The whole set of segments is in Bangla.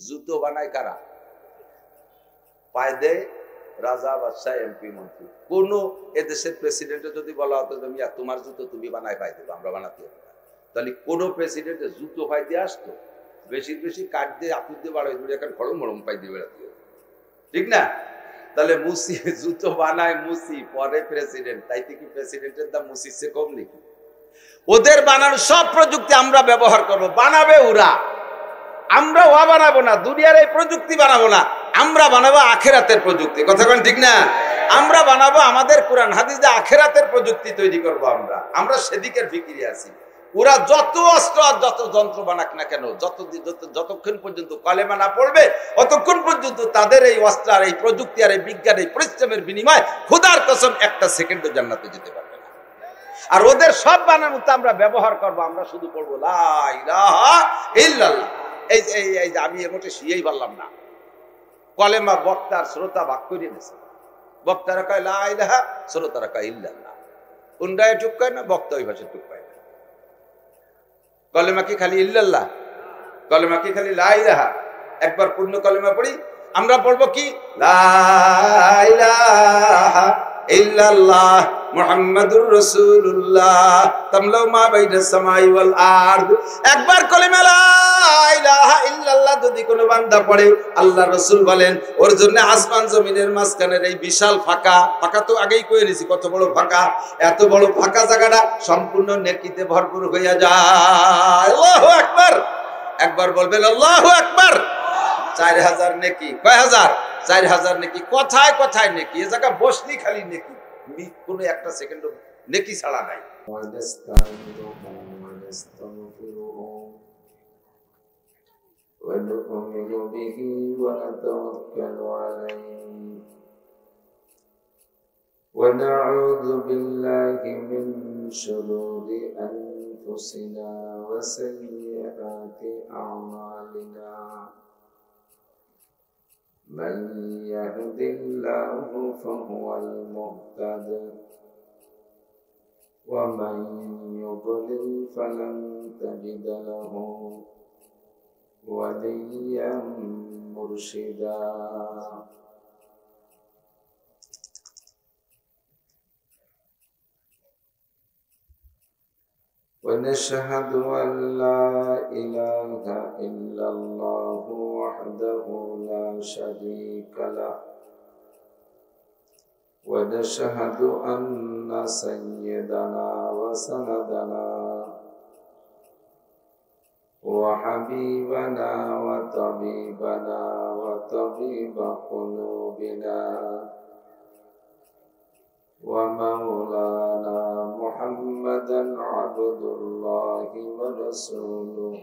জুতো বানায় কারা? পায় দেয় রাজা, বাদশাহ, এমপি, মন্ত্রী। কোন এদেশের প্রেসিডেন্টে যদি বলা হতো তোমার জুতো তুমি বানায় পাই দেবো, আমরা বানাতে হবে না, তাহলে কোন প্রেসিডেন্টের জুতো পাই দিয়ে আসতো? বেশি বেশি কাঠ দিয়ে আপুর দিয়ে বাড়াই দিলে এখন খড়ম মরম পাই দিয়ে বেড়াতে হবে, ঠিক না? তাহলে মুসি জুতো বানায় মুসি, পরে প্রেসিডেন্ট, তাইতে কি প্রেসিডেন্টের দাম মুসির চেয়ে কম নাকি? ওদের বানানোর সব প্রযুক্তি আমরা ব্যবহার করব, বানাবে ওরা, আমরা ওয়া বানাবো না, দুনিয়ার এই প্রযুক্তি বানাবো না, আমরা বানাবো আখেরাতের প্রযুক্তি। কথা বলেন ঠিক না? আমরা বানাবো আমাদের কোরআন হাদিস দিয়ে আখেরাতের প্রযুক্তি তৈরি করব। আমরা সেদিকের ফিকিরে আছি। ওরা যত অস্ত্র আর যত যন্ত্র বানাক না কেন, যতক্ষণ পর্যন্ত কলেমা না পড়বে অতক্ষণ পর্যন্ত তাদের এই অস্ত্র আর এই প্রযুক্তি আর এই বিজ্ঞান এই পরিশ্রমের বিনিময় খোদার কসম একটা সেকেন্ডও জান্নাতে যেতে পারবে না। আর ওদের সব বানানো তো আমরা ব্যবহার করবো, আমরা শুধু পড়বো লা ইলাহা ইল্লাল্লাহ। এই যে আমি মোটে শিয়েই পারলাম না, কলেমা বক্তার শ্রোতা ভাগ করে নিয়েছে। বক্তারা কয় লা ইলাহা, শ্রোতারা কয় ইল্লাল্লাহ। কোনটায় টুক কয় না, বক্তা ওই ভাষায় টুক পায় না। কলেমা কি খালি ইল্লাল্লাহ? কলেমা কি খালি লা ইলাহা? একবার পূর্ণ কলেমা পড়ি, আমরা পড়বো কি লা ইলাহা ইল্লাল্লাহ মুহাম্মাদুর রাসূলুল্লাহ তামলাউ মা বাইনাস সামাই ওয়াল আরদ। একবার কলেমা লা ইলাহা ইল্লাল্লাহ যদি কোনো বান্দা পড়ে, আল্লাহর রাসূল বলেন ওর জন্য আসমান জমিনের মাঝখানের এই বিশাল ফাঁকা, ফাঁকা তো আগেই কয়ে নিয়েছি কত বড় ফাঁকা, এত বড় ফাঁকা জায়গাটা সম্পূর্ণ নেকিতে ভরপুর হইয়া যায়। আল্লাহু আকবার। একবার বলবেন আল্লাহু আকবার। 4000 নেকি। কয় হাজার? 4000 নেকি। কথায় কথায় নেকি, এ জায়গা বসলি খালি নেকি, কোনো একটা সেকেন্ড নেকি ছাড়া নাই। ونؤمن به ونتوكل عليه ونعوذ بالله من شرور أنفسنا وسيئات أعمالنا من يهد الله فهو المهتد ومن يضلل فلن تجد له وليا مرشدا ونشهد أن لا إله إلا الله وحده لا شريك له ونشهد أن سيدنا وسندنا وحبيبنا وطبيبنا وطبيب قلوبنا ومولانا محمدا عبد الله ورسوله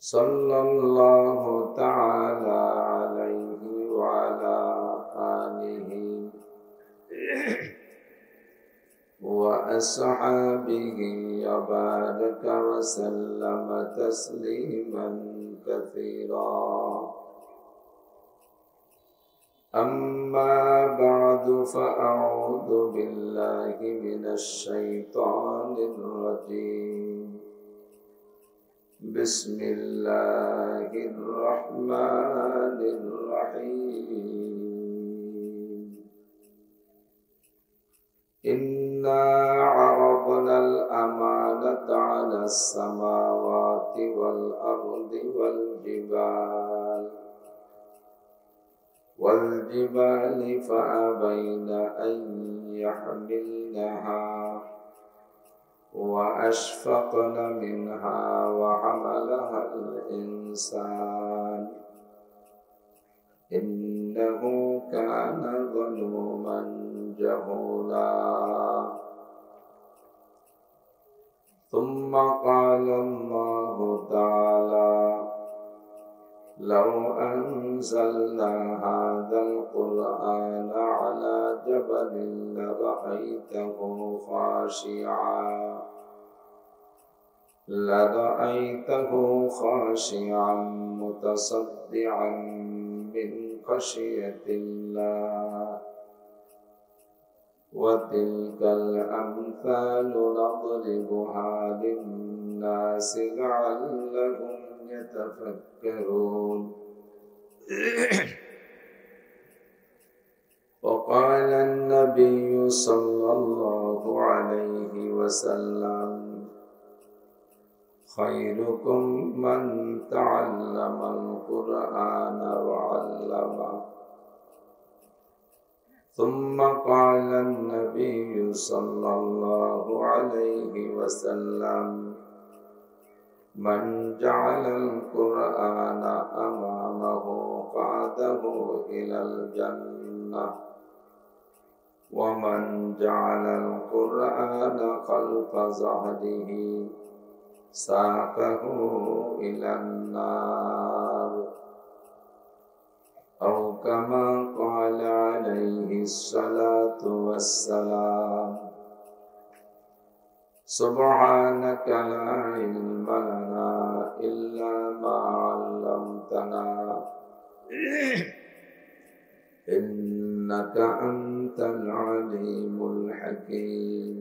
صلى الله تعالى عليه وعلى آله وأصحابه وبارك وسلم تسليما كثيرا. أما بعد فأعوذ بالله من الشيطان الرجيم. بسم الله الرحمن الرحيم. إنا عرضنا الأمانة على السماوات والأرض والجبال فأبين أن يحملنها وأشفقن منها وحملها الإنسان إنه كان ظلوما جهولا. ثم قال الله تعالى لو أنزلنا هذا القرآن على جبل لرأيته خاشعا متصدعا من خشية الله. وتلك الأمثال نضربها للناس لعلهم يتفكرون. يتفكرون وقال النبي صلى الله عليه وسلم خيركم من تعلم القرآن وعلمه ثم قال النبي صلى الله عليه وسلم من جعل القرآن أمامه قاده إلى الجنة ومن جعل القرآن خلف ظهره ساقه إلى النار أو كما قال عليه الصلاة والسلام سبحانك لا علم لنا إلا ما علمتنا إنك أنت العليم الحكيم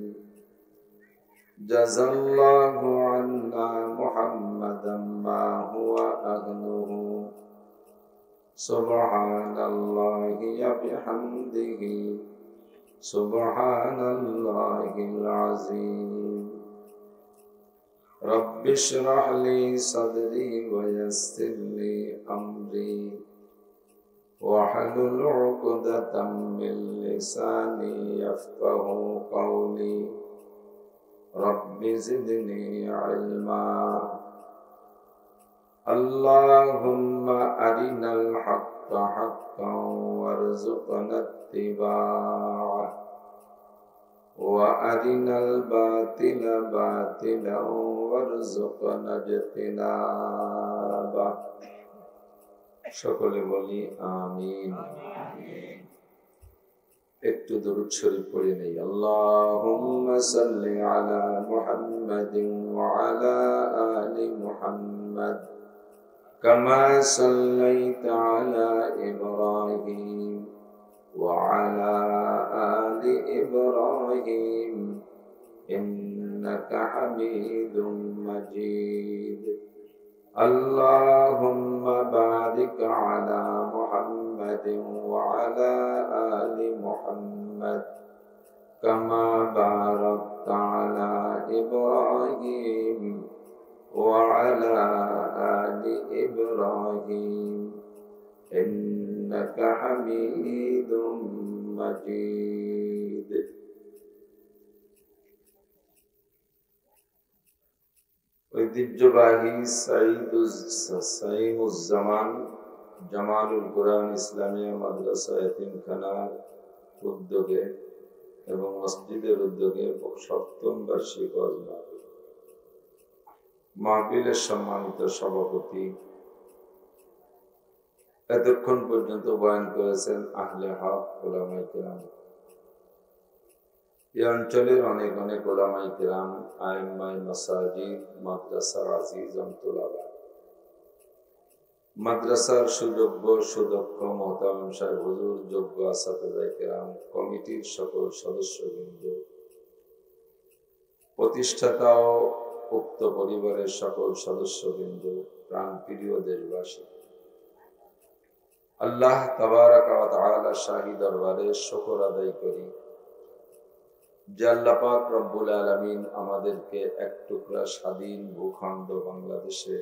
جزى الله عنا محمدا ما هو أهله سبحان الله وبحمده سبحان الله العظيم رب اشرح لي صدري ويسر لي أمري واحلل عقدة من لساني يفقه قولي رب زدني علما اللهم أرنا الحق حقا وارزقنا اتباعه وأرنا الباطل باطلا وارزقنا اجتنابه সকলে বলি আমিন। একটু দরুদ শরীফ পড়ে নেই। আল্লাহুম্মা সাল্লি আলা মুহাম্মাদিন ওয়া আলা আলি মুহাম্মাদ কামা সাল্লাইতা আলা ইব্রাহিম ওয়া আলা আলি ইব্রাহিম ইন্নাকা হামিদুম মাজিদ। اللهم بارك على محمد وعلى آل محمد كما باركت على إبراهيم وعلى آل إبراهيم إنك حميد مجيد। ঐতিহ্যবাহী সাইমুজ্জামান জামালুল কোরআন ইসলামিয়া মাদ্রাসা এতিমখানার উদ্যোগে এবং মসজিদের উদ্যোগে ৭ম বার্ষিক ওয়াজ মাহফিলের সম্মানিত সভাপতি এতক্ষণ পর্যন্ত বয়ান করেছেন আহলে হক উলামায়ে কেরাম। এই অঞ্চলের অনেক অনেক উলামায়ে কেরাম, আইম্মায়ে মাসাজিদ, মাদ্রাসার আজিজান তুলাবা, মাদ্রাসার সুযোগ্য সুদক্ষ মোহতামিম সাহেব হুজুর, যোগ্য আসাতিজায়ে কেরাম, কমিটির সকল সদস্যবৃন্দ, প্রতিষ্ঠাতা ও উক্ত পরিবারের সকল সদস্যবৃন্দ, প্রাণপ্রিয় দেশবাসী, আল্লাহ তাবারাকা ওয়া তাআলা শাহী দরবারে শুকর আদায় করি যে আল্লাহ পাক রব্বুল আলামিন আমাদেরকে এক টুকরা স্বাধীন ভূখণ্ড বাংলাদেশে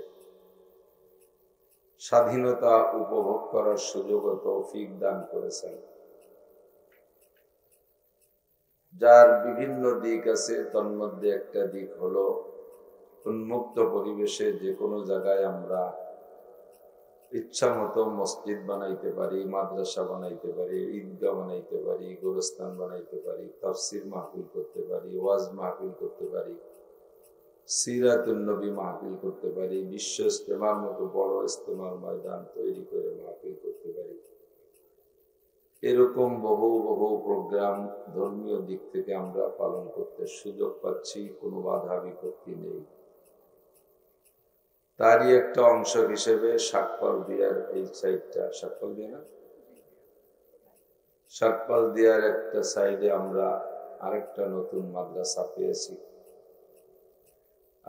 স্বাধীনতা উপভোগ করার সুযোগ ও তৌফিক দান করেছেন, যার বিভিন্ন দিক আছে। তন্মধ্যে একটা দিক হলো উন্মুক্ত পরিবেশে যে কোনো জায়গায় আমরা ইচ্ছা মতো মসজিদ বানাইতে পারি, মাদ্রাসা বানাইতে পারি, ঈদগাহ বানাইতে পারি, গোরস্থান বানাইতে পারি, তাফসির মাহফিল করতে পারি, ওয়াজ মাহফিল করতে পারি, সিরাতুন নবী মাহফিল করতে পারি, বিশ্ব ইজতেমার মতো বড় ইজতেমার ময়দান তৈরি করে মাহফিল করতে পারি। এরকম বহু বহু প্রোগ্রাম ধর্মীয় দিক থেকে আমরা পালন করতে সুযোগ পাচ্ছি, কোনো বাধা বিপত্তি নেই। তারই একটা অংশ হিসেবে শাকপাল দিয়ার এই সাইডটা, শাকপাল দিয়া না, শাকপাল দিয়ার একটা সাইডে আমরা আরেকটা নতুন মাদ্রাসা পেয়েছি।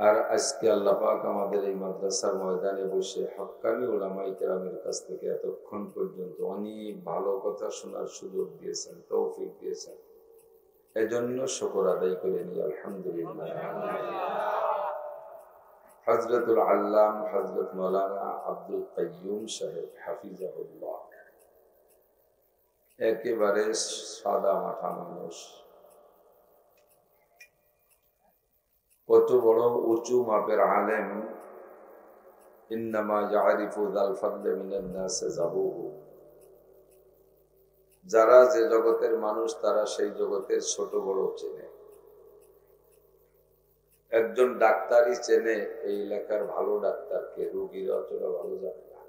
আর আজকে আল্লাহ পাক আমাদের এই মাদ্রাসার ময়দানে বসে হক্কানি উলামায়ে কেরামের কাছ থেকে এতক্ষণ পর্যন্ত অনেক ভালো কথা শোনার সুযোগ দিয়েছেন, তৌফিক দিয়েছেন, এজন্য শুকর আদায় করে নিই আলহামদুলিল্লাহ। হযরতুল আল্লাম হযরত মাওলানা আব্দুল কাইয়ুম সাহেব হাফিজাহুল্লাহ একেবারে সাদা মাথা মানুষ, কত বড় উঁচু মাপের আলেম। ইন্নামা ইয়ারিফু যাল ফাদলি মিনান নাস যাবুহু, যারা যে জগতের মানুষ তারা সেই জগতের ছোট বড় চেনে। একজন ডাক্তারই চেনে এই এলাকার ভালো ডাক্তারকে, রোগীরা অতটা ভালো জানে না।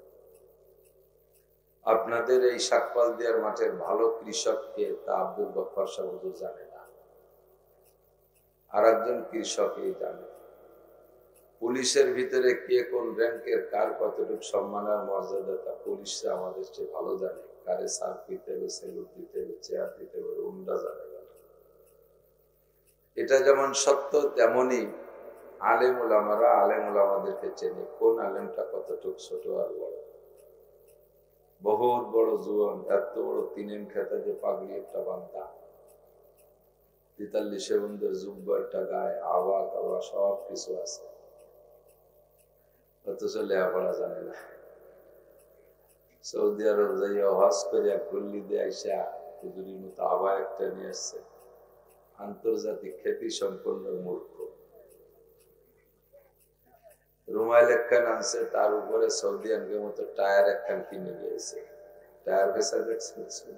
আপনাদের এই শাকপাল দিয়ার মাঠের ভালো কৃষককে তা আব্দুল গফফার সাহেব জানে না, আর একজন কৃষকই জানে। পুলিশের ভিতরে কে কোন র্যাঙ্কের, কার কতটুকু সম্মান আর মর্যাদা তা পুলিশরা আমাদের চেয়ে ভালো জানে। কারে সার্ফ দিতে হবে, সেলুট দিতে হবে, চেয়ার দিতে হবে, উন্ডা জানে না। এটা যেমন সত্য, তেমনি আলেম ওলামারা আলেম ওলামাদেরকে চেনে, কোন আলেমটা কতটুকু ছোট আর বড়। বহুত বড় জুয়ান, এত বড় তিনেন খেতে যে পাগড়ি একটা বান্ধা, 43 সেবন্দের জুব্বা একটা গায়ে, আবা কাবা সব কিছু আছে, অথচ লেখাপড়া জানে না। সৌদি আরব যাইয়া হজ করিয়া গল্লি দিয়ে আইসা হুজুরির মতো আবা একটা নিয়ে আসছে, আন্তর্জাতিক খ্যাতি সম্পন্ন মূর্খ। রুমাইল একখান আনছে, তার উপরে সৌদি আনকের মতো টায়ার একখান কিনে গিয়েছে। টায়ার বেচা দেখছেন,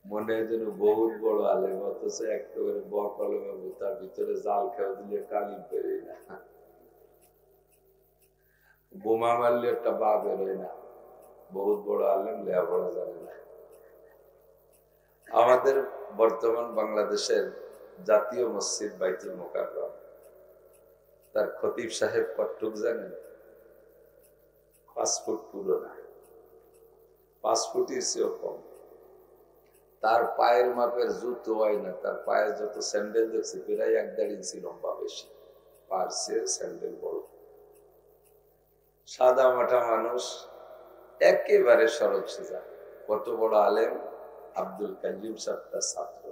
মনে হয় যেন বহুত বড় আলেম, অথচ একেবারে বকলমে তার ভিতরে জাল খেয়ে দিলে কালিম বেরোয় না, বোমা মারলে একটা বা বেরোয় না। বহুত বড় আলেম, লেখাপড়া জানে না। আমাদের বর্তমান বাংলাদেশের জাতীয় মসজিদ বাইতুল মোকাররম, তার খতিব সাহেব কতটুক জানেন? 5 ফুট পুরো না, 5 ফুটের চেয়েও কম। তার পায়ের মাপের জুতো হয় না, তার পায়ের যত স্যান্ডেল দেখছে প্রায় 1.5 ইঞ্চি লম্বা বেশি, পার চেয়ে স্যান্ডেল বড়। সাদা মাঠা মানুষ, একেবারে সরল সোজা। কত বড় আলেম! আব্দুল কাইয়ুম সাহেব তার ছাত্র।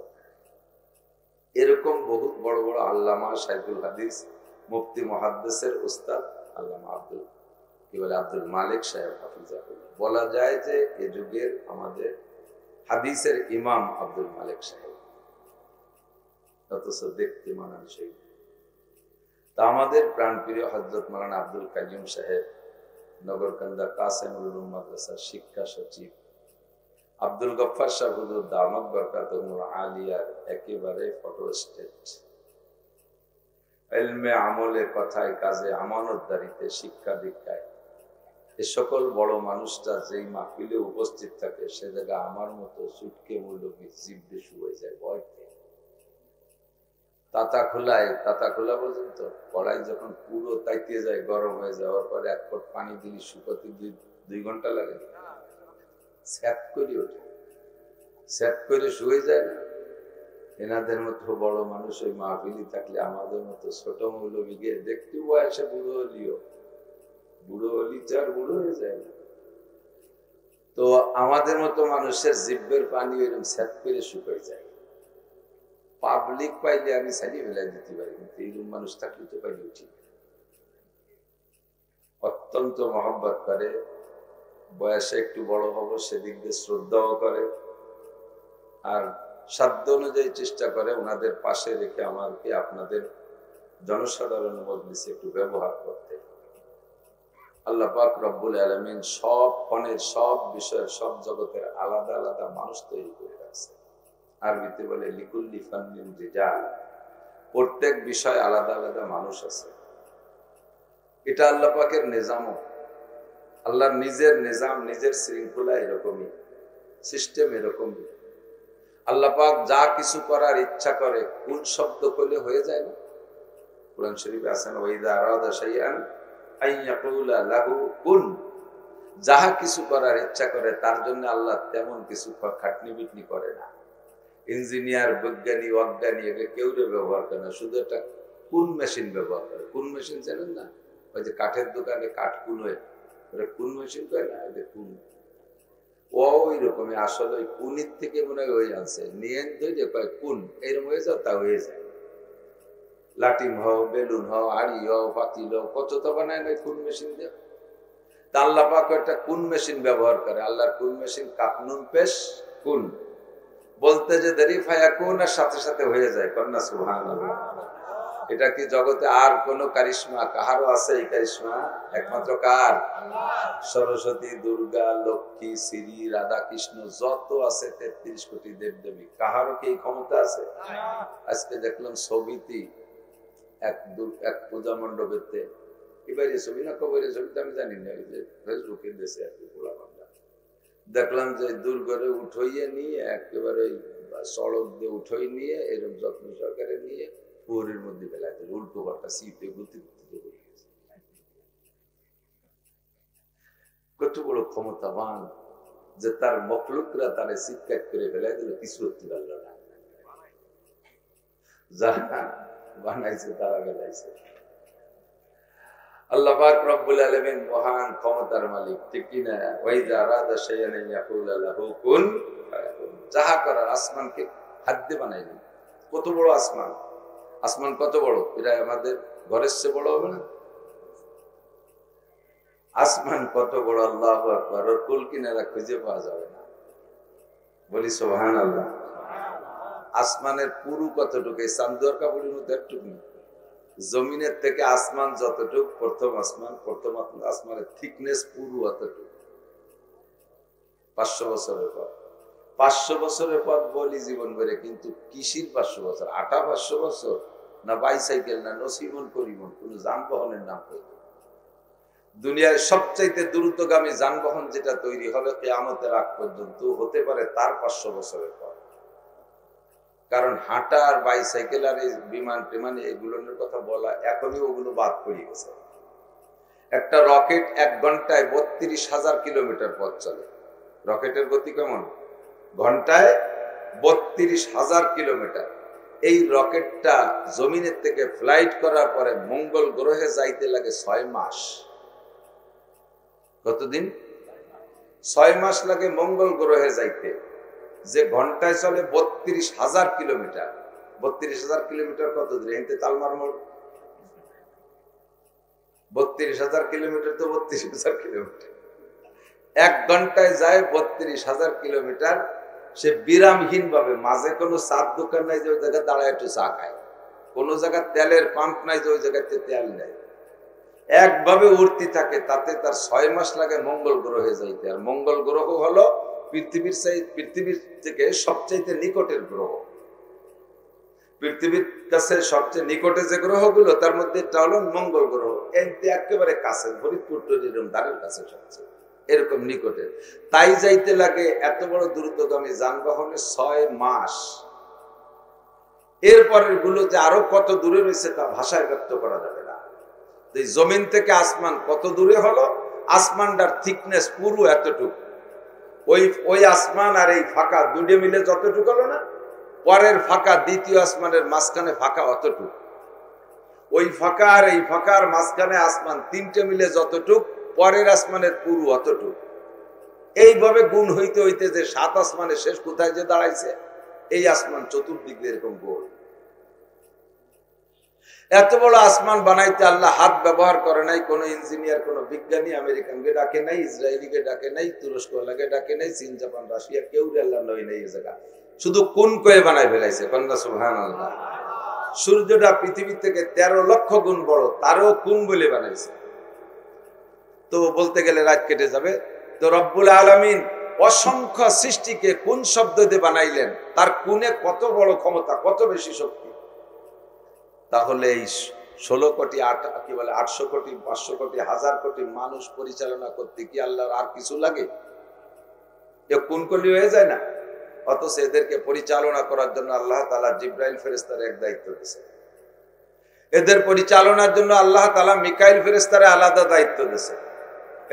এরকম বহুত বড় বড় আল্লামা, শাইখুল হাদিস, মুফতি মুহাদ্দিসের উস্তাদ আল্লামা আব্দুল মালিক সাহেব হাফিজাহুল্লাহ। বলা যায় যে এ যুগের আমাদের হাদিসের ইমাম আব্দুল মালিক সাহেব, অথচ দেখতে মানানসই। তা আমাদের প্রাণপ্রিয় হযরত মাওলানা আব্দুল কাইয়ুম সাহেব নগরকান্দা কাসেমুল উলুম মাদ্রাসার শিক্ষা সচিব, আব্দুল গফফার সাহেব হুজুর দামাত বরকাতুহুল আলিয়ার একেবারে ফটোস্টেট। ইলমে আমলে, কথায় কাজে, আমানতদারিতে, শিক্ষা দীক্ষায় এ সকল বড় মানুষটা যেই মাহফিলে উপস্থিত থাকে, সে জায়গা আমার মতো সুটকে মৌলবী জিব্বে শুয়ে যায় ভয় পেয়ে। তাতা খোলা পর্যন্ত কড়াই যখন পুরো তাইতে যায়, গরম হয়ে যাওয়ার পরে 1 ফোঁটা পানি দিলে শুকাতে 2 ঘন্টা লাগে। স্যাট করে ওঠে, স্যাট করে শুয়ে যায় না। এনাদের মতো বড় মানুষ ওই মাহফিলি থাকলে আমাদের মতো ছোট মৌলবীকে দেখতে বয়সে বুড়ো হলি চার বুড়ো হয়ে যায় না। তো আমাদের মতো মানুষের জিব্বের পানি এরকম স্যাট করে শুকাই যায়। পাবলিক পাইলে আমি সারিয়ে ফেলাই দিতে পারি, কিন্তু এইরকম মানুষ থাকলে তো পাইলে উঠি। অত্যন্ত মহব্বত করে, বয়সে একটু বড় হব সেদিক দিয়ে শ্রদ্ধাও করে, আর সাধ্য অনুযায়ী চেষ্টা করে ওনাদের পাশে রেখে আমাকে আপনাদের জনসাধারণ মজলিসে একটু ব্যবহার করতে। আল্লাহ পাক রব্বুল আলামিন সব ফনের, সব বিষয়ের, সব জগতের আলাদা আলাদা মানুষ তৈরি করে রাখছে। আরবিতে বলে লিকুল্লি ফান্নিন রিজাল, প্রত্যেক বিষয় আলাদা আলাদা মানুষ আছে। এটা আল্লাহ পাকের নিজামও, আল্লাহর নিজের নিজাম, নিজের শৃঙ্খলা এরকমই, সিস্টেম এরকমই। আল্লাহ পাক যা কিছু করার ইচ্ছা করে, কোন শব্দ করলে হয়ে যায় না? কুরআন শরীফে আছে না, ওয়াইদা আরাদা শাইআন আইয়াকুলা লাহু কুন। যাহা কিছু করার ইচ্ছা করে তার জন্য আল্লাহ তেমন কিছু খাটনি বিটনি করে না। ইঞ্জিনিয়ার, বিজ্ঞানী, অজ্ঞানী একে কেউ ব্যবহার করে না, শুধু একটা কোন মেশিন ব্যবহার করে। কোন মেশিন জানেন না? ওই যে কাঠের দোকানে কাঠ কুনোয় কোন মেশিন করে না, কোন ওই রকমই আসলে ওই কুনির থেকে মনে হয় ওই আনছে নিয়ে যে কয় কোন এরকম হয়ে যাও তা হয়ে যায়। লাটিম হও, বেলুন হও, আড়ি হও, পাতিল হও, কত তো বানায় না কোন মেশিন দিয়ে। তা আল্লাহ পাক একটা কোন মেশিন ব্যবহার করে। আল্লাহর কোন মেশিন কাপনুন পেশ কোন বলতে যে দেরি ফায়া কোন আর সাথে সাথে হয়ে যায়। কন্যা সুবহানাল্লাহ। এটা কি জগতে আর কোন কারিশমা কাহারও আছে? এই কারিশমা একমাত্র কার? সরস্বতী, দুর্গা, লক্ষ্মী, শ্রী, রাধা, কৃষ্ণ যত আছে 33 কোটি দেবদেবী, কাহারও কি এই ক্ষমতা আছে? আজকে দেখলাম ছবিতে এক পূজা মণ্ডপেতে এবারে ছবি না কবরে ছবিটা আমি জানি না, ফেসবুকে দেশে আর কি দেখলাম যে দুর্গরে উঠাইয়ে নিয়ে একেবারে সড়ক দিয়ে উঠাই নিয়ে এরকম যত্ন সহকারে নিয়ে পুরের মধ্যে ফেলাই দিল, উল্টো পাল্টা সিটে গতি কত বড় ক্ষমতাবান যে তার মখলুকরা তারে চিৎকার করে ফেলাই দিল, কিছু করতে পারল না। যারা বানাইছে তারা বেলাইছে। আল্লাহ পাক রব্বুল আলামিন মহান ক্ষমতার মালিক, ঠিক কি না? ওয়াইজা আরাদা শাইআন ইয়াকুলা লাহু কুন ফায়াকুন। যাহা করার আসমানকে হাত দিয়ে বানাইলেন। কত বড় আসমান! আসমান কত বড়? এটা আমাদের ঘরের চেয়ে বড় হবে না? আসমান কত বড়! আল্লাহু আকবার। ওর কুল কিনারা খুঁজে পাওয়া যাবে না। বলি সুবহানাল্লাহ। আসমানের পুরু কতটুকু? এই চান্দুয়ার কাপড়ের মতো একটুকু। জমিনের থেকে আসমান যতটুক, প্রথম আসমানের থিকনেস পুরু অতটুকু। 500 বছরের পর 500 বছরের পর বলি জীবন বেড়ে, কিন্তু কৃষির 500 বছর, আটা 500 বছর না, বাইসাইকেল না, নসিমন করিমন কোন যানবাহনের নাম করি। দুনিয়ার সবচাইতে দ্রুতগামী যানবাহন যেটা তৈরি হবে কিয়ামতের আগ পর্যন্ত হতে পারে তার 500 বছরের পর। কারণ হাঁটা আর বাইসাইকেল আর এই বিমান টিমান এগুলোর কথা বলা এখনই ওগুলো বাদ পড়ে গেছে। একটা রকেট 1 ঘন্টায় 32,000 কিলোমিটার পথ চলে। রকেটের গতি কেমন? ঘন্টায় 32,000 কিলোমিটার। এই রকেটটা জমিনের থেকে ফ্লাইট করার পরে মঙ্গল গ্রহে যাইতে লাগে 6 মাস। কতদিন? 6 মাস লাগে মঙ্গল গ্রহে যাইতে। যে ঘন্টায় চলে 32,000 কিলোমিটার। 32,000 কিলোমিটার কত দূর? এতে তালমার মোড় 32,000 কিলোমিটার, তো 32,000 কিলোমিটার 1 ঘন্টায় যায় 32,000 কিলোমিটার। সে বিরামহীন ভাবে, মাঝে কোনো চার দোকান নাই যে ওই জায়গায় দাঁড়ায় একটু চা খায়, কোনো জায়গায় তেলের পাম্প নাই যে ওই জায়গাতে তেল নেয়, একভাবে উড়তে থাকে। তাতে তার 6 মাস লাগে মঙ্গল গ্রহে যাইতে। আর মঙ্গল গ্রহ হলো পৃথিবীর থেকে সবচেয়ে নিকটের গ্রহ। পৃথিবীর কাছে সবচেয়ে নিকটে যে গ্রহগুলো তার মধ্যে একটা হলো মঙ্গল গ্রহ। একেবারে কাছে, ফরিদপুর টরিরম দ্বারের কাছে সবচেয়ে এরকম নিকটে। তাই যাইতে লাগে এত বড় দ্রুতগামী যানবাহনে 6 মাস। এরপরের গুলো যে আরো কত দূরে রয়েছে তা ভাষায় ব্যক্ত করা যাবে না। জমিন থেকে আসমান কত দূরে হলো? আসমানটার থিকনেস পুরো এতটুকু। ওই আসমান আর এই ফাঁকা দুটো মিলে যতটুকু হলো না, পরের ফাঁকা দ্বিতীয় আসমানের মাঝখানে ফাঁকা অতটুকু। ওই ফাঁকা আর এই ফাঁকার মাঝখানে আসমান তিনটে মিলে যতটুক, পরের আসমানের পুরো অতটুক। এইভাবে গুণ হইতে হইতে যে 7 আসমানের শেষ কোথায় যে দাঁড়াইছে, এই আসমান চতুর্দিক দিয়ে এরকম গোল। এত বড় আসমান বানাইতে আল্লাহ হাত ব্যবহার করে নাই। কোন ইঞ্জিনিয়ার, কোন বিজ্ঞানী আমেরিকানকে ডাকে নাই, ইসরায়েলিকে ডাকে নাই, তুরস্ক লাগে ডাকে নাই, চীন, জাপান, রাশিয়া, কেউ আল্লাহ নয় নাই। এই জায়গা শুধু কোন কয়ে বানাই ফেলাইছে। কন্যা সুবহানাল্লাহ। সূর্যটা পৃথিবী থেকে 13 লক্ষ গুণ বড়, তারও কোন বলে বানাইছে। তো বলতে গেলে রাত কেটে যাবে। তো রব্বুল আলামিন অসংখ্য সৃষ্টিকে কোন শব্দ দিয়ে বানাইলেন, তার কোনে কত বড় ক্ষমতা, কত বেশি শক্তি। তাহলে এই 16 কোটি 800 কোটি 500 কোটি 1000 কোটি মানুষ পরিচালনা করতে কি আল্লাহর আর কিছু লাগে? এ কোন কলি হয়ে যায় না? অথচ এদেরকে পরিচালনা করার জন্য আল্লাহ তাআলা জিব্রাইল ফেরেশতার এক দায়িত্ব দিয়েছেন। এদের পরিচালনার জন্য আল্লাহ তাআলা মিকাইল ফেরেশতারে আলাদা দায়িত্ব দিয়েছেন।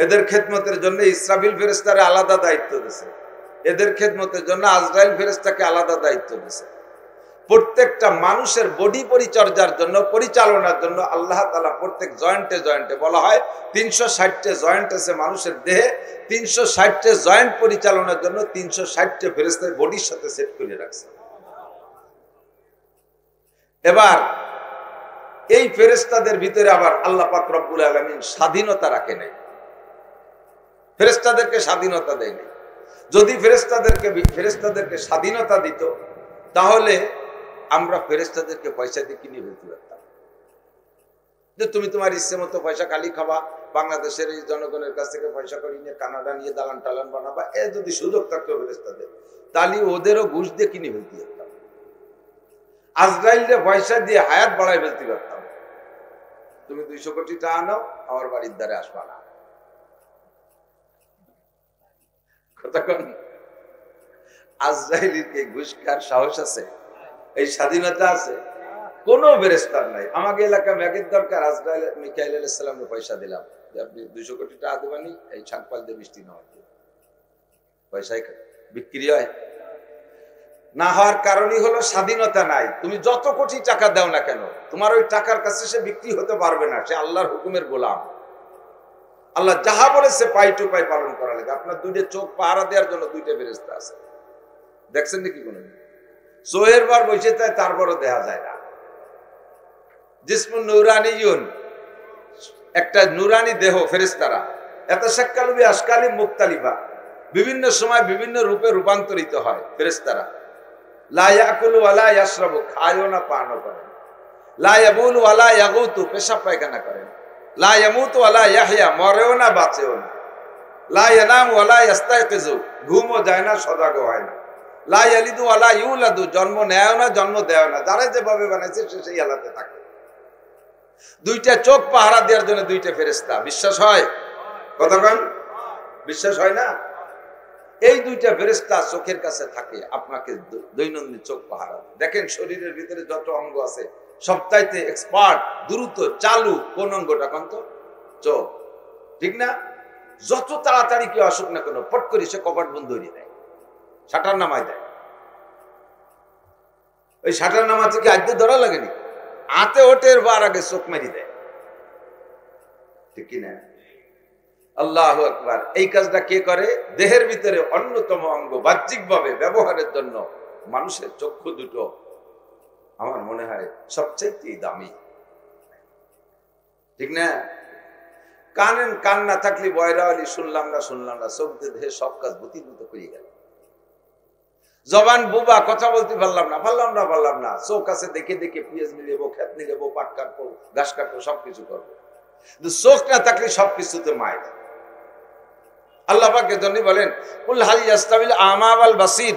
এদের খেদমতের জন্য ইসরাফিল ফেরেশতারে আলাদা দায়িত্ব দিয়েছেন। এদের খেদমতের জন্য আজরাইল ফেরেশতাকে আলাদা দায়িত্ব দিয়েছেন। প্রত্যেকটা মানুষের বডি পরিচর্যার জন্য, পরিচালনার জন্য আল্লাহ তাআলা প্রত্যেক জয়েন্টে জয়েন্টে, বলা হয় 360টে জয়েন্ট আছে মানুষের দেহে, 360টে জয়েন্ট পরিচালনার জন্য 360টে ফেরেশতা বডির সাথে সেট করে রাখছে। এবার এই ফেরেশতাদের ভিতরে আবার আল্লাহ পাক রব্বুল আলামিন স্বাধীনতা রাখে নাই, ফেরেশতাদেরকে স্বাধীনতা দেয় নাই। যদি ফেরেশতাদেরকে স্বাধীনতা দিত তাহলে আমরা ফেরেশতাদেরকে পয়সা দিয়ে কিনে ফেলতে পারতাম, যে তুমি তোমার ইচ্ছে মতো পয়সা খালি খাবা, বাংলাদেশের এই জনগণের কাছ থেকে পয়সা করে নিয়ে কানাডা নিয়ে দালান টালান বানাবা। এ যদি সুযোগ থাকতো ফেরেশতাদের, তাহলে ওদেরও ঘুষ দিয়ে কিনে ফেলতে পারতাম, আজরাইলের পয়সা দিয়ে হায়াত বাড়াই ফেলতে পারতাম। তুমি 200 কোটি টাকা আনো, আমার বাড়ির দ্বারে আসবা না। কতক্ষণ আজরাইলকে ঘুষ খাওয়ার সাহস আছে? এই স্বাধীনতা আছে? কোন ফেরেশতার নাই। আমাকে এলাকা ম্যাগের দরকার, আজরাইল মিকাইল আলাইহিস সালামকে পয়সা দিলাম যে আপনি 200 কোটি টাকা দেবেনি, এই ছাগপাল দিয়ে বৃষ্টি না হয়, পয়সায় বিক্রি হয় না। হওয়ার কারণই হলো স্বাধীনতা নাই। তুমি যত কোটি টাকা দাও না কেন, তোমার ওই টাকার কাছে সে বিক্রি হতে পারবে না, সে আল্লাহর হুকুমের গোলাম। আল্লাহ যাহা বলেছে পাই টু পাই পালন করা লাগে। আপনার 2টে চোখ পাহারা দেওয়ার জন্য 2টে ফেরেশতা আছে, দেখছেন নাকি কোনো? চোহের বার বসে তাই, তারপরও দেখা যায় না। জিসমুন নুরানিয়ুন, একটা নুরানি দেহ ফেরেশতারা, এত শাক্কালুবি আশকালি মুক্তালিফা, বিভিন্ন সময় বিভিন্ন রূপে রূপান্তরিত হয় ফেরেশতারা। লা ইয়াকুলু ওয়া লা ইয়াশরাবু, খায়ও না পানও করেন। লা ইয়াবুলু ওয়া লা ইয়াগুতু, পেশাব পায়খানা করেন। লা ইয়ামুতু ওয়া লা ইয়াহইয়া, মরেও না বাঁচেও না। লা ইয়ানামু ওয়া লা ইস্তায়কিজু, ঘুমও যায় না, সজাগও হয় না। লা ইয়ালিদু ওয়া লা ইউলাদু, জন্ম নেয়ও না, জন্ম দেয় না। যারা যেভাবে বানাইছে সে সেই হালাতে থাকে। 2টা চোখ পাহারা দেওয়ার জন্য 2টে ফেরেশতা। বিশ্বাস হয়? কতক্ষণ বিশ্বাস হয় না? এই 2টা ফেরেশতা চোখের কাছে থাকে, আপনাকে দৈনন্দিন চোখ পাহারা। দেখেন শরীরের ভিতরে যত অঙ্গ আছে সবচাইতে এক্সপার্ট, দ্রুত চালু কোন অঙ্গটা? কন্ত চোখ, ঠিক না? যত তাড়াতাড়ি কেউ আসুক না কেন, পট করে সে কপাট বন্ধ হয়ে দেয়, শাটার নামায় দেয়। ওই শাটার নামাতে কি আদ্য ধরা লাগেনি? হাতে ওঠের বার আগে চোখ মেরি দেয়, ঠিক কিনা? আল্লাহু আকবার। এই কাজটা কে করে? দেহের ভিতরে অন্যতম অঙ্গ, বাহ্যিকভাবে ব্যবহারের জন্য মানুষের চক্ষু দুটো আমার মনে হয় সবচেয়ে দামি, ঠিক না? কান না থাকলে বয়রা আলী শুনলাম না, চোখ দেহে সব কাজ ভূতিভূত করে গেল। জবান বুবা, কথা বলতে পারলাম না। চোখ আছে দেখে দেখে পিঁয়াজ নিলেবো, খেত নিলেবো, পাট কাটবো, ঘাস কাটবো, সবকিছু করবো। কিন্তু চোখ না থাকলে সবকিছুতে মায়। আল্লাহ পাক এর জন্য বলেন, কুল হাল ইয়াস্তাবিল আমা ওয়াল বাসীর,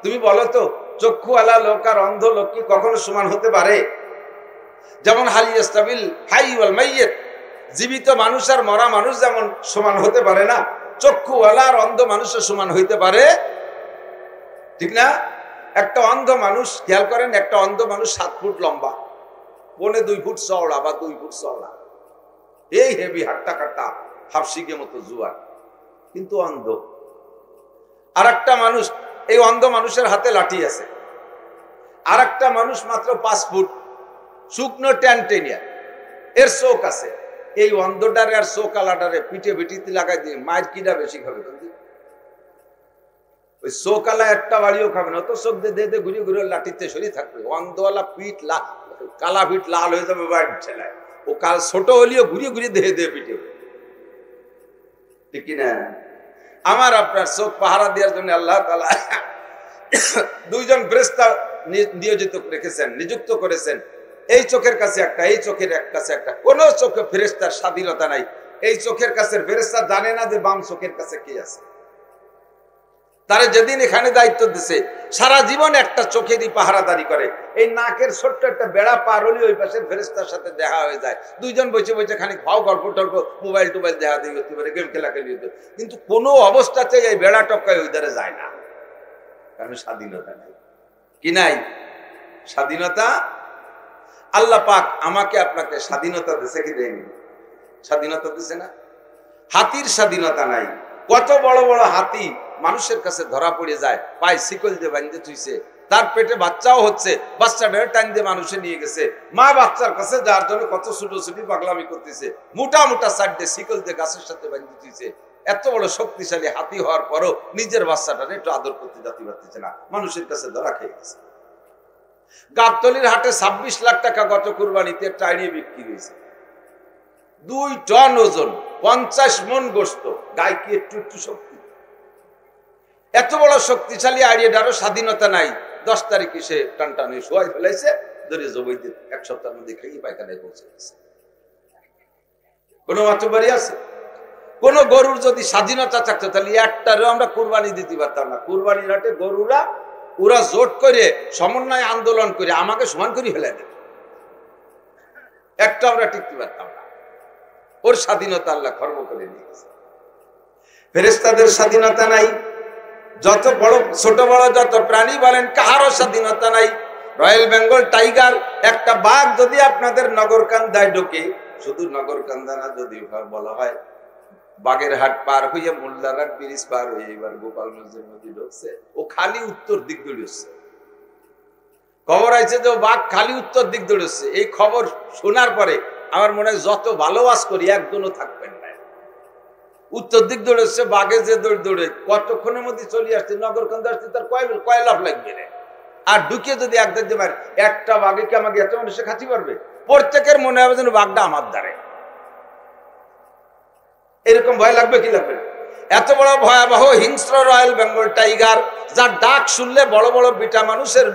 তুমি বলো তো চক্ষু আলা লোক আর অন্ধ লোক কি কখনো সমান হতে পারে? যেমন হাল ইয়াস্তাবিল হাই ওয়াল মাইয়িত, জীবিত মানুষ আর মরা মানুষ যেমন সমান হতে পারে না, চক্ষু আলা আর অন্ধ মানুষের সমান হইতে পারে, ঠিক না? একটা অন্ধ মানুষ, খেয়াল করেন, একটা অন্ধ মানুষ 7 ফুট লম্বা, 1.25 ফুট চওড়া বা 2 ফুট চওড়া, এই হেভি হাট্টা কাট্টা হাফসিকে মতো জুয়ার, কিন্তু অন্ধ। আর একটা মানুষ, এই অন্ধ মানুষের হাতে লাঠি আছে। আর একটা মানুষ মাত্র 5 ফুট, শুকনো ট্যানটেনিয়া, এর চোখ আছে। এই অন্ধটারে আর চোখ আলাটারে পিঠে পিঠিতে লাগাই দিয়ে মায়ের কিনা বেশি খাবে? ওই চোখ আলা একটা বাড়িও খাবে না, তো চোখ দিয়ে ঘুরিয়ে ঘুরিয়ে লাঠিতে সরিয়ে থাকবে। অন্ধওয়ালা পিঠ কালা পিঠ লাল হয়ে যাবে বাইর ছেলায়, ও কাল ছোট হলেও ঘুরিয়ে ঘুরিয়ে দেহে পিঠে, ঠিক কিনা? আমার আপনার চোখ পাহারা দেওয়ার জন্য আল্লাহ তাআলা 2জন ফেরেশতা নিযুক্ত করেছেন। এই চোখের কাছে একটা, এই চোখের কাছে একটা। কোন চোখে ফেরেশতার স্বাধীনতা নাই। এই চোখের কাছে ফেরেশতা জানে না যে বাম চোখের কাছে কে আছে। তারা যেদিন এখানে দায়িত্ব দিছে, সারা জীবন একটা চোখেরই পাহারাদারি করে। এই নাকের ছোট্ট একটা বেড়া পার হলে ওই পাশের ফেরেশতার সাথে দেখা হয়ে যায়। 2জন বসে বসে খানিক ভাও গল্প টল্প, মোবাইল টোবাইল দেখা দিয়ে হতে পারে, গেম খেলাখেলি হতে, কিন্তু কোনো অবস্থাতে এই বেড়া টপকায় ওই ধারে যায় না, কারণ স্বাধীনতা নাই। কি নাই? স্বাধীনতা। আল্লাহ পাক আমাকে আপনাকে স্বাধীনতা দিছে কি দেয়নি? স্বাধীনতা দিছে না? হাতির স্বাধীনতা নাই। কত বড় বড় হাতি মানুষের কাছে ধরা পড়ে যায়, পায়ে শিকল দিয়ে বাঁধতে থুইছে, তার পেটে বাচ্চাও হচ্ছে, বাচ্চাটা টাইম দিয়ে মানুষে নিয়ে গেছে, মা বাচ্চার কাছে যার জন্য কত ছুটোছুটি পাগলামি করতেছে, মোটা মোটা সাইডে শিকল দিয়ে গাছের সাথে বাঁধি দিতেছে। এত বড় শক্তিশালী হাতি হওয়ার পরও নিজের বাচ্চাটারে একটু আদর করতে জাতি পারতেছে না, মানুষের কাছে ধরা খেয়ে গেছে। গাবতলির হাটে 26 লাখ টাকা গত কুরবানিতে একটা আইডিয়া বিক্রি হয়েছে, 2 টন ওজন, 50 মন গোস্ত। গায়ে কি একটু একটু শক্তি? এত বড় শক্তিশালী আইডিয়াটারও স্বাধীনতা নাই। 10 তারিখে সে টানটানে শোয়াই ফেলাইছে, ধরে জবই দিয়ে 1 সপ্তাহের মধ্যে খেয়ে পায়খানায় পৌঁছে গেছে। কোনো মাতবাড়ি আছে? কোন গরুর যদি স্বাধীনতা থাকতো তাহলে একটারও আমরা কুরবানি দিতে পারতাম না। কুরবানির হাটে গরুরা ওরা জোট করে সমন্বয় আন্দোলন করে আমাকে সমান করে ফেলে দেয়, একটা আমরা টিকতে পারতাম না। ওর স্বাধীনতা আল্লাহ খর্ব করে নিয়েছে। ফেরেশতাদের স্বাধীনতা নাই, যত বড় ছোট বড় যত প্রাণী বলেন কাহারও স্বাধীনতা নাই। রয়্যাল বেঙ্গল টাইগার একটা বাঘ যদি আপনাদের নগরকান্দায় ঢোকে, শুধু নগরকান্দা না, যদি বলা হয় বাগেরহাট পার হইয়া মোল্লারহাট ব্রিজ পার হয়ে এবার গোপালগঞ্জের নদী ঢুকছে, ও খালি উত্তর দিক দৌড়ছে। খবর আছে যে বাঘ খালি উত্তর দিক দৌড়ছে। এই খবর শোনার পরে আমার মনে হয় যত ভালোবাস করি একজনও থাকবেন না। উত্তর দিক দৌড়েছে, বাঘে যে দৌড়ে কতক্ষণের মধ্যে চলে আসছে নগরকান্দা আসছে, তার কয় লাভ লাগবে না। আর ঢুকে যদি একদিন যে একটা বাঘে কি আমাকে এত মানুষে খাচ্ছি পারবে? প্রত্যেকের মনে হবে যেন বাঘটা আমার দ্বারে, এরকম ভয় লাগবে কি লাগবে না? এত বড় ভয়াবহ হিংস্র রয়্যাল বেঙ্গল টাইগার, যার ডাক শুনলে বড় বড় বিটা মানুষের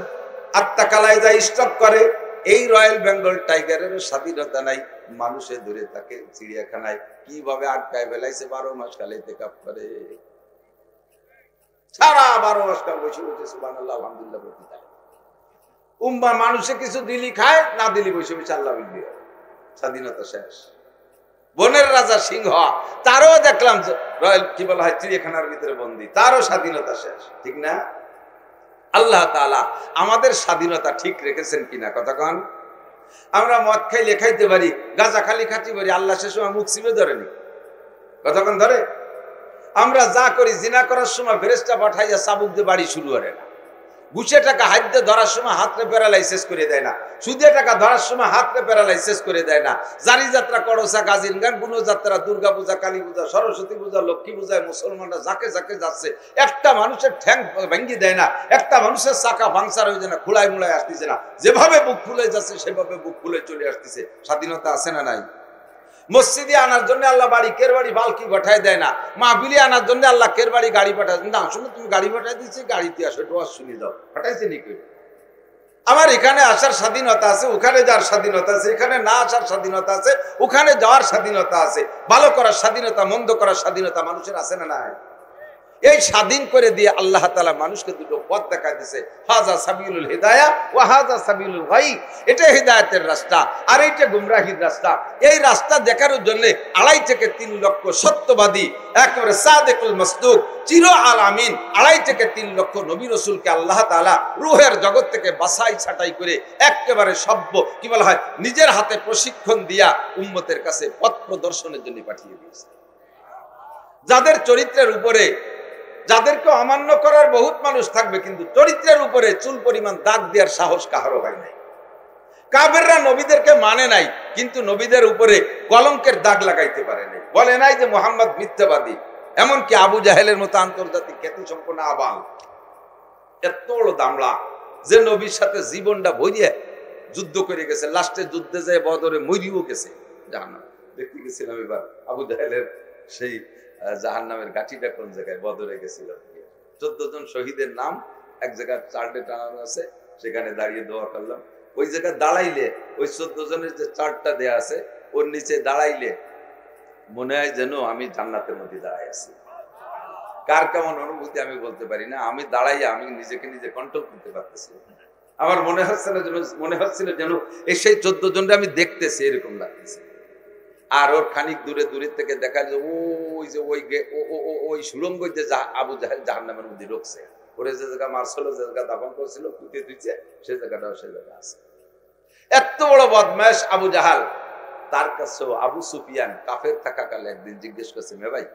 আত্মা কালায় যায়, স্টপ করে। এই রয়্যাল বেঙ্গল টাইগারের স্বাধীনতা নাই, মানুষে ধরে তাকে চিড়িয়াখানায় কিভাবে আটকায় ফেলাইছে। 12 মাস খালাইতে কাপ করে, সারা 12 মাস কাল বসে বসে সুবহানাল্লাহ আলহামদুলিল্লাহ বলতে থাকে। উম্মা মানুষে কিছু দিলি খায়, না দিলি বসে বসে আল্লাহ বিল্লি। স্বাধীনতা শেষ। বনের রাজা সিংহ, তারও দেখলাম রয়্যাল কি বলা হয় চিড়িয়াখানার ভিতরে বন্দী, তারও স্বাধীনতা শেষ, ঠিক না? আল্লাহ তাআলা আমাদের স্বাধীনতা ঠিক রেখেছেন কিনা কথা কন। আমরা মদ খাইলে খাইতে পারি, গাঁজা খালি খাইতে পারি, আল্লাহ সে সময় মুখ চিপে ধরেনি, কতক্ষণ ধরে? আমরা যা করি, জিনা করার সময় ফেরেশতা পাঠাইয়া চাবুক দিয়ে বাড়ি শুরু করে না, ঘুষে টাকা হাতে ধরার সময় হাতরে প্যারালাইসিস করে দেয় না, সুদে টাকা ধরার সময় হাতরে প্যারালাইসিস করে দেয় না, জারি যাত্রা, করসা, গাজির গান, গুণ যাত্রা, দুর্গা পূজা, কালী পূজা, সরস্বতী পূজা, লক্ষ্মী পূজায় মুসলমানরা যাকে যাকে যাচ্ছে, একটা মানুষের ঠ্যাং ভেঙ্গি দেয় না, একটা মানুষের চাকা পাংচার হয়ে যায় না, খোলায় মুলায় আসতেছে না, যেভাবে বুক ফুলে যাচ্ছে সেভাবে বুক ফুলে চলে আসতেছে। স্বাধীনতা আছে না নাই? মসজিদে আনার জন্য আল্লাহ বাড়ি কের বাড়ি বালকি পাঠায় দেয় না, মাহফিলে আনার জন্য আল্লাহ কের বাড়ি গাড়ি পাঠায় না। শুনে তুমি গাড়ি পাঠাই দিচ্ছে, গাড়িতে আসো, একটু শুনে দাও, পাঠাইছে নাকি? আমার এখানে আসার স্বাধীনতা আছে, ওখানে যাওয়ার স্বাধীনতা আছে, এখানে না আসার স্বাধীনতা আছে, ওখানে যাওয়ার স্বাধীনতা আছে, ভালো করার স্বাধীনতা, মন্দ করার স্বাধীনতা মানুষের আছে না নাই? এই স্বাধীন করে দিয়ে আল্লাহ তাআলা মানুষকে দুটো পথ দেখায় দিয়েছে, হাযা সাবিলুল হিদায়াহ ওয়া হাযা সাবিলুল গাই। এটা হিদায়াতের রাস্তা আর এইটা গুমরাহির রাস্তা। এই রাস্তা দেখানোর জন্য 2.5 থেকে 3 লক্ষ সত্যবাদী, একেবারে সাদিকুল মাসদুক, চির আল আমিন, 2.5 থেকে 3 লক্ষ নবী রাসূলকে আল্লাহ তাআলা রূহের জগৎ থেকে বাছাই ছাঁটাই করে একেবারে সভ্য কি বলা হয় নিজের হাতে প্রশিক্ষণ দিয়া উম্মতের কাছে পথ প্রদর্শনের জন্য পাঠিয়ে দিয়েছে। যাদের চরিত্রের উপরে, যাদেরকে অমান্য করার বহুত মানুষ থাকবে, কিন্তু চরিত্রের উপরে চুল পরিমাণ দাগ দেওয়ার সাহস কাহারও হয় নাই। কাফেররা নবীদেরকে মানে নাই, কিন্তু নবীদের উপরে কলঙ্কের দাগ লাগাইতে পারে নাই। বলে নাই যে মুহাম্মদ মিথ্যাবাদী। এমনকি আবু জাহেলের মতো আন্তর্জাতিক খ্যাতি সম্পন্ন আবাল, এত বড় দামড়া, যে নবীর সাথে জীবনটা ভরিয়ে যুদ্ধ করে গেছে, লাস্টে যুদ্ধে যায় বদরে মরিও গেছে। জাহান্নাম দেখতে গেছিলাম এবার আবু জাহেলের সেই জাহান্নামের গাঠিটা কোন জায়গায়, বদরে গেছিল। 14 জন শহীদের নাম এক জায়গায় চার্টে টানানো আছে, সেখানে দাঁড়িয়ে দোয়া করলাম। ওই জায়গায় দাঁড়াইলে ওই 14 জনের যে চার্টটা দেয়া আছে ওর নিচে দাঁড়াইলে মনে হয় যেন আমি জান্নাতের মধ্যে দাঁড়াই আছি। কার কেমন অনুভূতি আমি বলতে পারি না। আমি দাঁড়াইয়া আমি নিজেকে নিজে কন্ট্রোল করতে পারতেছি। আমার মনে হচ্ছিল যেন এই সেই 14 জনকে আমি দেখতেছি, এরকম লাগতেছে। আর ওর খানিক দূরে দূরে থেকে দেখা যায় ওই যে ওই সুলঙ্গ যে আবু জাহেল জাহান্নামের মধ্যে ঢুকছে, ওরে যে জায়গা মারছিল, যে জায়গা দাফন করছিল, পুঁতে দিচ্ছে, সেই জায়গাটাও সেই জায়গা আছে। এত বড় বদমাশ আবু জাহাল, তার কাছেও আবু সুফিয়ান কাফের থাকাকালে একদিন জিজ্ঞেস করছে, মে ভাই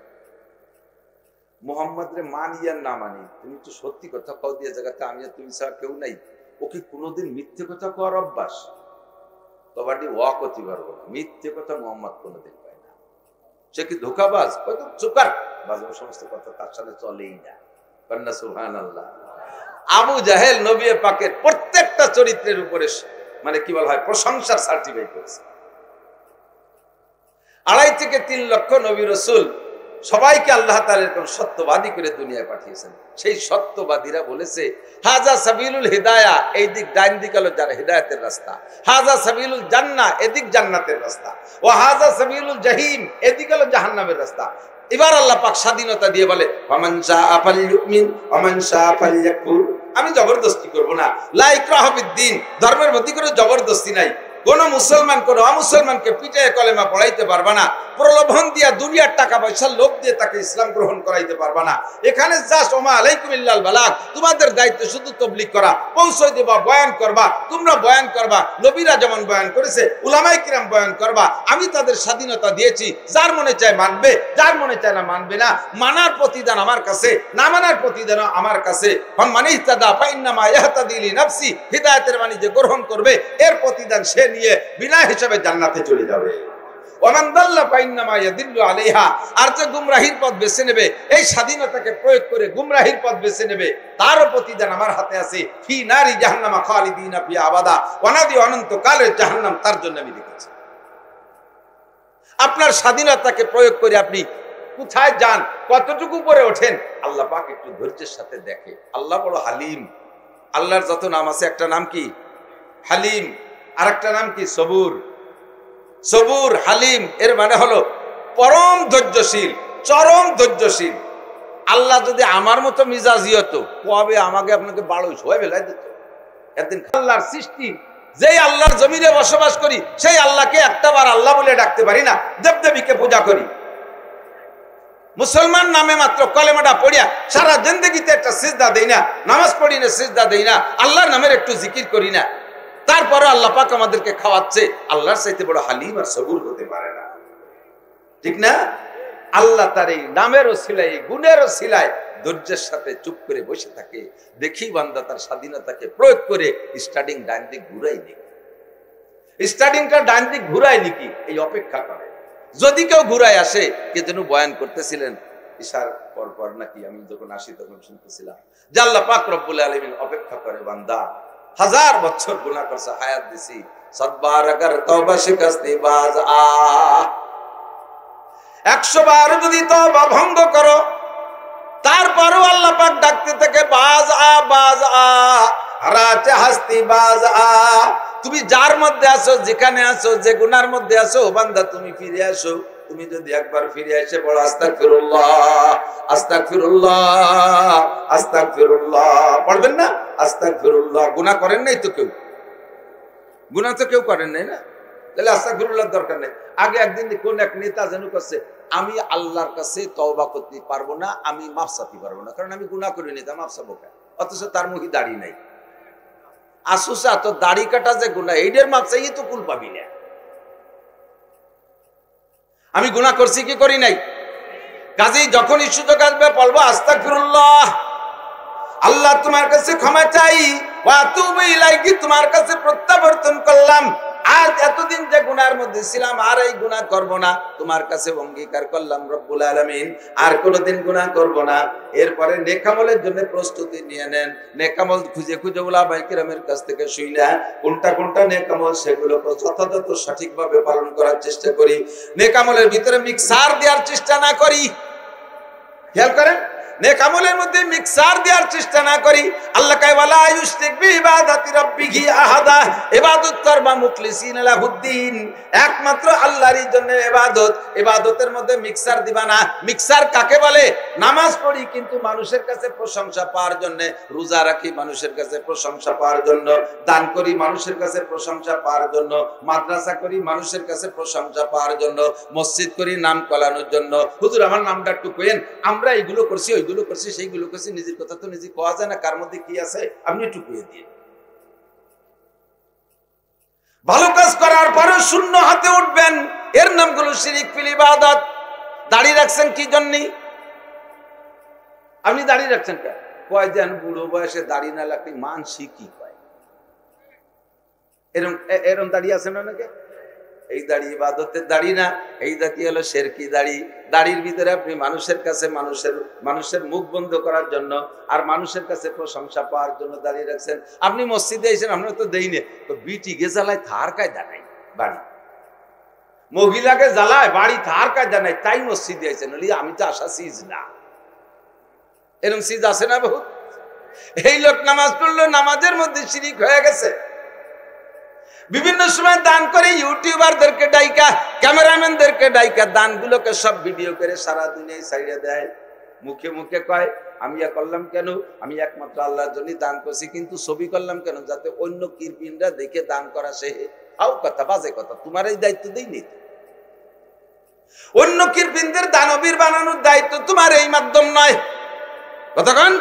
মোহাম্মদ রে মানি আর না মানি, তুমি তো সত্যি কথা কও দিয়ে জায়গাতে আমি আর তুমি ছাড়া কেউ নাই, ওকে কোনোদিন মিথ্যে কথা কওয়ার অভ্যাস? কবাডি ওয়াক হতে পারবো না, মিথ্যে কথা মোহাম্মদ কোনোদিন পায় না। সে কি ধোকাবাজ? হয়তো চুকার বাজ, ও সমস্ত কথা তার সাথে চলেই না। কন্যা সুবহানাল্লাহ। আবু জাহেল নবী পাকের প্রত্যেকটা চরিত্রের উপরে মানে কি বলা হয় প্রশংসার সার্টিফাই করেছে। 2.5 থেকে 3 লক্ষ নবী রাসূল সবাইকে আল্লাহ তাআলা এরকম সত্যবাদী করে দুনিয়ায় পাঠিয়েছেন। সেই সত্যবাদীরা বলেছে হাজা সাবিলুল হিদায়া, এই দিক ডাইন দিক হলো যার হিদায়াতের রাস্তা, হাজা সাবিলুল জান্নাহ এদিক জান্নাতের রাস্তা, ও হাজা সাবিলুল জাহিম এদিক হলো জাহান্নামের রাস্তা। এবার আল্লাহ পাক স্বাধীনতা দিয়ে বলে ফামান শাআ ফালইউমিন ওয়া মান শাআ ফালইয়াকফুর। আমি জবরদস্তি করব না, লা ইকরাহা ফিদ্দিন, ধর্মের মধ্যে কোনো জবরদস্তি নাই। কোন মুসলমান কোন অমুসলমানকে পিটায় কলেমা পড়াইতে পারবা না, প্রলোভন দিয়া দুনিয়ার টাকা পয়সার লোভ দিয়ে তাকে ইসলাম গ্রহণ করাইতে পারবা না। এখানে জাস্ট ওমা আলাইকুম ইল্লাল বালাগ, তোমাদের দায়িত্ব শুধু তাবলীগ করা, পৌঁছে দেবা, বয়ান করবা, তোমরা বয়ান করবা, নবীরা যেমন বয়ান করেছে উলামায়ে কিরাম বয়ান করবা। আমি তাদের স্বাধীনতা দিয়েছি, যার মনে চায় মানবে, যার মনে চায় না মানবে না। মানার প্রতিদান আমার কাছে, না মানার প্রতিদান আমার কাছে। মান ইহতাদা ফাইন্নামা ইয়াহতাদি লিনাফসি, হিদায়াতের বাণী যে গ্রহণ করবে এর প্রতিদান সে নিয়ে বিনা হিসাবে জান্নাতে চলে যাবে। ওমান দাল্লা ফাইন্নামা ইয়াদিল্লু আলাইহা, আর যে গুমরাহির পথ বেছে নেবে, এই স্বাধীনতাকে প্রয়োগ করে গুমরাহির পথ বেছে নেবে, তারও প্রতিদান আমার হাতে আছে। ফি নারি জাহান্নামা খালিদিনা ফিহা আবাদা, অনাদি অনন্তকালের জাহান্নাম তার জন্য আমি রেখেছি। আপনার স্বাধীনতাকে প্রয়োগ করে আপনি কোথায় যান, কতটুকু উপরে ওঠেন, আল্লাহ পাক একটু ধৈর্যের সাথে দেখে। আল্লাহ বড় হালিম। আল্লাহর যত নাম আছে, একটা নাম কি হালিম, আর একটা নাম কি সবুর। সবুর হালিম এর মানে হলো পরম ধৈর্যশীল, চরম ধৈর্যশীল। আল্লাহ যদি আমার মতো মিজাজি হতো, কবে আমাকে আপনাকে বাড়ো সবাই বেলায় দিত। একদিন আল্লাহর সৃষ্টি, যেই আল্লাহর জমিনে বসবাস করি, সেই আল্লাহকে একটা বার আল্লাহ বলে ডাকতে পারি না, দেবদেবীকে পূজা করি। মুসলমান নামে মাত্র কলেমাটা পড়িয়া সারা জিন্দেগিতে একটা সিজদা দেই না, নামাজ পড়ি না, সিজদা দেই না, আল্লাহর নামের একটু জিকির করি না। তারপরে আল্লাহ পাক আমাদেরকে খাওয়াচ্ছে। আল্লাহর চাইতে বড় হালিম আর সবুর হতে পারে না, ঠিক না? আল্লাহ তার এই নামের ওসিলায়, এই গুণের ওসিলায় ধৈর্যের সাথে চুপ করে বসে থাকে। দেখি বান্দা তার স্বাধীনতাকে প্রয়োগ করে স্টার্টিং ডান দিক ঘুরাই নাকি, স্টার্টিংটা ডান দিক ঘুরাই নাকি, এই অপেক্ষা করে। যদি কেউ ঘুরায় আসে, কে যেন বয়ান করতেছিলেন ইশার পর নাকি, আমি যখন আসি তখন শুনতেছিলাম যে আল্লাহ পাক রব্বুল আলামিন অপেক্ষা করে, বান্দা 1000 বছর গুনাহ করছে, হায়াত দিছি, 7 বার আগার তওবা শিকাস্তে বাজ 100 বার যদি তওবা ভঙ্গ করো, তারপরও আল্লাহ পাক ডাকতে থাকে বাজ রাতে হাসতি বাজ। তুমি যার মধ্যে আছো, যেখানে আছো, যে গুনার মধ্যে আছো, বান্দা তুমি ফিরে আসো। তুমি যদি একবার ফিরে এসে বলো আস্তাগফিরুল্লাহ আস্তাগফিরুল্লাহ আস্তাগফিরুল্লাহ, পড়বেন না আস্তাগফিরুল্লাহ? গুনাহ করেন নাই তো কেউ, গুনাহ তো কেউ করেন নাই না, তাহলে আস্তাগফিরুল্লাহর দরকার নেই। আগে একদিন কোন এক নেতা যেন কাছে, আমি আল্লাহর কাছে তওবা করতে পারবো না, আমি মাফ চাইতে পারবো না, কারণ আমি গুনাহ করিনি, তা মাফ চাবো কেন? অথচ তার মুখে দাড়ি নাই। আসুসা তো দাড়ি কাটা যে গুনাহ, এইটার মাপ চাইয়ে তো কুল পাবি না। আমি গুনাহ করছি কি করি নাই? কাজেই যখনই সুযোগ আসবে বলবো আস্তাগফিরুল্লাহ, আল্লাহ তোমার কাছে ক্ষমা চাই, ওয়া আতুবু ইলাইহি, তোমার কাছে প্রত্যাবর্তন করলাম। আজ এতদিন যে গুনার মধ্যে ছিলাম, আর এই গুনাহ করব না, তোমার কাছে অঙ্গীকার করলাম রব্বুল আলামিন, আর কোনোদিন গুনাহ করব না। এরপরে নেকামলের জন্য প্রস্তুতি নিয়ে নেন। নেকামল খুঁজে খুঁজে উলামায়ে কিরামের কাছ থেকে শুইনা কোনটা নেকামল, সেগুলো যথাযথ সঠিকভাবে পালন করার চেষ্টা করি। নেকামলের ভিতরে মিক্সার দেওয়ার চেষ্টা না করি। খেয়াল করেন, নেকামলের মধ্যে মিক্সার দেওয়ার চেষ্টা না করি। আল্লাহ কয় ওয়ালা ইউশরিক বিইবাদাতি রাব্বিহি আহাদা, ইবাদত করবা মুখলিসিনা লাহুদ্দিন, একমাত্র আল্লাহরই জন্য ইবাদত। ইবাদতের মধ্যে মিক্সার দিবা না। মিক্সার কাকে বলে? নামাজ পড়ি কিন্তু মানুষের কাছে প্রশংসা পাওয়ার জন্য, রোজা রাখি মানুষের কাছে প্রশংসা পাওয়ার জন্য, দান করি মানুষের কাছে প্রশংসা পাওয়ার জন্য, মাদ্রাসা করি মানুষের কাছে প্রশংসা পাওয়ার জন্য, মসজিদ করি নাম কলানোর জন্য। হুজুর আমার নামটা একটু কইেন, আমরা এইগুলো করছি, ওইগুলো করছি, সেইগুলো করছি। নিজের কথা তো নিজে কোয়া যায় না, কার মধ্যে কি আছে আপনি একটু কয়ে দিয়ে। ভালো কাজ করার পরে শূন্য হাতে উঠবেন, এর নাম হলো শিরিক ফিল ইবাদত। দাড়ি রাখছেন কি জন্য? আপনি দাঁড়িয়ে রাখছেন কেন? কয় যেন বুড়ো বয়সে দাড়ি না লাগলে মানসি কি কয়, এরম এরম দাঁড়িয়ে আছেন অনেকে। এই দাড়ি ইবাদতের দাড়ি না, এই দাড়ি হলো শেরকি দাড়ি। দাড়ির ভিতরে আপনি মানুষের কাছে মানুষের মুখ বন্ধ করার জন্য আর মানুষের কাছে প্রশংসা পাওয়ার জন্য দাঁড়িয়ে রাখছেন। আপনি মসজিদে এসেছেন, আমরা তো দেই না, তো বিটি গে জ্বালায় থার কায়দা নাই, বাড়ি মহিলাকে জ্বালায় বাড়ি থার কায়দা নাই, তাই মসজিদে এসেছেন। আমি তো আশা সিজ না, এরকম সিজ আছে না বহুত। এই লোক নামাজ পড়লো, নামাজের মধ্যে শিরিক হয়ে গেছে। বিভিন্ন সময় দান করে ইউটিউবারদেরকে ডাইকা, ক্যামেরাম্যানদেরকে ডাইকা দানগুলোকে সব ভিডিও করে সারা দুনিয়ায় ছাইড়ে দেয়। মুখে মুখে কয় আমি করলাম কেন, আমি একমাত্র আল্লাহর জন্য দান করছি, কিন্তু ছবি করলাম কেন, যাতে অন্য কিরপিনরা দেখে দান করা সে হাও কথা, বাজে কথা। তোমার এই দায়িত্ব দেইনি, অন্য কিরপিনদের দানবীর বানানোর দায়িত্ব তোমার এই মাধ্যম নয়। কতক্ষণ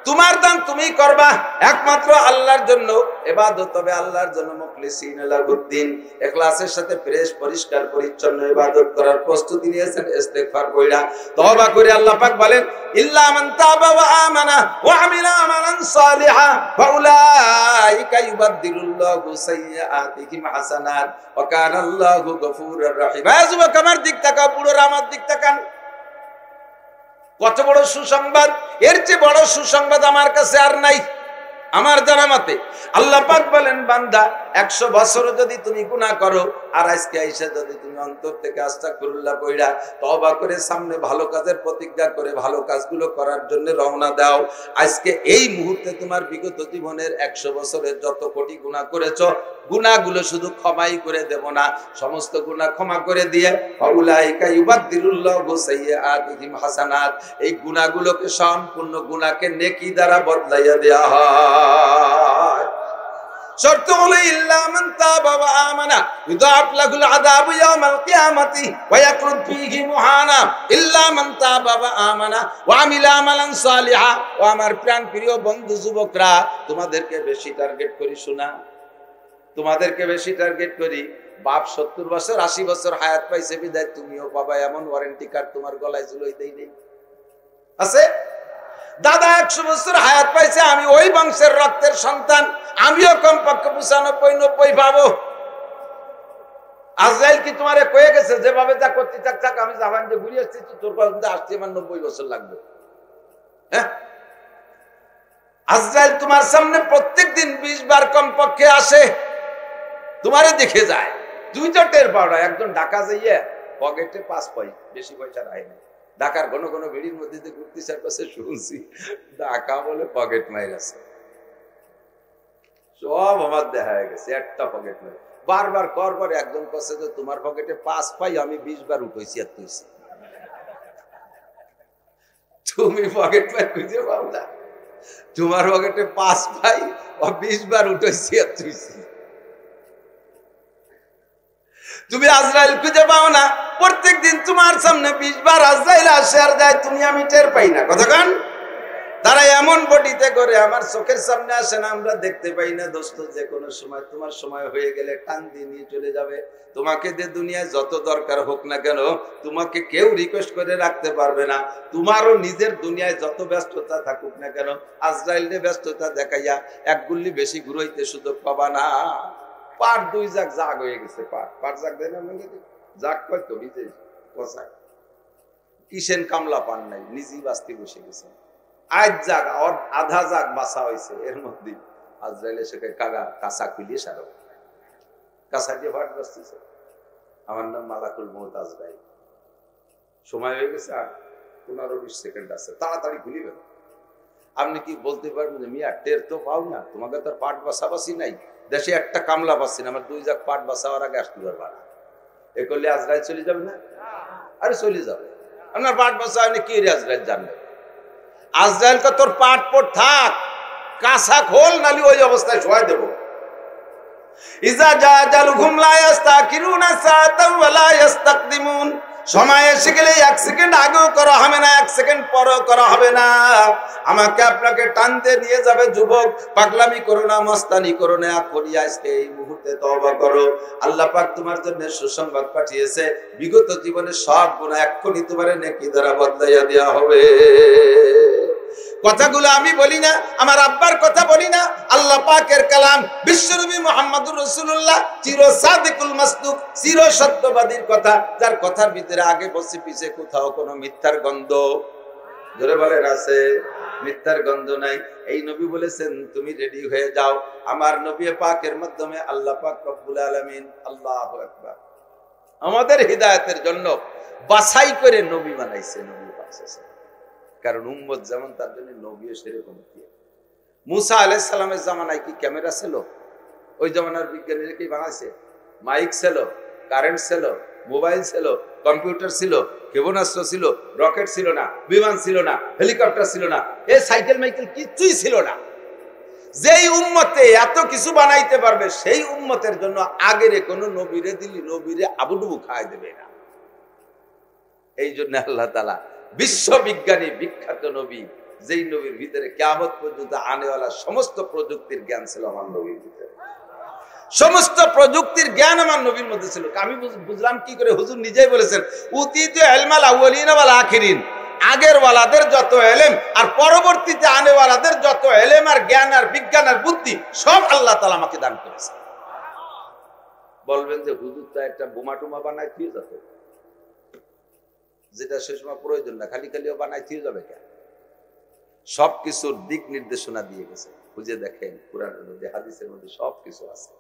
তোমার দান তুমি করবা একমাত্র আল্লাহর জন্য, ইবাদত হবে আল্লাহর জন্য মুখলিসিন লাহুদ্দিন, ইখলাসের সাথে ফ্রেশ পরিষ্কার পরিচ্ছন্ন ইবাদত করার প্রস্তুতি নিয়েছেন। ইস্তিগফার কইরা তওবা করে আল্লাহ পাক বলেন ইল্লা মান তাবা ওয়া আমানা ওয়া আমিলা আমালান সালিহা ফাউলাইকা ইউবাদদিলুল্লাহু সাইয়্যাতিহিম হাসানাত ওয়া কানা আল্লাহু গফুরুর রহিম। যুবক আমার দিক তাকাও, বুড়োর আমার দিক তাকান। কত বড় সুসংবাদ, এর চেয়ে বড় সুসংবাদ আমার কাছে আর নাই আমার জানা মতে। আল্লাহ পাক বলেন বান্দা 100 বছর যদি তুমি গুনাহ করো আর আজকে আইসা যদি তুমি অন্তর থেকে আস্তাগফিরুল্লাহ কইরা তওবা করে সামনে ভালো কাজের প্রতিজ্ঞা করে ভালো কাজগুলো করার জন্য রওনা দাও, আজকে এই মুহূর্তে তোমার বিগত জীবনের 100 বছরের যত কোটি গুনাহ করেছো, গুনাহগুলো শুধু ক্ষমাই করে দেব না, সমস্ত গুনাহ ক্ষমা করে দিয়ে ফাউলাইকা ইউবাদদিলুল্লাহু সাইয়্যাতিহিম হাসানাত, এই গুনাহগুলোকে সম্পূর্ণ গুনাহকে নেকি দ্বারা বদলাইয়া দেয়া হয়। শর্ত হলো ইল্লা মান তাবা ওয়া আমানা ইউদাফ লাহুল আযাবু ইয়াওমাল কিয়ামাতি ওয়া ইয়াকরুদ ফীহি মুহানা ইল্লা মান তাবা ওয়া আমানা ওয়া আমিলা আমালান সালিহা। ও আমার প্রাণ প্রিয় বন্ধু যুবকরা, তোমাদেরকে বেশি টার্গেট করি শোনা, তোমাদেরকে বেশি টার্গেট করি। বাপ 70 বছর 80 বছর হায়াত পাইছে বিদায় তুমিও পাবা, এমন ওয়ারেন্টি কার্ড তোমার গলায় ঝুলাই দেই নেই আছে। দাদা 100 বছর হায়াত পাইছে, আমি ওই বংশের রক্তের সন্তান, আমিও কমপক্ষে 95-90 পাবো। আজরাইল কি তোমারে কয়ে গেছে যেভাবে যা করতে থাক আমি জাহান যে ঘুরে আসছি, তোর পর্যন্ত আসতে আমার 90 বছর লাগবে? হ্যাঁ, আজরাইল তোমার সামনে প্রত্যেকদিন 20 বার কমপক্ষে আসে, তোমারে দেখে যায়। তুই তো টের পাও না। একজন ঢাকা যাইয়া পকেটে 5 পয়সা, বেশি পয়সা রাখে না, ঢাকার ঘন ঘন ভিড়ির মধ্যে ঘুরতেছে, পাশে শুনছি ঢাকা বলে পকেট মাইর আছে। সব আমার দেখা গেছে, একটা পকেট মাইর বারবার করবার। একজন কাছে যে তোমার পকেটে 5 পাই, আমি 20 বার উঠেছি আর তুইছি, তুমি পকেট মাইর খুঁজে পাও না। তোমার পকেটে 5 পাই, 20 বার উঠেছি আর তুইছি। তুমি আজরাইল খুঁজে পাও না, প্রত্যেকদিন তোমার সামনে 20 বার আজরাইল আসে আর যায়, তুমি আমি টের পাই না। কতক্ষণ তারা এমন বডিতে করে আমার চোখের সামনে আসে না, আমরা দেখতে পাই না। দোস্ত, যে কোনো সময় তোমার সময় হয়ে গেলে টান দিয়ে নিয়ে চলে যাবে। তোমাকে যে দুনিয়ায় যত দরকার হোক না কেন, তোমাকে কেউ রিকোয়েস্ট করে রাখতে পারবে না। তোমারও নিজের দুনিয়ায় যত ব্যস্ততা থাকুক না কেন, আজরাইলে ব্যস্ততা দেখাইয়া এক গুল্লি বেশি ঘুরাইতে সুযোগ পাবা না। পাট 2 জাগ হয়ে গেছে, পাট জাগ দেয় না, জাগ কয় তো নিজে কষায় কিসেন কামলা পান নাই, নিজেই বাঁচতে বসে গেছে। আজ জাগ আর আধা জাগ বাসা হয়েছে, এর মধ্যে আজরাইল এসে কাঁচা খুলিয়ে সারো, কাঁচা দিয়ে পাট বাঁচতেছে। আমার নাম মালাকুল মউত আজরাইল। সময় হয়ে গেছে, আর 15-20 সেকেন্ড আছে, তাড়াতাড়ি খুলিবেন। আপনি কি বলতে পারবেন যে মিয়া টের তো পাও না, তোমাকে তো পাট বাসাবাসি নাই, দেশে একটা কামলা পাচ্ছি না, আমার 2 জাগ পাট বাসাওয়ার আগে আসতে পারবা না। এ করলে আজরাইল চলে যাবে না? আরে চলে যাবে। আপনার পাট বাসা হয়নি, কি রে আজরাইল জানবে? আজরাইল কে তোর পাট পর থাক, কাঁচা খোল, নালি ওই অবস্থায় শোয়াই দেবো। ইজা জাজালুহুম লা ইস্তাকিরুনা সাআতাও ওয়া লা ইস্তাকদিমুন। সময় এসে গেলে 1 সেকেন্ড আগেও করা হবে না, 1 সেকেন্ড পরেও করা হবে না। আমাকে আপনাকে টানতে নিয়ে যাবে। যুবক, পাগলামি করো না, মস্তানি করো না, এখনই আজকে এই মুহূর্তে তওবা করো। আল্লাহ পাক তোমার জন্য সুসংবাদ পাঠিয়েছে, বিগত জীবনের সব গুনাহ এক্ষুনি তোমার নেকি দ্বারা বদলাইয়া দেওয়া হবে। কথাগুলো আমি বলি না, আমার আব্বার কথা বলি না, আল্লাহ পাকের কালাম, বিশ্বনবী মুহাম্মদুর রাসূলুল্লাহ চির সাদিকুল মাসদুক, চির সত্যবাদীর কথা, যার কথার ভিতরে আগে বসে পিছে কোথাও কোনো মিথ্যার গন্ধ, জোরে বলেন, আছে? মিথ্যার গন্ধ নাই। এই নবী বলেছেন তুমি রেডি হয়ে যাও। আমার নবী পাকের মাধ্যমে আল্লাহ পাক রব্বুল আলামিন, আল্লাহু আকবার, আমাদের হিদায়াতের জন্য বাছাই করে নবী বানাইছে। নবী বানাইছে কারণ উম্মত যেমন তার জন্য নবীও সেরকম। মুসা আলাইহিস সালামের জামানায় কি ক্যামেরা ছিল? ওই জামানার বিজ্ঞানীরা কি বানাইছে? মাইক ছিল, কারেন্ট ছিল, মোবাইল ছিল, কম্পিউটার ছিল, ক্ষেপণাস্ত্র ছিল, রকেট ছিল না, বিমান ছিল না, হেলিকপ্টার ছিল না, এই সাইকেল মাইকেল কিছুই ছিল না। যেই উম্মতে এত কিছু বানাইতে পারবে সেই উম্মতের জন্য আগের কোনো নবীরে দিলি নবীরে আবুডুবু খাওয়াই দেবে না। এই জন্য আল্লাহ তাআলা বিশ্ববিজ্ঞানী বিখ্যাত নবী, যেই নবীর ভিতরে কিয়ামত পর্যন্ত আনেওয়ালা সমস্ত প্রযুক্তির জ্ঞান ছিল আমার নবীর ভিতরে, সমস্ত প্রযুক্তির জ্ঞান আমার নবীর মধ্যে ছিল। আমি বুঝলাম কি করে? হুজুর নিজেই বলেছেন, উতিতু ইলমাল আউয়ালিন ওয়াল আখিরিন, আগের ওয়ালাদের যত এলেম আর পরবর্তীতে আনেওয়ালাদের যত এলেম আর জ্ঞান আর বিজ্ঞান আর বুদ্ধি সব আল্লাহ তাআলা আমাকে দান করেছে। বলবেন যে হুজুর তো একটা বোমা টোমা বানায় দিয়ে যেত, যেটা সে সময় প্রয়োজন না, খালি খালিও বানাই দিয়ে যাবে কেন? সবকিছুর দিক নির্দেশনা দিয়ে গেছে। খুঁজে দেখেন কুরআনের মধ্যে, হাদিসের মধ্যে সবকিছু আছে।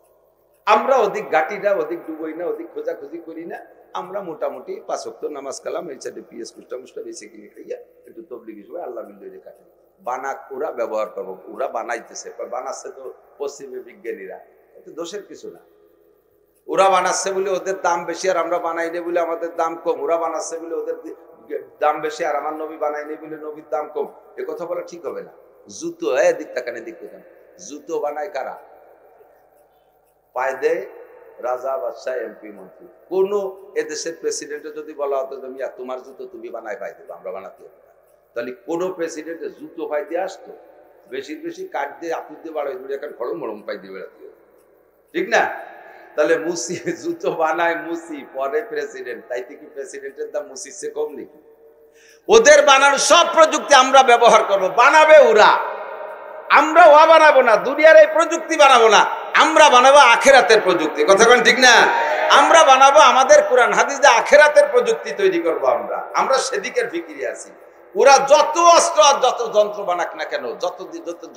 আমরা অধিক গাটি না, অধিক ডুবই না, অধিক খোঁজাখুঁজি করি না। আমরা মোটামুটি 5 ওয়াক্ত নামাজ কালাম, এই সাথে পিএস কুষ্টা বেশি কিনে খাইয়া একটু তবলিগি সময় আল্লাহ বিল্লাহ কাটে। বানাক ওরা ব্যবহার করবো, ওরা বানাইতেছে, বানাচ্ছে তো পশ্চিমী বিজ্ঞানীরা, এতে দোষের কিছু না। ওরা বানাচ্ছে বলে ওদের দাম বেশি আর আমরা বানাইনি বলে আমাদের দাম কম, ওরা বানাচ্ছে বলে ওদের দাম বেশি আর আমার নবী বানাইনি বলে নবীর দাম কম, এ কথা বলা ঠিক হবে না। জুতো দিক তাকানে দেখতে কেন? জুতো বানায় কারা? পায় দেয় রাজা, বাদশাহ, এমপি, মন্ত্রী। কোন এদেশের প্রেসিডেন্টে যদি বলা হতো তোমার জুতো তুমি বানায় পাই দেবো, আমরা বানাতে হবে না, তাহলে কোন প্রেসিডেন্টের জুতো পাই দিয়ে আসতো? বেশি বেশি কাঠ দিয়ে আপুর দিয়ে বাড়াই দিবে, এখন খড়ম মরম পাই দিয়ে বেড়াতে হবে, ঠিক না? তাহলে মুসি জুতো বানায় মুসি, পরে প্রেসিডেন্ট, তাইতে কি প্রেসিডেন্টের দাম মুসির চেয়ে কম নাকি? ওদের বানানো সব প্রযুক্তি আমরা ব্যবহার করবো, বানাবে ওরা, আমরা ওয়া বানাবো না, দুনিয়ার এই প্রযুক্তি বানাবো না, আমরা বানাবো আখেরাতের প্রযুক্তি। কথা বলেন ঠিক না? আমরা বানাবো আমাদের কোরআন হাদিস দিয়ে আখেরাতের প্রযুক্তি তৈরি করবো। আমরা সেদিকের ফিকিরে আছি। ওরা যত অস্ত্র আর যত যন্ত্র বানাক না কেন,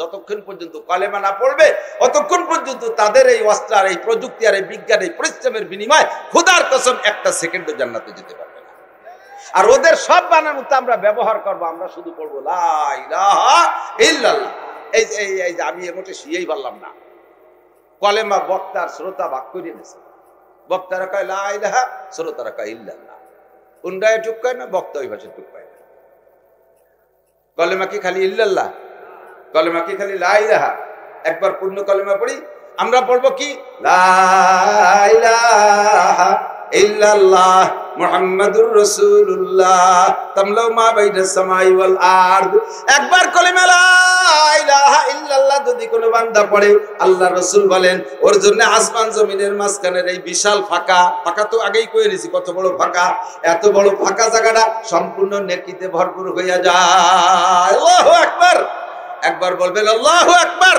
যতক্ষণ পর্যন্ত কলেমা না পড়বে অতক্ষণ পর্যন্ত তাদের এই অস্ত্র আর এই প্রযুক্তি আর এই বিজ্ঞান এই পরিশ্রমের বিনিময় খোদার কসম একটা সেকেন্ডও জান্নাতে যেতে পারবে না। আর ওদের সব বানানো তো আমরা ব্যবহার করবো, আমরা শুধু পড়বো লা ইলাহা ইল্লাল্লাহ। এই যে আমি মোটে শিয়েই পারলাম না, কলেমা বক্তার শ্রোতা ভাগ করে নিয়েছে। বক্তারা কয় লা ইলাহা, শ্রোতারা কয় ইল্লাল্লাহ। উন্ডায় টুক কয় না, বক্তা ওই ভাষায় টুক পায় না। কলেমা কি খালি ইল্লাল্লাহ? কলেমা কি খালি লা ইলাহা? একবার পূর্ণ কলেমা পড়ি, আমরা পড়বো কি লা ইলাহা ইল্লাল্লাহ মুহাম্মাদুর রাসূলুল্লাহ তামলাউ মা বাইনাস সামাই ওয়াল আরদ। একবার কলেমা লা ইলাহা ইল্লাল্লাহ যদি কোনো বান্দা পড়ে, আল্লাহর রাসূল বলেন ওর জন্য আসমান জমিনের মাঝখানের এই বিশাল ফাঁকা, ফাঁকা তো আগেই কয়ে নিছি কত বড় ফাঁকা, এত বড় ফাঁকা জায়গাটা সম্পূর্ণ নেকিতে ভরপুর হইয়া যায়। আল্লাহু আকবার। একবার বলবেন আল্লাহু আকবার।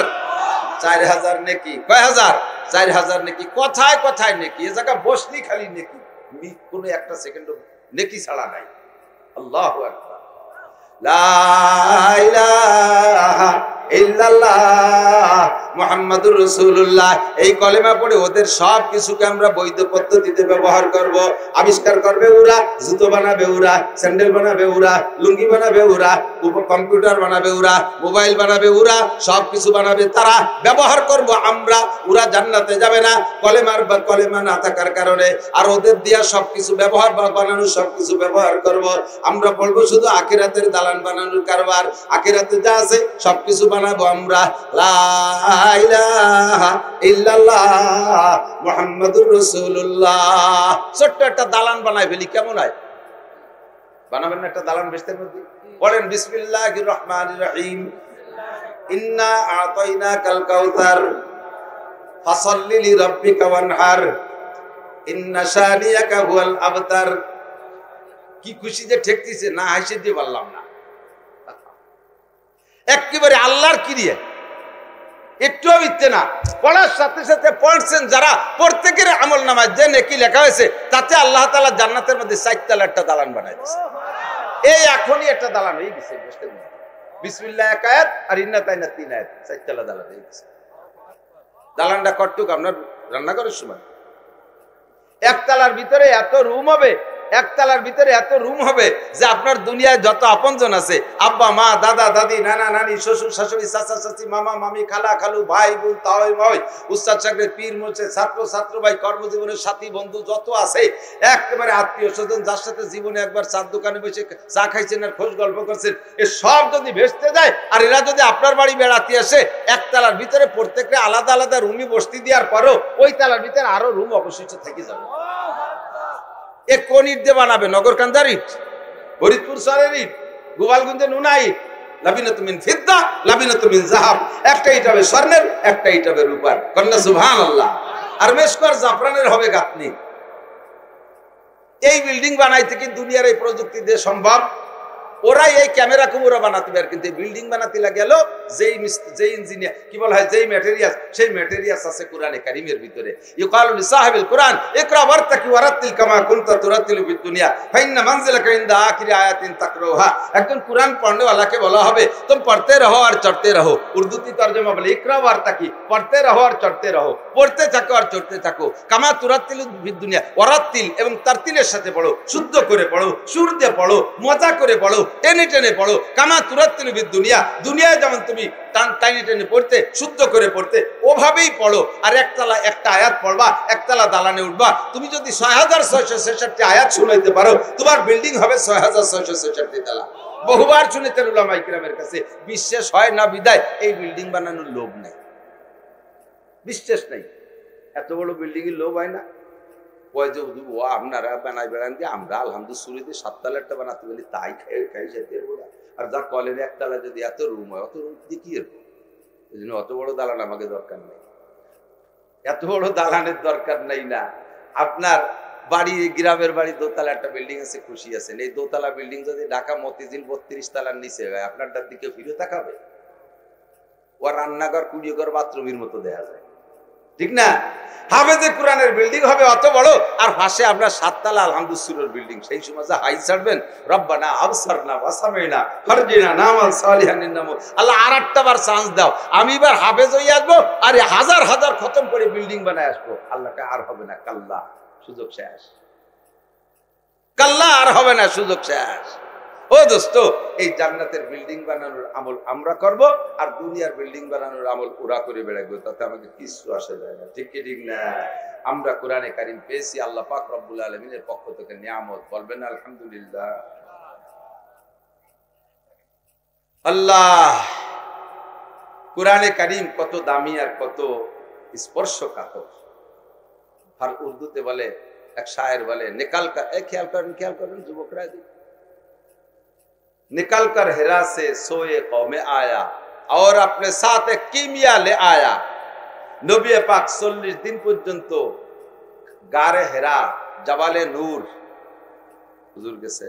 4000 নেকি। কয় হাজার? 4000 নেকি। কথায় কথায় নেকি, এ জায়গা বসলি খালি নেকি, কোনো একটা সেকেন্ড নেকি ছাড়া নাই। আল্লাহু আকবার। লা ইলাহা ইল্লাল্লাহ মুহাম্মাদুর রাসূলুল্লাহ। এই কলেমা পড়ে ওদের সব কিছুকে আমরা বৈধ পদ্ধতিতে ব্যবহার করব। আবিষ্কার করবে ওরা, জুতো বানাবে ওরা, স্যান্ডেল বানাবে ওরা, লুঙ্গি বানাবে ওরা, কম্পিউটার বানাবে ওরা, মোবাইল বানাবে ওরা, সব কিছু বানাবে তারা, ব্যবহার করব আমরা। ওরা জান্নাতে যাবে না কলেমা না থাকার কারণে, আর ওদের দিয়া সবকিছু ব্যবহার বানানো সবকিছু ব্যবহার করব আমরা। বলবো শুধু আখিরাতের দালান বানানোর কারবার, আখিরাতে যা আছে সবকিছু বানাবো আমরা। লা ইলাহা ইল্লাল্লাহ মুহাম্মাদুর রাসূলুল্লাহ। ছোট্ট একটা দালান বানাই ফেলি, কেমন হয়? বানাবেন না একটা দালান বেহেশতের মধ্যে? পড়েন বিসমিল্লাহির রহমানির রহিম, ইন্না আতাইনাকাল কাউসার ফাসাল্লি লিরাব্বিকা ওয়ানহার ইন্না শানিয়াকা হুয়াল আবতার। কি খুশি যে ঠেকতিছে, না হাসি দিয়ে বললাম না, একেবারে আল্লাহর কি দিয়ে একটুও মিথ্যে না। পড়ার সাথে সাথে পড়ছেন যারা, প্রত্যেকের আমল নামায় যে নেকি লেখা হয়েছে তাতে আল্লাহ তাআলা জান্নাতের মধ্যে 4 তলা একটা দালান বানাই দিয়েছে। এই এখনই একটা দালান হয়ে গেছে। বিসমিল্লাহ 1 আয়াত আর ইন্না তাইনা 3 আয়াত, 4 তলা দালান হয়ে গেছে। দালানটা কতটুকু আপনার রান্নাঘরের সময়? 1 তলার ভিতরে এত রুম হবে, 1 তলার ভিতরে এত রুম হবে যে আপনার দুনিয়ায় যত আপনজন আছে, আব্বা মা, দাদা দাদি, নানা নানি, শ্বশুর শাশুড়ি, চাচা চাচি, মামা মামি, খালা খালু, ভাই বোন, তাওই মাওই, উস্তাদ সাহেব, পীর মুর্শিদ, ছাত্র ছাত্র ভাই, কর্মজীবনের সাথী বন্ধু যত আছে, একেবারে আত্মীয় স্বজন যার সাথে জীবনে একবার চার দোকানে বসে চা খাইছেন আর খোঁজ গল্প করছেন, এ সব যদি ভেস্তে যায় আর এরা যদি আপনার বাড়ি বেড়াতে আসে, 1 তলার ভিতরে প্রত্যেকটা আলাদা আলাদা রুমই বসতি দেওয়ার পরও ওই তলার ভিতরে আরো রুম অবশিষ্ট থেকে যাবে। এ কোন ইট দিয়ে বানাবে? নগরকান্দার ইট, ফরিদপুর শহরের ইট, গোপালগঞ্জের নুনা ইট, লাবিনাতু মিন ফিদ্দা, লাবিনাতু মিন যাহাব। একটা ইট হবে স্বর্ণের, একটা ইট হবে রূপার। কন্যা সুবহানাল্লাহ। আর মেশকর জাফরানের হবে গাঁথনি। এই বিল্ডিং বানাইতে কি দুনিয়ার এই প্রযুক্তি দিয়ে সম্ভব? ওরাই এই ক্যামেরা কুমুরা বানাতে পারে, কিন্তু বিল্ডিং বানাতে গেল যেই ইঞ্জিনিয়ার কি বলা হয়, যেই ম্যাটেরিয়ালস, সেই ম্যাটেরিয়ালস আছে কোরআনে কারীমের ভিতরে। ইউকালু লিসাহিবিল কোরআন ইকরা ওয়ারতাকি ওয়ারাতিল কামা কুনতা তুরাতিলু ফিদ দুনিয়া ফাইন্না মানজিলাকা ইনদা আখিরি আয়াতিন তাকরাউহা। একজন কোরআন পড়নেওয়ালাকে বলা হবে तुम पढ़ते रहो और चढ़ते रहो। উর্দুতে তরজমা বলে ইকরা ওয়ারতাকি, পড়তে রহো আর চড়তে রহো, পড়তে থাকো আর চড়তে থাকো। কামা তুরাতিলু ফিদ দুনিয়া, ওয়ারাতিল এবং তারতিলের সাথে পড়ো, শুদ্ধ করে পড়ো, সুর দিয়ে পড়ো, মজা করে পড়ো, টেনে টেনে পড়ো। কামা তুরাতিলু ফিদ দুনিয়া, দুনিয়ায় যেমন তুমি টাইনে টেনে পড়তে, শুদ্ধ করে পড়তে, ওভাবেই পড়ো। আর একতলা একটা আয়াত পড়বা, একতলা দালানে উঠবা। তুমি যদি 6666 আয়াত শুনাইতে পারো, তোমার বিল্ডিং হবে 6666 তালা। বহুবার শুনেছেন উলামায়ে কিরামের কাছে, বিশ্বাস হয় না বিদায় এই বিল্ডিং বানানোর লোভ নাই, বিশ্বাস নাই। এত বড় বিল্ডিং এর লোভ হয় না? ওই যে ও আপনারা বানাই বেড়ান দিয়ে, আমরা আলহামদুলিল্লাহ শুরুতে 7 তলারটা বানাতে বলি, তাই খাই যেতে বলা। আর যা কলের 1 তলা যদি এত রুম হয়, অত রুম দিয়ে কি এরকম? এই জন্য অত বড় দালান আমাকে দরকার নেই, এত বড় দালানের দরকার নেই। না আপনার বাড়ি, গ্রামের বাড়ি দোতলা একটা বিল্ডিং আছে, খুশি আছেন। এই দোতলা বিল্ডিং যদি ঢাকা মতিঝিল 32 তলার নিচে হয়, আপনারটার দিকে ফিরে তাকাবে? ও রান্নাঘর, কুড়িঘর, বাথরুমের মতো দেখা যায়, ঠিক না? হাফেজে কোরআনের বিল্ডিং হবে অত বড়, আর পাশে আপনার 7 তলা আলহামদুলিল্লাহ বিল্ডিং। সেই সময় যা হাই ছাড়বেন, রব্বানা আবসারনা ওয়া সামিনা ফারজিনা নামাল সালিহান ইন্নামু। আল্লাহ আর একটা বার চান্স দাও, আমি এবার হাফেজ হয়ে আসবো আর হাজার হাজার খতম করে বিল্ডিং বানায় আসবো। আল্লাহকে আর হবে না, কাল্লা, সুযোগ শেষ। কাল্লা, আর হবে না, সুযোগ শেষ। ও দোস্ত, এই জান্নাতের বিল্ডিং বানানোর আমল আমরা করব, আর দুনিয়ার বিল্ডিং বানানোর আমল ওরা করে বেড়াবো, তাতে আমাদের কিছু আসে যায় না, ঠিক কি ঠিক না? আমরা কোরআনে কারীম পেয়েছি আল্লাহ পাক রব্বুল আলামিনের পক্ষ থেকে নিয়ামত, বলবেন আলহামদুলিল্লাহ। আল্লাহ, কোরআনে কারীম কত দামি আর কত স্পর্শকাতর। আর উর্দুতে বলে, এক শায়ের বলে, নিকাল কর, খেয়াল করেন যুবকরা, निकल कर हेरा से सोए कौमे आया और अपने साथ एक कीमिया ले आया। नबी पाक 40 दिन পর্যন্ত গারে হেরা, জবালে নূর, হুজুর গেছে,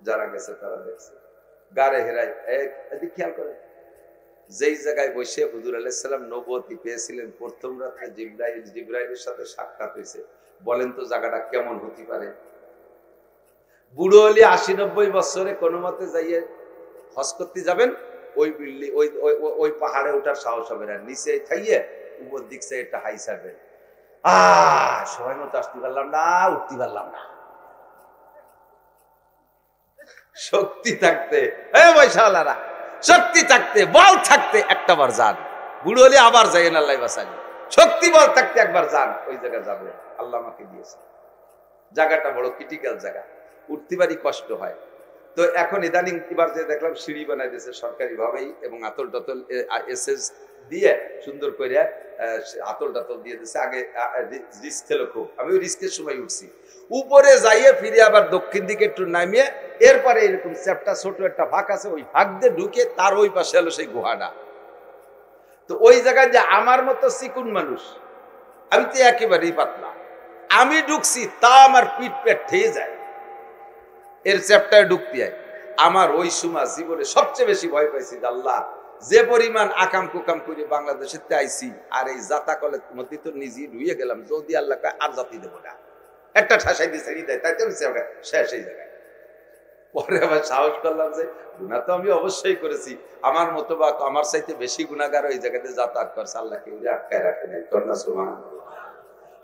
যারা গেছে তারা দেখছে গারে হেরায়। এদিকে খেয়াল করেন, যেই জায়গায় বসে হুজুর আলাইহিস সালাম নবুয়তি পেয়েছিলেন, প্রথম রাতে জিবরাইলের সাথে সাক্ষাৎ হয়েছে। বলেন তো জায়গাটা কেমন হতে পারে? বুড়ো হলে 80-90 বছরে কোনো মতে যাইয়ে হজ করতে যাবেন, ওই বিল্ডিং, ওই পাহাড়ে ওঠার সাহস হবে না, নিচে থাইয়ে উপর দিক থেকে একটা হাই ছাড়বেন। সময় মতো আসতে পারলাম না, উঠতে পারলাম না। শক্তি থাকতে, পয়সাওয়ালারা, শক্তি থাকতে, বল থাকতে একটা বার যান। বুড়ো হলে আবার যাইয়েন, আল্লাহ বাঁচানি। শক্তি বল থাকতে একবার যান, ওই জায়গায় যাবেন। আল্লাহ আমাকে দিয়েছে, জায়গাটা বড় ক্রিটিক্যাল জায়গা, উঠতে পারি কষ্ট হয়। তো এখন ইদানিং এবার যে দেখলাম সিঁড়ি বানাই দিয়েছে সরকারি ভাবেই, এবং আতল টাতল এসএস দিয়ে সুন্দর করে আতল টাতল দিয়ে দিচ্ছে। আগে রিস্ক ছিল খুব, আমি ওই রিস্কের সময় উঠছি, উপরে যাইয়ে ফিরে আবার দক্ষিণ দিকে একটু নামিয়ে এরপরে এরকম চ্যাপটা ছোট একটা ফাঁক আছে, ওই ফাঁক দিয়ে ঢুকে তার ওই পাশে হলো সেই গুহাটা। তো ওই জায়গায় যে আমার মতো চিকুন মানুষ, আমি তো একেবারেই পাতলা, আমি ঢুকছি তা আমার পিঠ পেট ঠেয়ে যায় এর চ্যাপটায় ঢুকতে হয়। আমার ওই সময় জীবনে সবচেয়ে বেশি ভয় পাইছি, আল্লাহ যে পরিমাণ আকাম কুকাম করে বাংলাদেশের আইছি, আর এই জাতা কলের মধ্যে তো নিজেই ঢুয়ে গেলাম, যদি আল্লাহ আর জাতি দেবো না, একটা ঠাসাই দিয়ে ছেড়ে দেয়, তাই তো শেষ এই জায়গায়। পরে আবার সাহস করলাম যে গুণা তো আমি অবশ্যই করেছি, আমার মতো বা আমার চাইতে বেশি গুণাগার ওই জায়গাতে যাতায়াত করছে, আল্লাহ কেউ আটকায় রাখে নাই।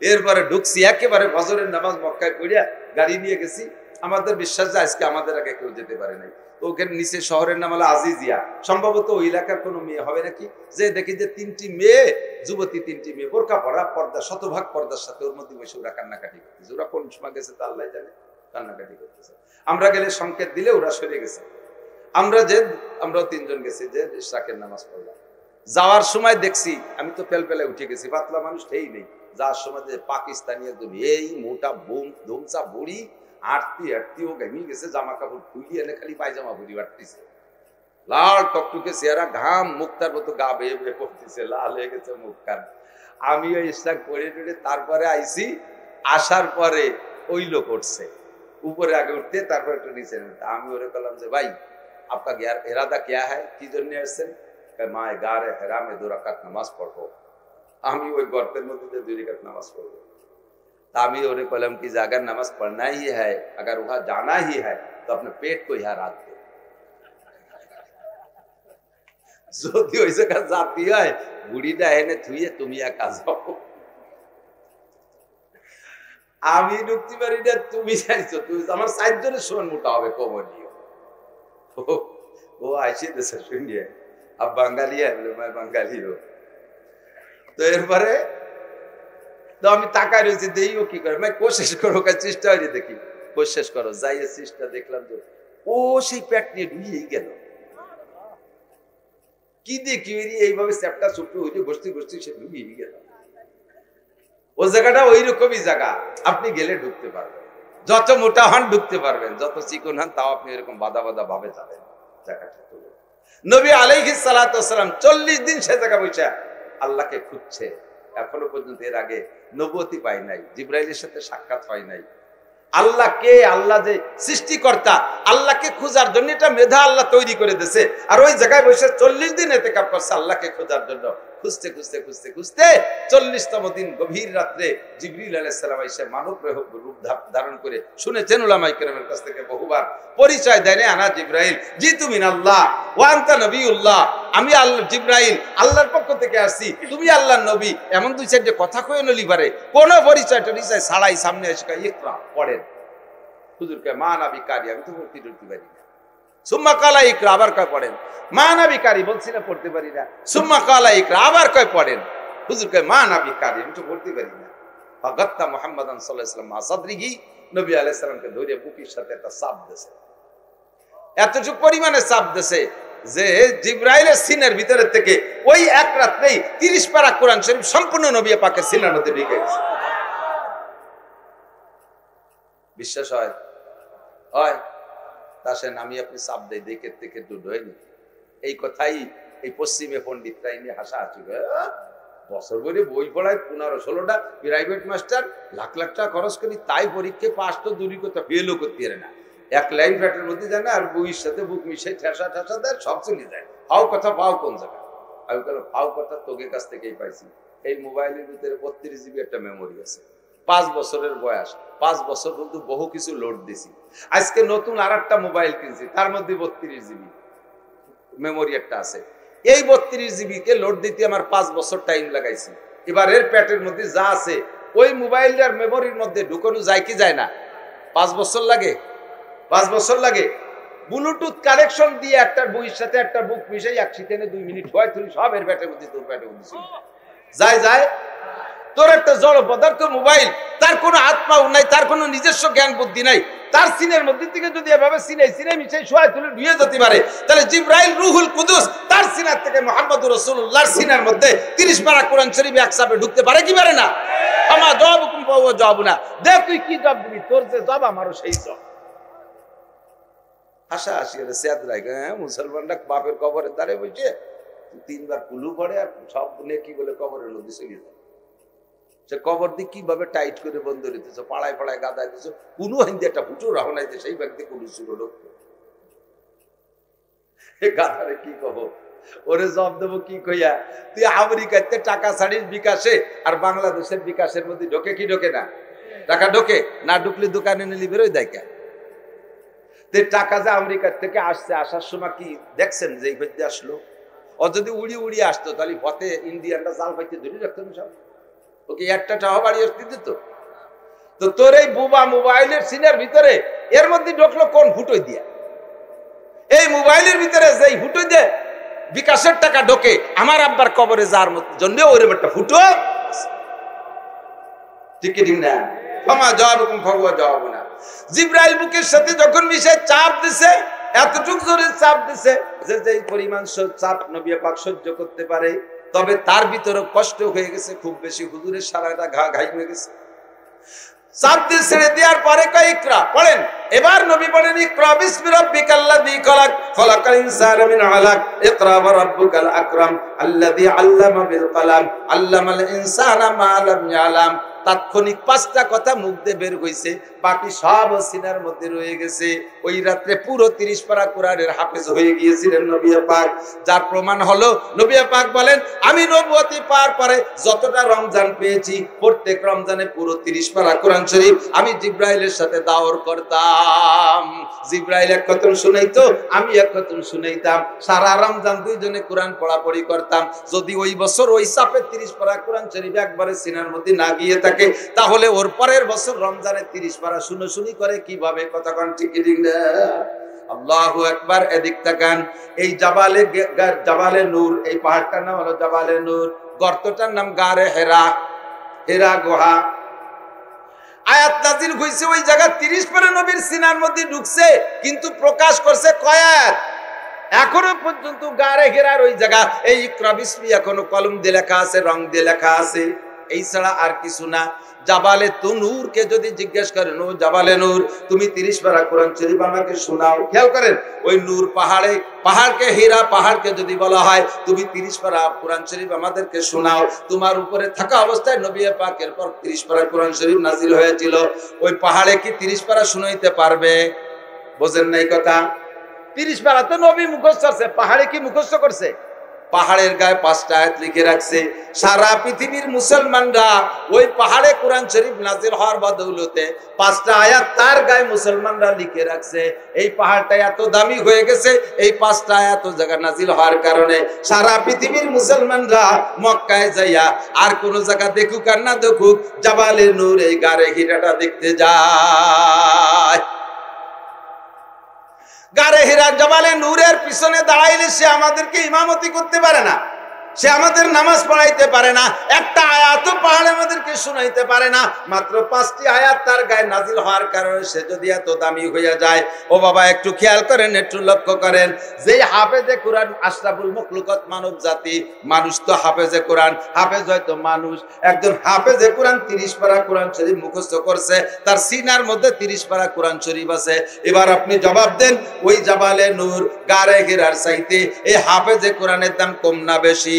এরপরে ঢুকছি একেবারে ফজরের নামাজ মক্কায় পড়িয়া গাড়ি নিয়ে গেছি, আমাদের বিশ্বাস যে আজকে আমাদের আগে কেউ যেতে পারে নাই। তো ওখানে নিচে শহরের নাম হলো আজিজিয়া, সম্ভবত ওই এলাকার কোনো মেয়ে হবে নাকি, যে দেখি যে 3টি মেয়ে, যুবতী 3টি মেয়ে, বোরকা পরা, পর্দা, শতভাগ পর্দার সাথে, ওর মধ্যে বসে ওরা কান্নাকাটি করতেছে। ওরা কোন সময় গেছে তা আল্লাহ জানে, কান্নাকাটি করতেছে। আমরা গেলে সংকেত দিলে ওরা সরে গেছে। আমরাও 3 জন গেছি, যে ইশরাকের নামাজ পড়লাম। যাওয়ার সময় দেখছি, আমি তো পেলপেলে উঠে গেছি, পাতলা মানুষ ঠেই নেই। যাওয়ার সময় যে পাকিস্তানি একদম এই মোটা ধুমচা বুড়ি হাঁটতি ও ঘেমিয়ে গেছে, জামা কাপড় খুলি এনে খালি পায়জামা বুড়ি বাড়তেছে, লাল টকটকে চেহারা, ঘাম মুক্তার মতো গা বেয়ে বেয়ে পড়তেছে, লাল হয়ে গেছে মুখ কান। আমি ওই ইশরাক পড়ে টড়ে তারপরে আইছি, আসার পরে ওই লোক উঠছে উপরে, আগে উঠতে তারপর একটু নিচে নামতে। আমি ওরে বললাম যে ভাই আপনার ইরাদা क्या है, কি জন্য আসছেন? মায়ে গারে হেরামে 2 রাকাত নামাজ পড়বো। আমি ওই গর্তের মধ্যে 2 রাকাত নামাজ পড়বো। আমি ওরে বললাম कि अगर नमाज पढ़ना ही है, अगर वहां जाना ही है, तो अपने पेट को यहाँ रख दो। যদি ওই জায়গা জাতি হয়, বুড়িটা এনে থুইয়ে তুমি একা যাও। আমি ঢুকতে পারি না, তুমি চাইছো, তুমি আমার 4 জনের সমান মোটা হবে কমনীয়। ও আইসে দেশে শুনিয়ে अब बंगाली है, मैं बंगाली हूँ। तो এরপরে তো আমি তাকায় রয়েছি, দেইও কি করে, मैं कोशिश करो का চেষ্টা হয়ে দেখি, कोशिश करो যাইয়ে চেষ্টা দেখলাম যে ও সেই পেট নিয়ে ঢুইয়ে গেল। কি দেখি এইভাবে চ্যাপটা চুপটু হইতে গোষ্ঠী সে ঢুইয়ে গেল। ও জায়গাটা ওই রকমই জায়গা, আপনি গেলে ঢুকতে পারবেন, যত মোটা হন ঢুকতে পারবেন, যত চিকন হন তাও আপনি এরকম বাধা ভাবে যাবেন। জায়গাটা নবী আলাইহিস সালাতু ওয়াস সালাম 40 দিন সে জায়গা বসে আল্লাহকে খুঁজছে, এখনো পর্যন্ত এর আগে নবুয়তি পাই নাই, জিবরাইলের সাথে সাক্ষাৎ হয় নাই। আল্লাহ কে, আল্লাহ যে সৃষ্টিকর্তা, আল্লাহকে খোঁজার জন্য এটা মেধা আল্লাহ তৈরি করে দিয়েছে। আর ওই জায়গায় বসে 40 দিন ইতিকাফ করছে আল্লাহকে খোঁজার জন্য, খুঁজতে 40তম দিন গভীর রাত্রে জিবরিল আলাইহিস সালাম এসে মানব রূপ ধারণ করে, শুনেছেন উলামায়ে কেরামের কাছ থেকে বহুবার, পরিচয় দেয় আনা জিবরাইল জিতু মিনাল্লাহ ওয়া আনতা নবিয়ুল্লাহ, আমি আল্লাহ জিবরাইল, আল্লাহর পক্ষ থেকে আসছি, তুমি আল্লাহর নবী। এমন 2-4 কথা কয়ে নলি পারে, কোন পরিচয় ছাড়াই সামনে এসে ইকরা পড়েন। হুজুরকে মা নবী কারি, আমি তো পড়তে পারি না। সুম্মা কালা ইকরা, আবার কয় পড়েন। মা নবী কারি বলছি না, পড়তে পারি না। সুম্মা কালা ইকরা, আবার কয় পড়েন। হুজুরকে মা নবী কারি, আমি তো পড়তে পারি না। ফাগাত্তা মুহাম্মাদান সাল্লাল্লাহু আলাইহি ওয়াসাল্লাম সাদরিহি, নবী আলাইহিস সালামকে ধরে বুকের সাথে একটা চাপ দিয়েছে, এতটুকু পরিমাণে চাপ দিয়েছে যে জিবরাইলের সিনের ভিতরে থেকে ওই এক রাতেই 30 পারা কোরআন শরীফ সম্পূর্ণ নবী পাকের সিনার মধ্যে ঢুকে গেছে। বিশ্বাস হয়? তাসেন আমি আপনি চাপ দেয় দেখে দেখে দুধ হয়নি। এই কথাই এই পশ্চিমে পণ্ডিতরা নিয়ে হাসাহাসি করে, বছর ভরে বই পড়ায় 15-16টা প্রাইভেট মাস্টার, লাখ টাকা খরচ করি, তাই পরীক্ষা পাস তো দূরই কথা, ফেলও করতে পারে না। এক লাইন ফ্যাটের মধ্যে যায় না, আর বইয়ের সাথে বুক মিশে ঠেসা দেয়, সব চলে যায়। ফাও কথা পাও কোন জায়গায়? আমি বললাম ফাও কথা তোকে কাছ থেকেই পাইছি। এই মোবাইলের ভিতরে 32 GB একটা মেমোরি আছে, 5 বছরের বয়স, 5 বছর কিন্তু বহু কিছু লোড দিছি। আজকে নতুন আর একটা মোবাইল কিনছি, তার মধ্যে 32 GB মেমোরি একটা আছে। এই 32 GB কে লোড দিতে আমার 5 বছর টাইম লাগাইছি। এবার এর প্যাটের মধ্যে যা আছে ওই মোবাইলের মেমোরির মধ্যে ঢুকানো যায় কি যায় না? 5 বছর লাগে, 5 বছর লাগে। ব্লুটুথ কানেকশন দিয়ে একটা বইয়ের সাথে একটা বুক মিশাই 1 সেকেন্ডে 2 মিনিট হয়, তুই সব এর প্যাটের মধ্যে, তোর প্যাটের মধ্যে যায়। তোর একটা জড় পদার্থ মোবাইল, তার কোনো আত্মাও নাই, তার কোনো নিজস্ব জ্ঞান বুদ্ধি নাই, তার সিনের মধ্যে থেকে যদি এভাবে সিনে মিশে শোয়ায় তুলে ঢুয়ে যেতে পারে, তাহলে জিবরাইল রুহুল কুদুস তার সিনার থেকে মুহাম্মদুর রাসূলুল্লাহর সিনার মধ্যে 30 পারা কোরআন শরীফ একসাথে ঢুকতে পারে কি পারে না? আমার জবাব হুকুম পাবো জবাব না, দেখ তুই কি জবাব দিবি, তোর যে জবাব আমারও সেই জবাব। আশা আসি সেদ রাখে, মুসলমানরা বাপের কবরের দ্বারে বসে 3 বার কুলু পড়ে আর সব নেকি বলে কবরের মধ্যে চলে যায়। সে কবর দিয়ে কিভাবে টাইট করে বন্ধ রেখেছ, পাড়ায় পাড়ায় গাদায় দিচ্ছ, কোনো হিন্দি একটা হুজুর রাহনাইতে সেই ব্যক্তি কোনো ছিল লোক গাদারে কি কব, ওরে জব দেবো কি কইয়া, তুই আমেরিকাতে টাকা ছাড়িস বিকাশে আর বাংলাদেশের বিকাশের মধ্যে ঢোকে কি ঢোকে না? টাকা ঢোকে না, ঢুকলে দোকানে নিলি বেরোয় দেয় কেন? টাকা যে আমেরিকার থেকে আসছে, আসার সময় কি দেখছেন যে এই ব্যক্তি আসলো? ও যদি উড়িয়ে উড়িয়ে আসতো তাহলে পথে ইন্ডিয়ানরা জাল পাইতে ধরে রাখতো সব, ওকে একটা টাকা বাড়ি আসতে দিত। তো তোর এই বুবা মোবাইলের সিনের ভিতরে এর মধ্যে ঢুকলো কোন ফুটোই দিয়া? এই মোবাইলের ভিতরে যেই ফুটো দিয়ে বিকাশের টাকা ঢোকে, আমার আব্বার কবরে যার জন্য ওই একটা ফুটো, ঠিক না? ক্ষমা জবাব হুকুম ফগওয়া জবাব না। জিবরাইল বুকের সাথে যখন মিশে চাপ দিছে, এতটুক জোরে চাপ দিছে যে যেই পরিমাণ চাপ নবী পাক সহ্য করতে পারে, তবে তার ভিতরে কষ্ট হয়ে গেছে খুব বেশি, হুজুরের সারাটা ঘাই হয়ে গেছে। চাপ দিয়ে ছেড়ে দেওয়ার পরে কয় ইকরা পড়েন, এবার নবী বলেন ইকরা বিসমি রাব্বিকাল্লাযী খলাক খলাকাল ইনসানা মিন আলাক ইকরা ওয়া রাব্বুকাল আকরাম আল্লাযী আল্লামা বিল কলাম আল্লামাল ইনসানা মা লাম ইয়ালাম। তাৎক্ষণিক 5টা কথা মুখ দিয়ে বের হইছে, বাকি সব সিনার মধ্যে রয়ে গেছে। ওই রাত্রে পুরো 30 পারা কোরআনের হাফেজ হয়ে গিয়েছিলেন নবী পাক, যার প্রমাণ হলো নবী পাক বলেন আমি নবুয়তি পাওয়ার পরে যতটা রমজান পেয়েছি, প্রত্যেক রমজানে পুরো 30 পারা কোরআন শরীফ আমি জিবরাইলের সাথে দাওর করতাম। জিবরাইল এক খতম শুনাইতো, আমি এক খতম শুনাইতাম, সারা রমজান দুইজনে কোরআন পড়াপড়ি করতাম। যদি ওই বছর ওই চাপে 30 পারা কোরআন শরীফ একবারে সিনার মধ্যে না গিয়ে থাকে, তাহলে ওর পরের বছর রমজানে 30 পারা শুনি করে কিভাবে? কতক্ষণ ঠিক না? আল্লাহু আকবার। এদিক তাকান, এই জাবালে নূর, এই পাহাড়টার নাম হলো জাবালে নূর, গর্তটার নাম গারে হেরা, হেরা গুহা। আয়াত নাজিল হইছে ওই জায়গা 30 পারা নবীর সিনার মধ্যে ঢুকছে, কিন্তু প্রকাশ করছে কয় আয়াত? এখনো পর্যন্ত গারে হেরার ওই জায়গা এই ইকরা বিসমি এখনো কলম দিয়ে লেখা আছে, রং দিয়ে লেখা আছে, এই ছাড়া আর কিছু না। জাবালে তুনুরকে যদি জিজ্ঞেস করেন, ও জাবালে নূর তুমি 30 পারা কোরআন শরীফ আমাকে শোনাও, খেয়াল করেন ওই নূর পাহাড়ে, পাহাড়কে হীরা পাহাড়কে যদি বলা হয় তুমি 30 পারা কোরআন শরীফ আমাদেরকে শোনাও, তোমার উপরে থাকা অবস্থায় নবী পাকের পর 30 পারা কোরআন শরীফ নাজিল হয়েছিল, ওই পাহাড়ে কি 30 পারা শুনাইতে পারবে? বোঝেন নাই কথা? 30 পারা তো নবী মুখস্থ করছে, পাহাড়ে কি মুখস্থ করছে? পাহাড়ের গায়ে 5টা আয়াত লিখে রাখছে। সারা পৃথিবীর মুসলমানরা ওই পাহাড়ে কোরআন শরীফ নাজিল হওয়ার বদৌলতে 5টা আয়াত তার গায়ে মুসলমানরা লিখে রাখছে। এই পাহাড়টা এত দামি হয়ে গেছে এই 5টা আয়াত জায়গা নাজিল হওয়ার কারণে। সারা পৃথিবীর মুসলমানরা মক্কায় যাইয়া আর কোন জায়গা দেখুক আর না দেখুক, জাবালে নূর এই গারে হীরাটা দেখতে যায়। গারে হীরা জাবালে নূরের পিছনে দাঁড়াইলে সে আমাদেরকে ইমামতি করতে পারে না, সে আমাদের নামাজ পড়াইতে পারে না, একটা আয়াতও পাহাড়ে আমাদেরকে শোনাইতে পারে না। মাত্র 5টি আয়াত তার গায়ে নাজিল হওয়ার কারণে সে যদি এত দামি হইয়া যায়, ও বাবা একটু খেয়াল করেন, একটু লক্ষ্য করেন, যে হাফেজে কোরআন আশরাফুল মখলুকাত মানব জাতি, মানুষ তো হাফেজে কোরআন, হাফেজ হয়তো মানুষ, একজন হাফেজে কোরআন 30 পারা কোরআন শরীফ মুখস্থ করছে, তার সিনার মধ্যে 30 পারা কোরআন শরীফ আছে। এবার আপনি জবাব দেন, ওই জাবালে নূর গারে হীরার চাইতে এই হাফেজে কোরআনের দাম কম না বেশি?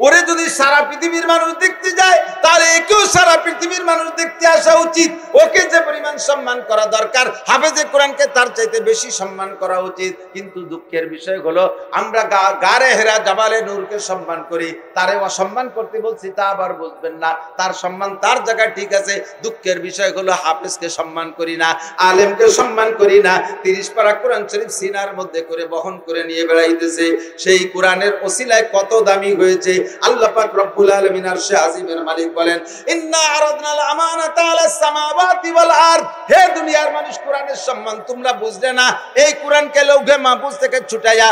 ওরে যদি সারা পৃথিবীর মানুষ দেখতে যায়, তাহলে একেও সারা পৃথিবীর মানুষ দেখতে আসা উচিত। ওকে যে পরিমাণ সম্মান করা দরকার, হাফেজে কোরআনকে তার চাইতে বেশি সম্মান করা উচিত। কিন্তু দুঃখের বিষয় হলো আমরা গারে হেরা জাবালে নূরকে সম্মান করি, তারে অসম্মান করতে বলছি তা আবার বুঝবেন না। তার সম্মান তার জায়গায় ঠিক আছে, দুঃখের বিষয় হলো হাফেজকে সম্মান করি না, আলেমকে সম্মান করি না। 30 পারা কোরআন শরীফ সিনার মধ্যে করে বহন করে নিয়ে বেড়াইতেছে, সেই কোরআনের ওসিলায় কত দামি হয়েছে এসেছে। আল্লাহ পাক রব্বুল আলামিন আরশে আজিমের মালিক বলেন, ইন্না আরাদনাল আমানাতা আলাস সামাওয়াতি ওয়াল আরদ। হে দুনিয়ার মানুষ, কোরআনের সম্মান তোমরা বুঝলে না। এই কোরআনকে লৌহে মাহফুজ থেকে ছুটাইয়া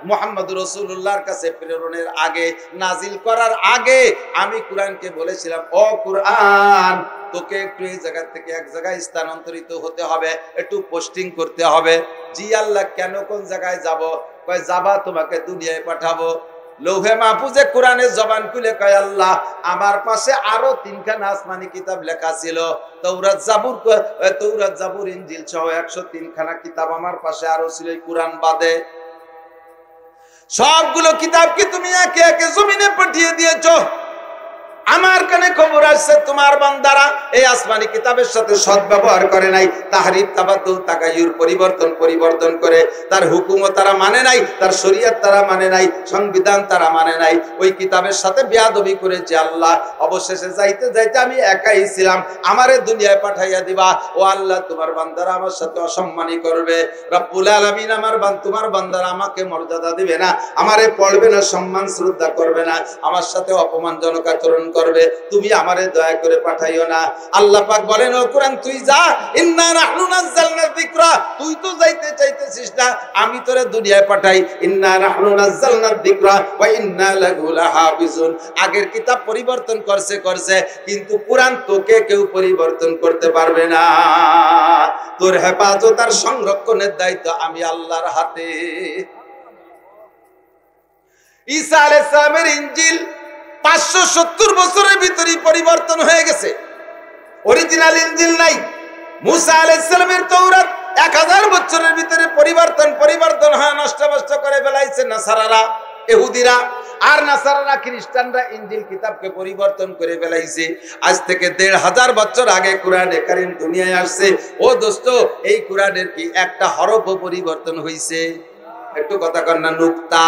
মুহাম্মদুর রাসূলুল্লাহর কাছে প্রেরণের আগে, নাজিল করার আগে আমি কোরআনকে বলেছিলাম, ও কোরআন, তোকে একটু এই জায়গা থেকে এক জায়গায় স্থানান্তরিত হতে হবে, একটু পোস্টিং করতে হবে। জি আল্লাহ, কেন, কোন জায়গায় যাব? কয় যাবা, তোমাকে দুনিয়ায় পাঠাবো। লৌহে মাহফুজে কোরআনের জবান খুলে কয়, আল্লাহ, আমার পাশে আরো 3খানা আসমানি কিতাব লেখা ছিল, তাওরাত জাবুর ইনজিল সহ 103খানা কিতাব আমার পাশে আরো ছিল, এই কোরআন বাদে। সবগুলো কিতাব কি তুমি একে একে জমিনে পাঠিয়ে দিয়েছো? আমার কানে খবর আসছে তোমার বান্দারা এই আসমানি কিতাবের সাথে সদ্ব্যবহার করে নাই, তাহরিফ তাবাদদুল তাগায়ুর পরিবর্তন করে, তার হুকুমও তারা মানে নাই, তার শরীয়ত তারা মানে নাই, সংবিধান তারা মানে নাই, ওই কিতাবের সাথে বেয়াদবি করেছে। আল্লাহ, অবশেষে যাইতে যাইতে আমি একাই ছিলাম, আমারে দুনিয়ায় পাঠাইয়া দিবা। ও আল্লাহ, তোমার বান্দারা আমার সাথে অসম্মানী করবে। রব্বুল আলামিন, তোমার বান্দারা আমাকে মর্যাদা দিবে না, আমারে পড়বে না, সম্মান শ্রদ্ধা করবে না, আমার সাথে অপমানজনক আচরণ করবে, তুমি আমারে দয়া করে পাঠাইও না। আল্লাহ পাক বলেন, ও কোরআন তুই যা, ইন্না নাহনু নাযালনা যিকরা। তুই তো যাইতে চাইতেছিস না, আমি তোরে দুনিয়ায় পাঠাই। ইন্না নাহনু নাযালনা যিকরা ওয়া ইন্না লাহু লাহাফিজুন। আগের কিতাব পরিবর্তন করছে, কিন্তু কোরআন তোকে কেউ পরিবর্তন করতে পারবে না। তোর হেফাজত আর সংরক্ষণের দায়িত্ব আমি আল্লাহর হাতে। ঈসা আলাইহিস সালামের ইনজিল 570 বছরের ভিতরে পরিবর্তন হয়ে গেছে, অরিজিনাল ইনজিল নাই। মুসা আলাইহিস সালামের তাওরাত 1000 বছরের ভিতরে পরিবর্তন হয়, নষ্ট করে ফেলাইছে নাসারারা, ইহুদিরা আর নাসারারা, খ্রিস্টানরা ইনজিল কিতাবকে পরিবর্তন করে ফেলাইছে। আজ থেকে 1500 বছর আগে কোরআনে কারীম দুনিয়ায় আসছে। ও দোস্ত, এই কোরআনের কি একটা হরফও পরিবর্তন হইছে? একটু কথা কর না। নুক্তা,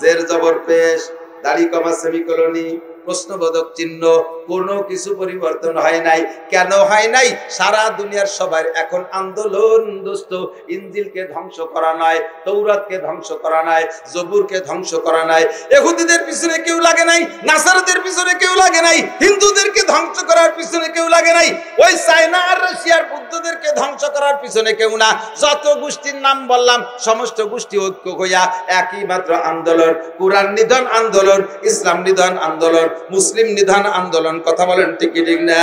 জের জবর পেশ, দাড়ি কমা সেমিকোলনি, প্রশ্নবোধক চিহ্ন, কোনো কিছু পরিবর্তন হয় নাই। কেন হয় নাই? সারা দুনিয়ার সবার এখন আন্দোলন দোস্ত, ইনজিলকে ধ্বংস করা নয়, তৌরাতকে ধ্বংস করা নয়, জবুরকে ধ্বংস করা নয়। ইহুদিদের পিছনে কেউ লাগে নাই, নাসারাদের পিছনে কেউ লাগে নাই, হিন্দুদেরকে ধ্বংস করার পিছনে কেউ লাগে নাই, ওই চায়না আর রাশিয়ার বুদ্ধদেরকে ধ্বংস করার পিছনে কেউ না। যত গোষ্ঠীর নাম বললাম, সমস্ত গোষ্ঠী ঐক্য হইয়া একই মাত্র আন্দোলন, কোরআন নিধন আন্দোলন, ইসলাম নিধন আন্দোলন, মুসলিম নিধন আন্দোলন। কথা বলেন ঠিক না?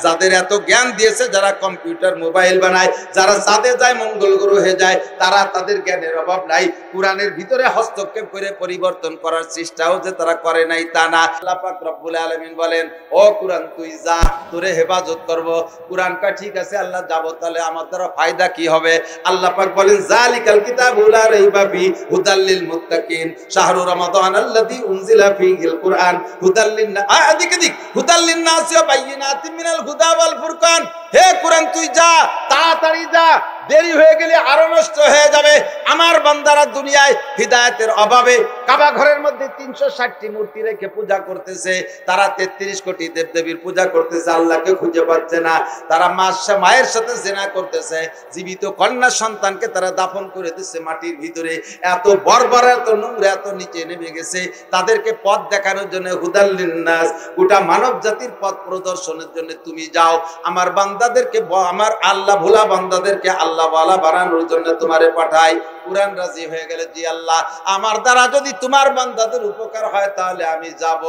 যাদের এত জ্ঞান দিয়েছে, যারা কম্পিউটার মোবাইল বানায়, যারা চাঁদে যায়, মঙ্গল গ্রহে যায়, তারা তাদের জ্ঞানের অভাব নাই। কোরআনের ভিতরে হস্তক্ষেপ করে পরিবর্তন করার চেষ্টাও যে তারা করে নাই তা না। আল্লাহ পাক রব্বুল আলামিন বলেন, ও কোরআন তুই যা, তোরে হেফাজত করব। কোরআনটা ঠিক আছে আল্লাহ, যাব, তাহলে আমার দ্বারা ফায়দা কি হবে? আল্লাহ পাক বলেন, জালিকাল কিতাবু লা রাইবা ফি হুদাল লিল মুত্তাকিন শাহরু রমাদান আল্লাযী উনজিলা ফীহিল কুরআন হুদাল লিন-নাস। হুদাল লিন-নাস ওয়া বাইয়িনাতিন মিনাল হুদা ওয়াল ফুরকান। হে কোরআন তুই যা, তাড়াতাড়ি যা, দেরি হয়ে গেলে আরো নষ্ট হয়ে যাবে। আমার বান্দারা দুনিয়ায় হিদায়াতের অভাবে কাবা ঘরের মধ্যে 360টি মূর্তি রেখে পূজা করতেছে, তারা 33 কোটি দেবদেবীর পূজা করতেছে, আল্লাহকে খুঁজে পাচ্ছে না। তারা মায়ের সাথে জিনা করতেছে, জীবিত কন্যা সন্তানকে তারা দাফন করে দিচ্ছে মাটির ভিতরে। এত বর্বর, এত নোংরা, এত নিচে নেমে গেছে। তাদেরকে পথ দেখানোর জন্য হুদাল লিন-নাস, গোটা মানব জাতির পথ প্রদর্শনের জন্য তুমি যাও। আমার বান্দাদেরকে, আমার আল্লাহ ভোলা বান্দাদেরকে আল্লাহ ওয়ালা বানানোর জন্য তোমারে পাঠাই। কুরআন রাজি হয়ে গেলে, জি আল্লাহ, আমার দ্বারা যদি তোমার বান্দাদের উপকার হয় তাহলে আমি যাব।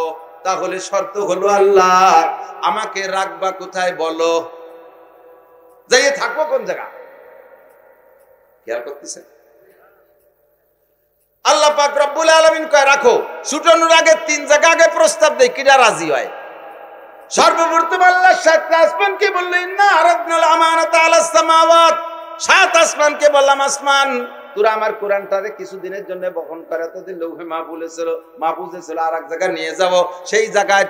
তাহলে শর্ত হলো, আল্লাহ আমাকে রাখবা কোথায় বলো, যাইয়ে থাকবো কোন জায়গা? খেয়াল করতেছেন? আল্লাহ পাক রব্বুল আলামিন কয় রাখো। ছুটানোর আগে 3 জায়গা আগে প্রস্তাব দেয়, কিরা রাজি হয়। সর্বপ্রথম আল্লাহ 7 আসমানকে বললেন, ইন্না আরাদনাল আমানাতা আলাস সামাওয়াত। 7 আসমানকে বললাম, আসমান তোরা আমার কোরআনটারে কিছুদিনের জন্য বহন করে, এতদিন লৌহে মাহফুজে ছিল, আর এক জায়গায় নিয়ে যাব, সেই জায়গায়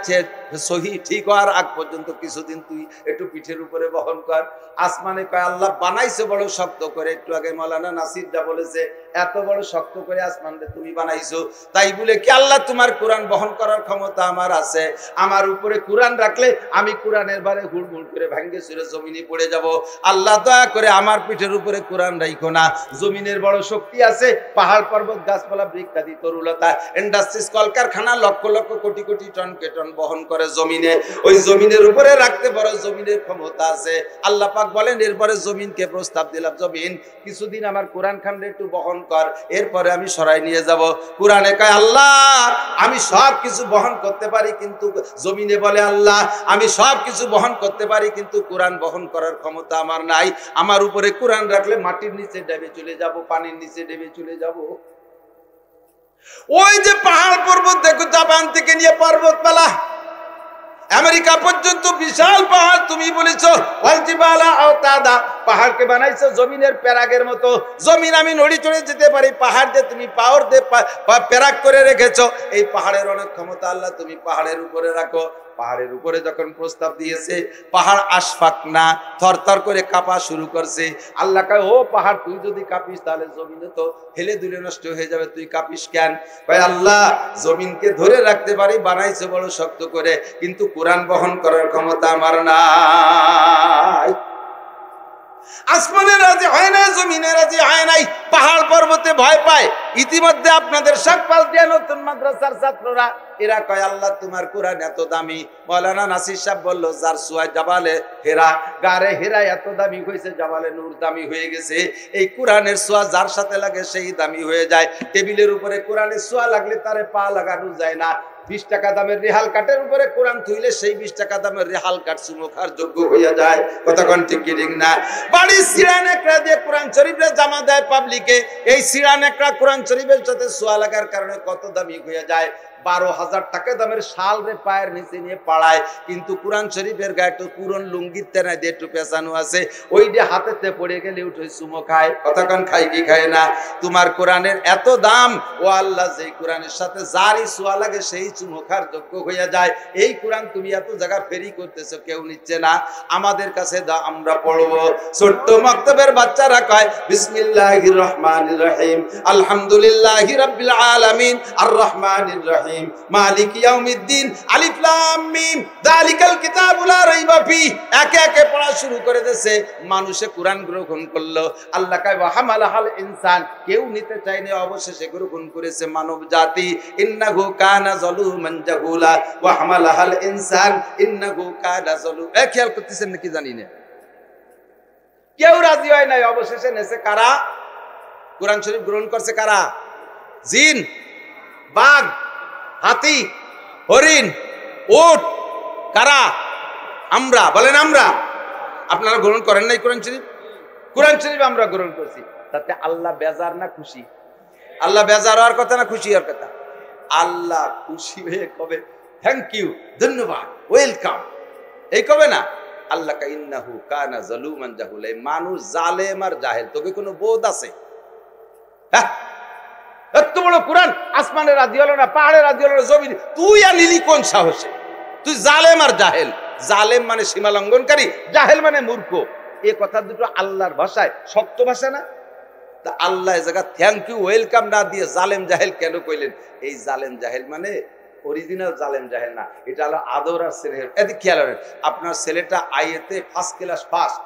সহি ঠিক হওয়ার আগ পর্যন্ত কিছুদিন তুই একটু পিঠের উপরে বহন কর। আসমানে কয়, আল্লাহ বানাইছে বড় শক্ত করে। একটু আগে মৌলানা নাসিরদা বলেছে, এত বড় শক্ত করে আসমানকে তুমি বানাইছো, তাই বলে কি আল্লাহ তোমার কোরআন বহন করার ক্ষমতা আমার আছে? আমার উপরে কোরআন রাখলে আমি কোরআনের বারে হুড়মুড় করে ভাঙ্গে চুরে জমিনে পড়ে যাব। আল্লাহ দয়া করে আমার পিঠের উপরে কোরআন রাখো না, জমিনের বড় শক্তি আছে, পাহাড় পর্বত গাছপালা বৃক্ষাদি তরুলতা ইন্ডাস্ট্রিজ কলকারখানা লক্ষ লক্ষ কোটি কোটি টন টন বহন করে জমিনে, ওই জমিনের উপরে রাখতে বড় জমিনের ক্ষমতা আছে। আল্লাহ পাক বলেন এরপরে জমিনকে প্রস্তাব দিলাম, জমিন কিছুদিন আমার কোরআন খান্ডে একটু বহন কর, এরপরে আমি সরাই নিয়ে যাব। কোরআনে কয় আল্লাহ আমি সব কিছু বহন করতে পারি, কিন্তু জমিনে বলে আল্লাহ আমি সব কিছু বহন করতে পারি কিন্তু কোরআন বহন করার ক্ষমতা আমার নাই। আমার উপরে কোরআন রাখলে মাটির নিচে ডেবে চলে যাব, পানির নিচে ডেবে চলে যাব। ওই যে পাহাড় পর্বত দেখো, জাপান থেকে নিয়ে পর্বতমালা আমেরিকা পর্যন্ত বিশাল পাহাড়, তুমি বলেছো পাহাড়কে বানাইছো জমিনের প্যারাগের মতো। জমিন আমি নড়ি চড়ে যেতে পারি, পাহাড় দিয়ে তুমি পাওয়ার দিয়ে প্যারাগ করে রেখেছো। এই পাহাড়ের অনেক ক্ষমতা আল্লাহ তুমি পাহাড়ের উপরে রাখো। পাহাড়ের উপরে যখন প্রস্তাব দিয়েছে, পাহাড় আশফাক না থরথর করে কাঁপা শুরু করছে। আল্লাহ কয় ও পাহাড় তুই যদি কাঁপিস তাহলে জমিনে তো হেলে দুলে নষ্ট হয়ে যাবে, তুই কাঁপিস কেন? কয় আল্লাহ জমিনকে ধরে রাখতে পারি, বানাইছে বড় শক্ত করে, কিন্তু কোরআন বহন করার ক্ষমতা আমার নাই। আসমানে রাজি হয় না, জমিনে রাজি হয় নাই, পাহাড় পর্বতে ভয় পায়। ইতিমধ্যে আপনাদের শাকপাল দিয়ে নতুন মাদ্রাসার ছাত্ররা এরা কয় আল্লাহ তোমার কোরআন এত দামি। মৌলানা নাসির সাহেব বলল যার সোয়া জাবালে হেরা, গারে হেরা এত দামি হয়েছে, জাবালে নূর দামি হয়ে গেছে। এই কোরআনের সোয়া যার সাথে লাগে সেই দামি হয়ে যায়। টেবিলের উপরে কোরআনের সোয়া লাগলে তারে পা লাগানো যায় না। 20 টাকা দামের রেহাল কাঠের উপরে কোরআন থুইলে সেই 20 টাকা দামের রেহাল কাঠ সুমুখার যোগ্য হয়ে যায়। কতক্ষণ ঠিক ঠিক না? বাড়ির সিরান একরা দিয়ে কোরআন শরীফে জামা দেয় পাবলিকে, এই সিরান একরা কোরআন শরীফের সাথে সোয়া লাগার কারণে কত দামি হয়ে যায়। 12,000 টাকা দামের শাল রে পায়ের নিচে নিয়ে পাড়ায়, কিন্তু কোরআন শরীফের গায়ে তো পুরন লুঙ্গির তেনা দিয়ে একটু পেঁচানো আছে, ওই দিয়ে হাতেতে পড়ে গেলে উঠে চুমো খায়। কতক্ষণ খাই কি খায় না? তোমার কোরআনের এত দাম, ও আল্লাহ যেই কোরআনের সাথে যারই সোয়া লাগে সেই চুমো খার যোগ্য হয়ে যায়। এই কোরআন তুমি এত জায়গা ফেরি করতেছো, কেউ নিচ্ছে না, আমাদের কাছে দাও আমরা পড়বো। ছোট্ট মক্তবের বাচ্চারা কয় বিসমিল্লাহির রহমানির রহিম, আলহামদুলিল্লাহি রাব্বিল আলামিন, আর রহমানির রহিম, মালিক ইয়াউমিদ্দিন, আলিফ লাম মিম, যালিকাল কিতাবু লা রাইবা ফি। একে একে পড়া শুরু করে দিয়েছে। মানুষে কোরআন গ্রহণ করলো। আল্লাহ কয় ওয়া হামালাহাল ইনসান, কেউ নিতে চায়নি, অবশেষে গ্রহণ করেছে মানব জাতি। ইন্নাহু কানা যালুমান জাহুলা ওয়া হামালাহাল ইনসান ইন্নাহু কানা যালু। খেয়াল করতেছেন নাকি জানি না, কেউ রাজি হয় নাই, অবশেষে নেছে কারা? কোরআন শরীফ গ্রহণ করছে কারা? জিন, বাঘ, হাতি, হরিণ, উট। কারা? আমরা। বলেন আমরা। আপনারা গ্রহণ করেন নাই কোরআন শরীফ? কোরআন শরীফ আমরা গ্রহণ করছি। তাতে আল্লাহ বেজার না খুশি? আল্লাহ বেজার হওয়ার কথা না খুশি হওয়ার কথা? আল্লাহ খুশি হয়ে কবে থ্যাংক ইউ, ধন্যবাদ, ওয়েলকাম, এই কবে না? আল্লাহ কা ইন্নাহু কানা যালুমান জাহুলা। মানুষ জালেম আর জাহেল, তোকে কোনো বোধ আছে? হ্যাঁ, এত বড় কোরআন আসমানের রাজি হলো না, পাহাড়ের রাজি হলো না, জমিন, তুই আর নিলি কোন সাহসে? তুই জালেম আর জাহেল। জালেম মানে সীমা লঙ্ঘনকারী, জাহেল মানে মূর্খ। এই কথা দুটো আল্লাহর ভাষায় শক্ত ভাষা না? তা আল্লাহ এই জায়গা থ্যাংক ইউ ওয়েলকাম না দিয়ে জালেম জাহেল কেন কইলেন? এই জালেম জাহেল মানে অরিজিনাল জালেম জাহেল না, এটা হলো আদর আর স্নেহের। এদিকে খেয়াল করেন, আপনার ছেলেটা আইএতে ফার্স্ট ক্লাস ফার্স্ট,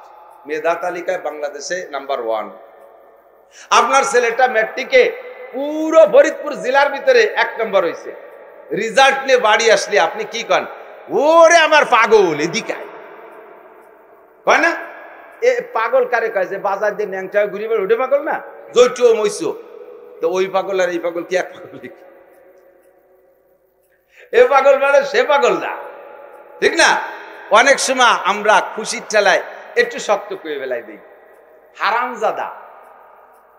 মেধা তালিকায় বাংলাদেশে নাম্বার 1। আপনার ছেলেটা ম্যাট্রিকে পুরো ফরিদপুর জেলার ভিতরে 1 নম্বর হয়েছে। রেজাল্ট নিয়ে বাড়ি আসলে আপনি কি করেন? ওরে আমার পাগল, এদিকে কয় না? এ পাগল কারে কয়? যে বাজার দিয়ে ন্যাংটা ঘুরি বেড়ে ওঠে পাগল না? জৈটো মইছো তো ওই পাগল আর এই পাগল কি এক পাগল? এ পাগল মানে সে পাগল না, ঠিক না? অনেক সময় আমরা খুশির ঠেলায় একটু শক্ত করে বেলায় দিই। হারামজাদা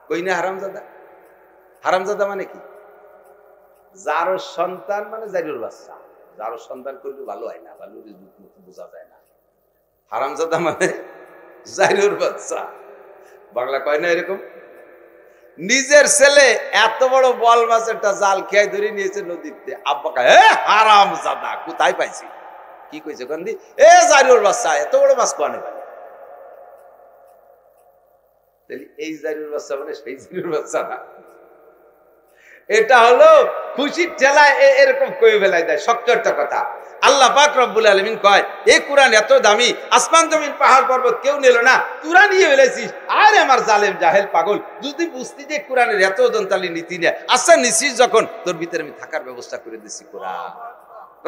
কই না? হারামজাদা, হারামজাদা মানে কি? যার সন্তান মানে জারির বাচ্চা। যার সন্তান করলে ভালো হয় না, ভালো বোঝা যায় না। হারামজাদা মানে জারির বাচ্চা। বাংলা কয় না এরকম? নিজের ছেলে এত বড় বল মাছ একটা জাল খেয়ে ধরে নিয়েছে নদীতে, আব্বা কয় এ হারামজাদা, কোথায় পাইছি? কি কইছে কান্দি? এ জারির বাচ্চা এত বড় মাছ কোয়ানে পাই? এই জারির বাচ্চা মানে সেই জারির বাচ্চা না। এটা হলো খুশির ঠেলায় এরকম কয়ে বেলায় দেয়, শক্ত একটা কথা। আল্লাহ পাক রব্বুল আলামিন কয় এই কোরআন এত দামি, আসমান জমিন পাহাড় পর্বত কেউ নিল না, তোরা নিয়ে ফেলেছিস। আরে আমার জালেম জাহেল পাগল, যদি বুঝতি যে কোরআনের এত ওজনতালি নীতি নেই, আচ্ছা নিছিস যখন, তোর ভিতরে আমি থাকার ব্যবস্থা করে দিচ্ছি, কোরআন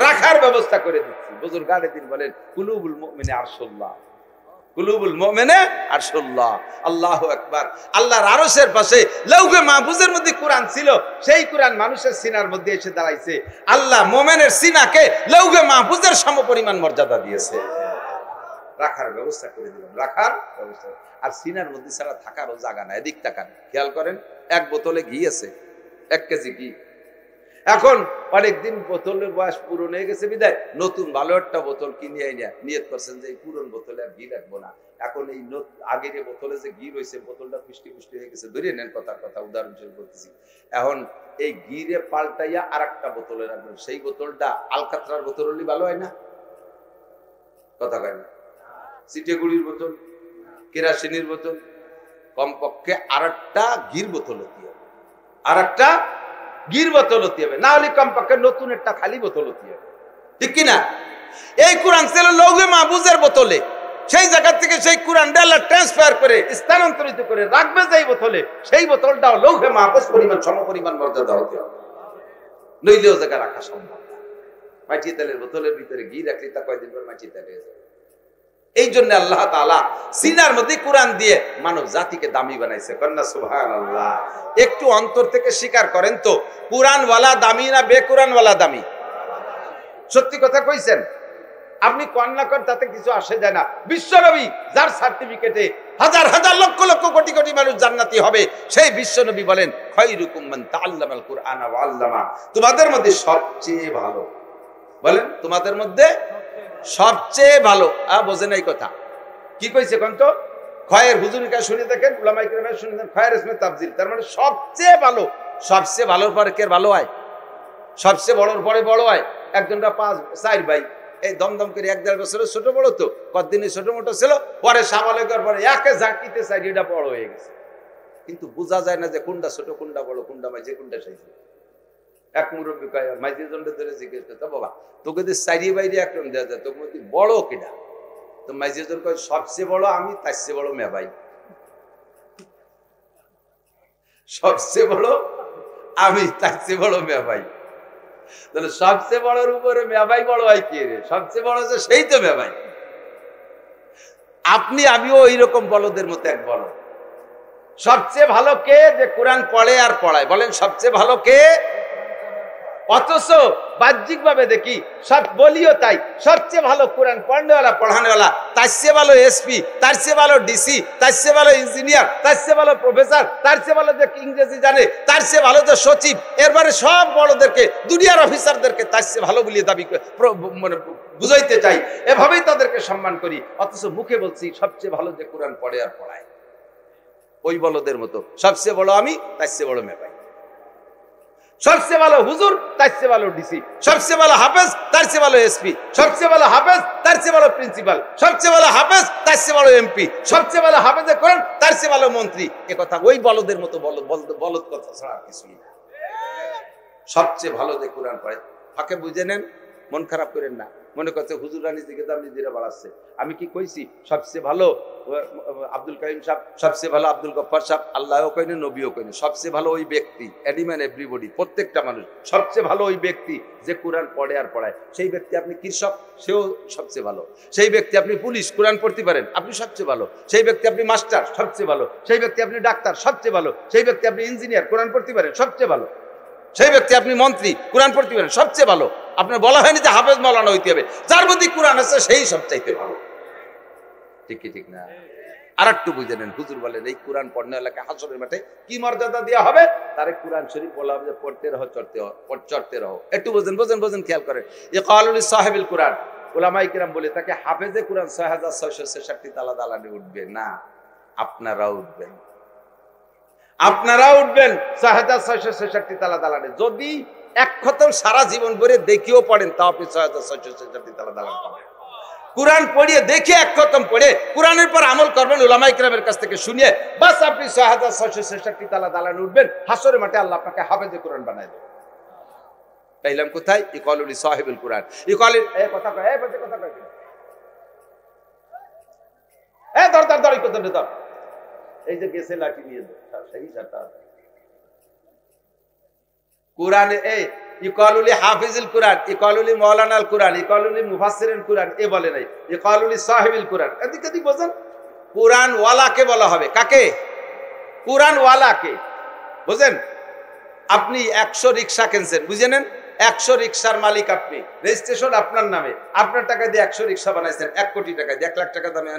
রাখার ব্যবস্থা করে দিচ্ছি। বুজুর্গ দিন বলেন কুলুবুল মুমিনে আরশুল্লাহ, কুলুবুল মুমিনে আরশুল্লাহ। আল্লাহু আকবার। আল্লাহর আরশের পাশে লৌহে মাহফুজের মধ্যে কোরআন ছিল, সেই কোরআন মানুষের সিনার মধ্যে এসে দাঁড়াইছে। আল্লাহ মুমিনের সিনাকে লৌহে মাহফুজের সমপরিমাণ মর্যাদা দিয়েছে, রাখার ব্যবস্থা করে দিলেন, রাখার ব্যবস্থা। আর সিনার মধ্যে ছাড়া থাকারও জায়গা নাই। এদিক তাকান, খেয়াল করেন, এক বোতলে ঘি আছে, 1 কেজি ঘি। এখন অনেকদিন বোতলের বয়স পুরনো হয়ে গেছে বিদায় নতুন ভালো একটা বোতল কিনে আইনা নিয়ত করছেন যে এই পুরনো বোতলে আর ঘি রাখবো না। এখন এই আগের যে বোতলে যে ঘি রয়েছে, বোতলটা পুষ্টি পুষ্টি হয়ে গেছে, ধরিয়ে নেন কথার কথা, উদাহরণস্বরূপ বলতেছি। এখন এই ঘিরে পাল্টাইয়া আর একটা বোতলে রাখবেন, সেই বোতলটা আলকাতরার বোতল হলে ভালো হয় না? কথা কয় না? চিটেগুড়ির বোতল, কেরাসিনের বোতল, কমপক্ষে আর একটা ঘির বোতল হতে হবে, আর একটা গির বোতল হতে হবে, না হলে কমপক্ষে নতুন একটা খালি বোতল হতে হবে, ঠিক কিনা? এই কোরআন ছিল লৌহে মাহফুজের বোতলে, সেই জায়গা থেকে সেই কোরআনটা আল্লাহ ট্রান্সফার করে স্থানান্তরিত করে রাখবে যেই বোতলে, সেই বোতলটাও লৌহে মাহফুজ পরিমাণ সমপরিমাণ মর্যাদা হতে হবে, নইলেও জায়গা রাখা সম্ভব না। মাটি তেলের বোতলের ভিতরে ঘি রাখলে তা কয়দিন পর মাটি তেল হয়ে যাবে। এই জন্য আল্লাহ তাআলা সিনার মধ্যে কোরআন দিয়ে মানব জাতিকে দামি বানাইছে। কন্যা সুবহানাল্লাহ। একটু অন্তর থেকে স্বীকার করেন তো, কোরআনওয়ালা দামি না বেকুরআনওয়ালা দামি? সত্যি কথা কইছেন? আপনি কন্যা কর, তাতে কিছু আসে যায় না। বিশ্বনবী যার সার্টিফিকেটে হাজার হাজার লক্ষ লক্ষ কোটি কোটি মানুষ জান্নাতি হবে, সেই বিশ্বনবী বলেন খায়রুকুম মান তাআল্লামাল কুরআনা ওয়া আল্লামা, তোমাদের মধ্যে সবচেয়ে ভালো, বলেন তোমাদের মধ্যে সবচেয়ে ভালো। বোঝেন এই কথা কি কইছে? কোন তো খয়ের হুজুরের কাছে শুনে দেখেন, উলামায়ে কেরামের শুনে দেখেন, খয়ের ইসমে তাফজিল, তার মানে সবচেয়ে ভালো। সবচেয়ে ভালোর পরে কে ভালো হয়? সবচেয়ে বড়র পরে বড় হয়। একজনটা 4 ভাই, এই দমদম করে 1-1.5 বছরের ছোট বড়, তো কতদিনই ছোট মোটো ছিল, পরে সাবালেকার পরে একে ঝাঁকিতে চাই এটা বড় হয়ে গেছে, কিন্তু বোঝা যায় না যে কোনটা ছোট কোনটা বড়, কোনটা মাঝে কোনটা সাইজে। এক মুরব্বী কয় মাঝে জন্ডে ধরে জিজ্ঞেস করতে, বাবা তোকে যে চারিয়ে বাইরে একরকম দেওয়া যায়, তোর মধ্যে বড় কেটা? তো মাঝে জন কয় সবচেয়ে বড় আমি, তার চেয়ে বড় মেবাই। সবচেয়ে বড় আমি, তার চেয়ে বড় মেবাই। তাহলে সবচেয়ে বড়র উপরে মেবাই বড় হয় কি রে? সবচেয়ে বড় যে সেই তো মেবাই। আপনি আমিও ওই রকম বলদের মতো এক বলদ। সবচেয়ে ভালো কে? যে কোরআন পড়ে আর পড়ায়। বলেন সবচেয়ে ভালো কে? অথচ বাহ্যিক ভাবে দেখি সব বলিও তাই, সবচেয়ে ভালো কোরআন পড়নেওয়ালা পড়ানেওয়ালা, তার চেয়ে ভালো এসপি, তার চেয়ে ভালো ডিসি, তার চেয়ে ভালো ইঞ্জিনিয়ার, তার চেয়ে ভালো প্রফেসর, তার চেয়ে ভালো যে ইংরেজি জানে, তার চেয়ে ভালো যে সচিব, এরপরে সব বড়দেরকে দুনিয়ার অফিসারদেরকে তার চেয়ে ভালো বলিয়ে দাবি মানে বুঝাইতে চাই, এভাবেই তাদেরকে সম্মান করি। অথচ মুখে বলছি সবচেয়ে ভালো যে কোরআন পড়ে আর পড়ায়, ওই বলদের মতো সবচেয়ে বড় আমি, তার চেয়ে বড় মেবাই। সবচেয়ে ভালো হুজুর, তার চেয়ে ভালো ডিসি, সবচেয়ে ভালো হাফেজ, তার চেয়ে ভালো এসপি, সবচেয়ে ভালো হাফেজ, তার চেয়ে ভালো প্রিন্সিপাল, সবচেয়ে ভালো হাফেজ, তার চেয়ে ভালো এমপি, সবচেয়ে ভালো হাফেজে কোরআন, তার চেয়ে ভালো মন্ত্রী। এ কথা ওই বলদের মতো বলদ কথা ছাড়া কিছুই না। সবচেয়ে ভালো যে কোরআন পড়ে, ফাঁকে বুঝে নেন, মন খারাপ করেন না। মনে করছে হুজুর রানী দিকে দাম নিজেরা বাড়াচ্ছে। আমি কি কইছি সবচেয়ে ভালো আব্দুল কাইম সাহেব, সবচেয়ে ভালো আব্দুল গফফার সাহেব? আল্লাহও কইনি, নবীও কইনি। সবচেয়ে ভালো ওই ব্যক্তি, এনিম্যান এভরিবডি, প্রত্যেকটা মানুষ সবচেয়ে ভালো ওই ব্যক্তি যে কোরআন পড়ে আর পড়ায়। সেই ব্যক্তি আপনি কৃষক, সেও সবচেয়ে ভালো। সেই ব্যক্তি আপনি পুলিশ, কোরআন পড়তে পারেন, আপনি সবচেয়ে ভালো। সেই ব্যক্তি আপনি মাস্টার, সবচেয়ে ভালো। সেই ব্যক্তি আপনি ডাক্তার, সবচেয়ে ভালো। সেই ব্যক্তি আপনি ইঞ্জিনিয়ার, কোরআন পড়তে পারেন, সবচেয়ে ভালো। সেই ব্যক্তি আপনি মন্ত্রী, কোরআন পড়তে পারেন, সবচেয়ে ভালো। আপনার বলা হয়নি যে হাফেজ মাওলানা হইতে হবে, যার মধ্যে কোরআন আছে সেই সবচাইতে ভালো। ঠিক কি ঠিক না? আর একটু বুঝে নেন, হুজুর বলেন এই কোরআন পড়নে এলাকায় হাসরের মাঠে কি মর্যাদা দেওয়া হবে? তারে কোরআন শরীফ বলা হবে যে পড়তে রহো, চড়তে রহো। একটু বোঝেন, খেয়াল করেন। ইকালুল সাহেবুল কোরআন, উলামায়ে কিরাম বলে তাকে হাফেজে কোরআন 6666 তালা দালানে উঠবে না, আপনারাও উঠবেন, আপনারাও উঠবেন 6666 তালা দালানে। যদি এক খতম সারা জীবন ভরে দেখিও পড়েন, তাও আপনি 6666 তালা দালান পাবেন। কোরআন পড়িয়ে দেখে এক খতম পড়ে কোরআনের পর আমল করবেন উলামায়ে কিরামের কাছ থেকে শুনিয়ে, বাস আপনি 6666 তালা দালানে উঠবেন। হাসরের মাঠে আল্লাহ আপনাকে হাফেজে কোরআন বানায় দেবেন। পাইলাম কোথায়? ইকালুলি সাহিবুল কুরআন। ইকালুল এই কথা কয়, এই কথা কয়, এই ধর এই কথা ধর, এই যে গেছে লাঠি নিয়ে সেই সাথে কুরআন, এই ইকালুলি হাফিজুল কুরআন, ইকালুলি মাওলানাল কুরআন, ইকালুলি মুফাসসিরুল কুরআন এ বলে নাই, ইকালুলি সাহিবুল কুরআন। এদিক এদিক বোঝেন, কুরআন ওয়ালাকে বলা হবে। কাকে? কুরআন ওয়ালাকে। বুঝেন? আপনি 100 রিকশা কিনছেন, বুঝে নেন, 100 রিকশার মালিক আপনি, রেজিস্ট্রেশন আপনার নামে, আপনার টাকা দিয়ে 100 রিকশা বানাইছেন, 1 কোটি টাকা দিয়ে, 1 লাখ টাকা দামে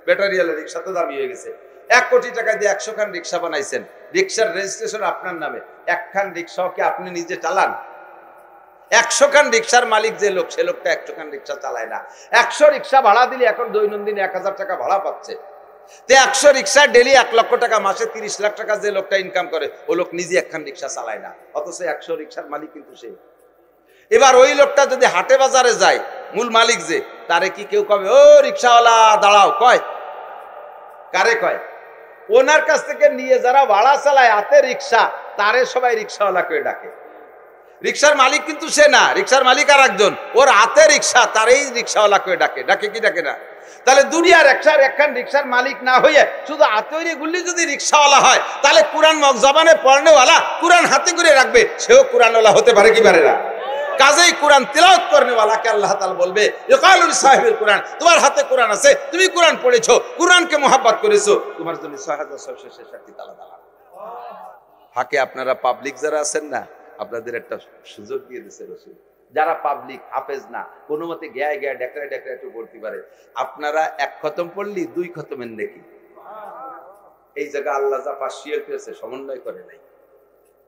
ব্যাটারিয়ালের রিকশা তো দামি হয়ে গেছে, 1 কোটি টাকা দিয়ে 100 খান রিকশা বানাইছেন, রিকশার রেজিস্ট্রেশন আপনার নামে, 1 খান রিকশাও কি আপনি নিজে চালান? 100 খান রিকশার মালিক যে লোক, সে লোকটা 100 খান রিকশা চালায় না। 100 রিকশা ভাড়া দিলে এখন দৈনন্দিন 1000 টাকা ভাড়া পাচ্ছে। 100 রিকশা ডেলি 1 লক্ষ টাকা, মাসে 30 লাখ টাকা যে লোকটা ইনকাম করে, ও লোক নিজে 1 খান রিকশা চালায় না, অথচ 100 রিকশার মালিক কিন্তু সে। এবার ওই লোকটা যদি হাটে বাজারে যায়, মূল মালিক যে, তারে কি কেউ কবে ও রিকশাওয়ালা দাঁড়াও? কয়? কারে কয়? ওনার কাছ থেকে নিয়ে যারা ভাড়া চালায় হাতে রিকশা, তারে সবাই রিকশাওয়ালা করে ডাকে। রিকশার মালিক কিন্তু সে না, রিকশার মালিক আর একজন, ওর হাতে রিকশা, তারই রিকশাওয়ালা করে ডাকে। ডাকে কি ডাকে না? তাহলে দুনিয়ার একখান রিকশার মালিক না হয়ে শুধু আতৈরি গুলি যদি রিকশাওয়ালা হয়, তাহলে কুরআন জবানে পড়নেওয়ালা, কুরআন হাতে করে রাখবে, সেও কুরআনওয়ালা হতে পারে কি পারে না? কাজেই কুরআন তিলাওয়াত করনেওয়ালাকে আল্লাহ তাআলা বলবে ইকালুল সাহিবুল কুরআন, তোমার হাতে কুরআন আছে, তুমি কুরআন পড়েছো, কুরআনকে মুহাব্বত করেছো, তোমার জন্য 6666 তালা দাঁড়া। ফাঁকে আপনারা পাবলিক যারা আছেন না, আপনাদের একটা সুযোগ দিয়ে দিচ্ছে রসুল, যারা পাবলিক হাফেজ না, কোনো মতে গ্যায় ডেকড়ায় একটু পড়তে পারে, আপনারা 1 খতম পড়লি 2 খতমের নেকি। এই জায়গা আল্লাহ যা পাশিয়ে করেছে, সমন্বয় করে নাই।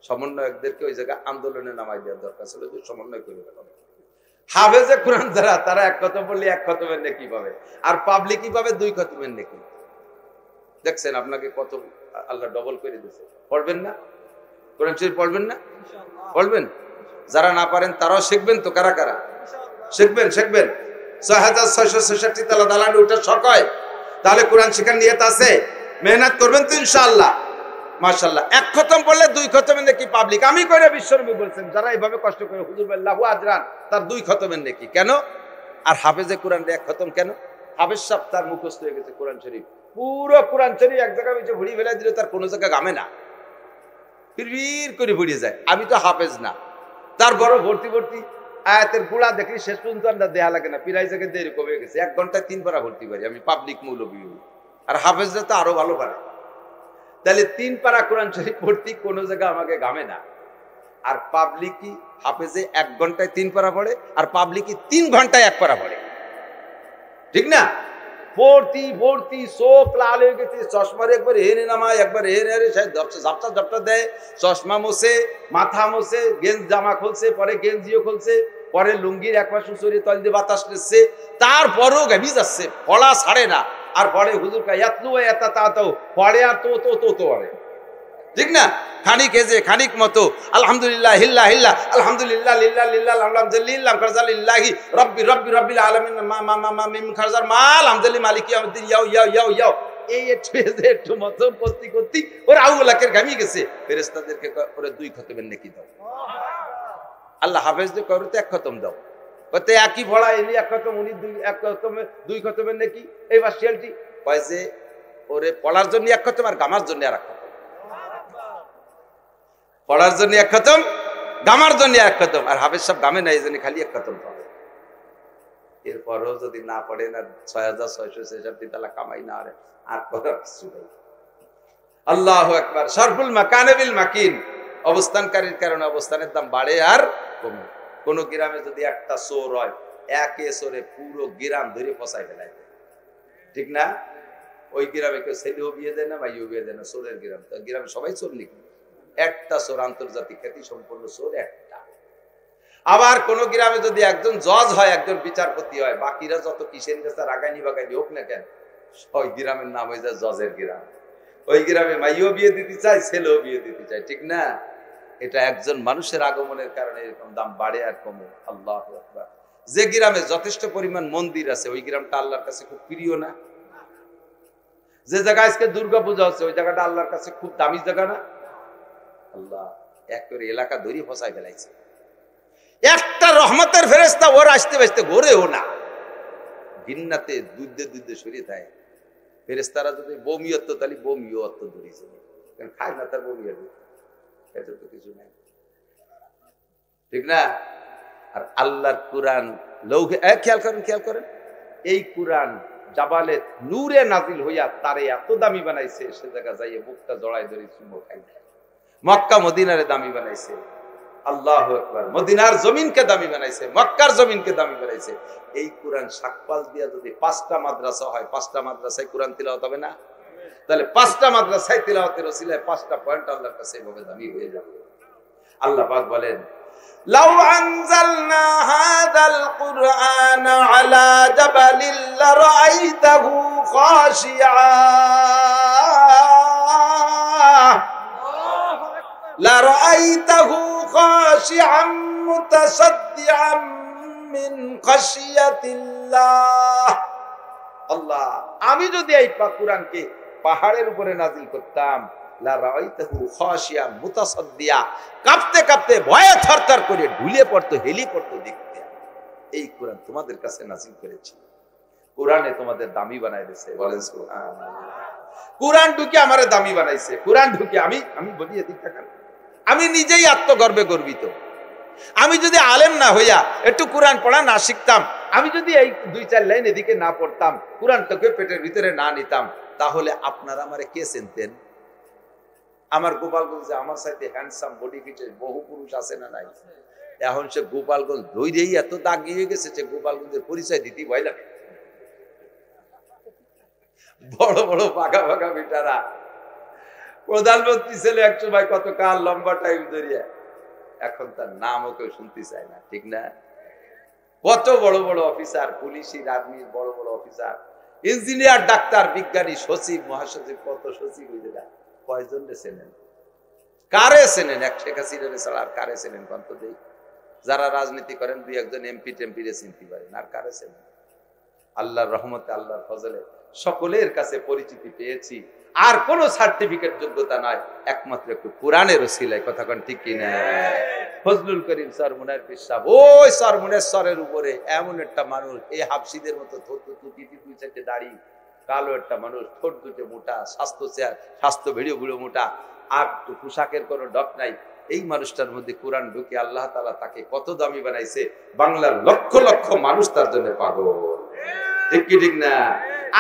সমন্বয়কদেরকে ওই জায়গা আন্দোলনে নামাই দেওয়ার দরকার ছিল, যে সমন্বয় করে গেল। হাফেজে কুরআন যারা, তারা 1 খতম পড়লে 1 খতমের নেকি পাবে, আর পাবলিকই পাবে 2 খতমের নেকি। দেখছেন আপনাকে কত আল্লাহ ডবল করে দিয়েছে। পড়বেন না কোরআন শরীফ? পড়বেন না? পড়বেন। যারা না পারেন তারাও শিখবেন তো। কারা কারা শিখবেন? 6666 তালা দালানে উঠে শখ হয়, তাহলে কোরআন শেখার নিয়ত আছে, মেহনত করবেন তো ইনশাআল্লাহ। মাশাআল্লাহ। 1 খতম পড়লে 2 খতমের নেকি পাবলিক। আমি কইরা বিশ্বনবী বলছেন, যারা এইভাবে কষ্ট করে হুজুর আল্লাহু আজরান, তার 2 খতমের নেকি। কেন? আর হাফেজে কোরআন 1 খতম কেন? হাফেজ সাহেব তার মুখস্থ হয়ে গেছে কোরআন শরীফ, পুরো কোরআন শরীফ এক জায়গায় নিচে ভুড়ি ফেলে দিলে তার কোনো জায়গা গামে না, ফির করে ভুড়িয়ে যায়। আমি তো হাফেজ না, তার বড় ভর্তি আয়াতের গুড়া দেখলি শেষ পর্যন্ত আমরা দেয়া লাগে না, পিরাই জায়গায় দেরি কমে গেছে। 1 ঘন্টায় 3 পারা ভর্তি পারি আমি, পাবলিক মৌলবী। আর হাফেজরা তো আরো ভালো পারে। তাহলে 3 পারা কোরআন শরীফ পড়তে কোনো জায়গা আমাকে গামে না। আর পাবলিকই হাফেজে 1 ঘন্টায় 3 পারা পড়ে, আর পাবলিকই 3 ঘন্টায় 1 পারা পড়ে, ঠিক না? ভর্তি চোখ লাল হয়ে গেছে, চশমার একবার হেনে নামায়, একবার হেনে ঝাপটা দেয়, চশমা মোছে, মাথা মোছে, জামা খুলছে, পরে গেঞ্জিও খুলছে, পরে লুঙ্গির 1 পাশ সরিয়ে তল দিয়ে বাতাস নিচ্ছে, তারপরেও গাবি যাচ্ছে, পড়া ছাড়ে না। আর পরে হুজুর পড়ে আর তো পড়ে, ঠিক না? খানিক এজে খানিক মতো আলহামদুলিল্লাহ হিল্লা আলহামদুলিল্লাহ লিল্লাহ লিল্লাহ আলহামদুলিল্লাহ খারজালিল্লাহি রব্বিল আলামিন মা মিম খারজার মাল আলহামদুলিল্লাহ মালিকি ইয়াউমিদ্দিন ইয়াও এই একটু মতো করতে ওর আউলাকের ঘামিয়ে গেছে। ফেরেশতাদেরকে ওরে 2 খতমের নেকি দাও। আল্লাহ হাফেজদের করে তো 1 খতম দাও, কত একই পড়া এলি 1 খতম, উনি 2 খতমের নেকি। এই বাসিয়ালটি কয় যে ওরে পড়ার জন্য 1 খতম, আর গামার জন্য আর 1 খতম। পড়ার জন্য 1 খতম, গামার জন্য 1 খতম। আর হাফেজ সাহেব গামে নাই, জানি খালি 1 খতম পড়ে। এরপরও যদি না পড়ে না 6666 তালা কামাই না, আর করার কিছু নেই। আল্লাহু আকবার। শরফুল মাকানে বিল মাকিন, অবস্থানকারীর কারণে অবস্থানের দাম বাড়ে আর কমে। কোন গ্রামে যদি একটা চোর হয়, একে চোরে পুরো গ্রাম ধরে ফসাই ফেলায়, ঠিক না? ওই গ্রামে কেউ ছেলেও বিয়ে দেয় না, ভাইও বিয়ে দেয় না, চোরের গ্রাম। তো গ্রামে সবাই চোর লিখে, একটা চোর, আন্তর্জাতিক খ্যাতি সম্পন্ন চোর একটা। আবার কোন গ্রামে যদি একজন জজ হয়, একজন বিচারপতি হয়, বাকিরা যত কিসের কাছে রাগাইনি বাগাইনি হোক না কেন, ওই গ্রামের নাম হয়ে যায় জজের গ্রাম। ওই গ্রামে মাইও বিয়ে দিতে চায়, ছেলেও বিয়ে দিতে চায়, ঠিক না? এটা একজন মানুষের আগমনের কারণে এরকম দাম বাড়ে আর কমে। আল্লাহু আকবার। যে গ্রামে যথেষ্ট পরিমাণ মন্দির আছে, ওই গ্রামটা আল্লাহর কাছে খুব প্রিয় না? যে জায়গায় আজকে দুর্গা পূজা হচ্ছে, ওই জায়গাটা আল্লাহর কাছে খুব দামি জায়গা না? আল্লাহ এক করে এলাকা ধরে ফসাই ফেলাইছে। একটা রহমতের ফেরেশতা ওর আসতে বাসতে ঘোরেও না, গিন্নাতে দুধে দুধে সরিয়ে থাকে। ফেরেশতারা যদি বমি হতো তাহলে বমিও অর্থ ধরেছে, কারণ খায় না তার বমি হবে, এটা তো কিছু নাই, ঠিক না? আর আল্লাহর কোরআন লৌহে, খেয়াল করেন এই কোরআন জাবালে নূরে নাজিল হইয়া তারে এত দামি বানাইছে, সে জায়গা যাইয়ে মুখটা জড়াই ধরে চুমো খাই। মক্কা মদিনারে দামি বানাইছে, আল্লাহু আকবার, মদিনার জমিনকে দামি বানাইছে, মক্কার জমিনকে দামি বানাইছে। এই কোরআন শাকপাল দিয়া যদি 5টা মাদ্রাসা হয়, 5টা মাদ্রাসায় কোরআন তিলাওয়াত হবে না? তাহলে 5টা মাদ্রাসায় তিলাওয়াতের ওসিলায় 5টা পয়েন্ট আল্লাহর কাছে এভাবে দামি হয়ে যাবে। আল্লাহ পাক বলেন, লাউ আনজালনা হাযাল কুরআন আলা জাবালিন লারাআইতাহু খাশিয়া লারাআইতাহু খাশিআম মুতাসাদ্দিআম মিন খাশিয়াতিল্লাহ। আল্লাহ, আমি যদি এই কোরআনকে পাহাড়ের উপরে নাজিল করতাম, লারাআইতাহু খাশিআম মুতাসাদ্দিআ, কাঁপতে কাঁপতে ভয়ে থরথর করে ঢুলে পড়তো, হেলি পড়তো দেখতে। এই কোরআন তোমাদের কাছে নাজিল করেছি, কোরআনে তোমাদের দামি বানাই দিয়েছে, বলেন সুবহানাল্লাহ। কোরআন ঢুকে আমারে দামি বানাইছে, কোরআন ঢুকে আমি বলি এদিক টাকা, আমি নিজেই আত্মগর্বে গর্বিত। আমি যদি আলেম না হইয়া একটু কোরআন পড়া না শিখতাম, আমি যদি এই 2-4 লাইন এদিকে না পড়তাম, কোরআনটাকে পেটের ভিতরে না নিতাম, তাহলে আপনারা আমারে কে চিনতেন? আমার গোপালগঞ্জে আমার সাথে হ্যান্ডসাম বডি ফিটের বহু পুরুষ আছে না নাই? এখন সে গোপালগঞ্জ ধৈর্যই এত দাগি হয়ে গেছে যে গোপালগঞ্জের পরিচয় দিতে ভয় লাগে। বড় বড় পাকা পাকা বেটারা, প্রধানমন্ত্রী ছেলে এক সময় কত কাল লম্বা টাইম ধরিয়া, এখন তার নামও কেউ শুনতে চায় না, ঠিক না? কত বড় বড় অফিসার, পুলিশের আর্মির বড় বড় অফিসার, ইঞ্জিনিয়ার, ডাক্তার, বিজ্ঞানী, সচিব, মহাসচিব, কত সচিব হয়ে যায়, কয়জন চেনেন? কারে চেনেন? এক শেখ হাসিনা ছাড়া আর কারে চেনেন? কত দেই যারা রাজনীতি করেন 2-1 এমপি টেম্পিরে চিনতে পারেন, আর কারে চেনেন? আল্লাহর রহমতে, আল্লাহর ফজলে সকলের কাছে পরিচিতি পেয়েছি। আর কোন সার্টিফিকেট যোগ্যতা নয়, একমাত্র একটু কোরআনের ওসিলায়, কথা কোন ঠিক কিনা? ফজলুল করিম সরমুনের পিসাব, ওই সরমুনের সরের উপরে এমন একটা মানুষ, এই হাফসিদের মতো টুপি 2-4টে দাড়ি, কালো একটা মানুষ, ঠোঁট দুটো মোটা, স্বাস্থ্য ভিড়ো ভিড়ো মোটা, আর পোশাকের কোনো ডক নাই। এই মানুষটার মধ্যে কোরআন ঢুকে আল্লাহ তাআলা তাকে কত দামি বানাইছে, বাংলার লক্ষ লক্ষ মানুষ তার জন্য পাগল, ঠিক কি ঠিক না?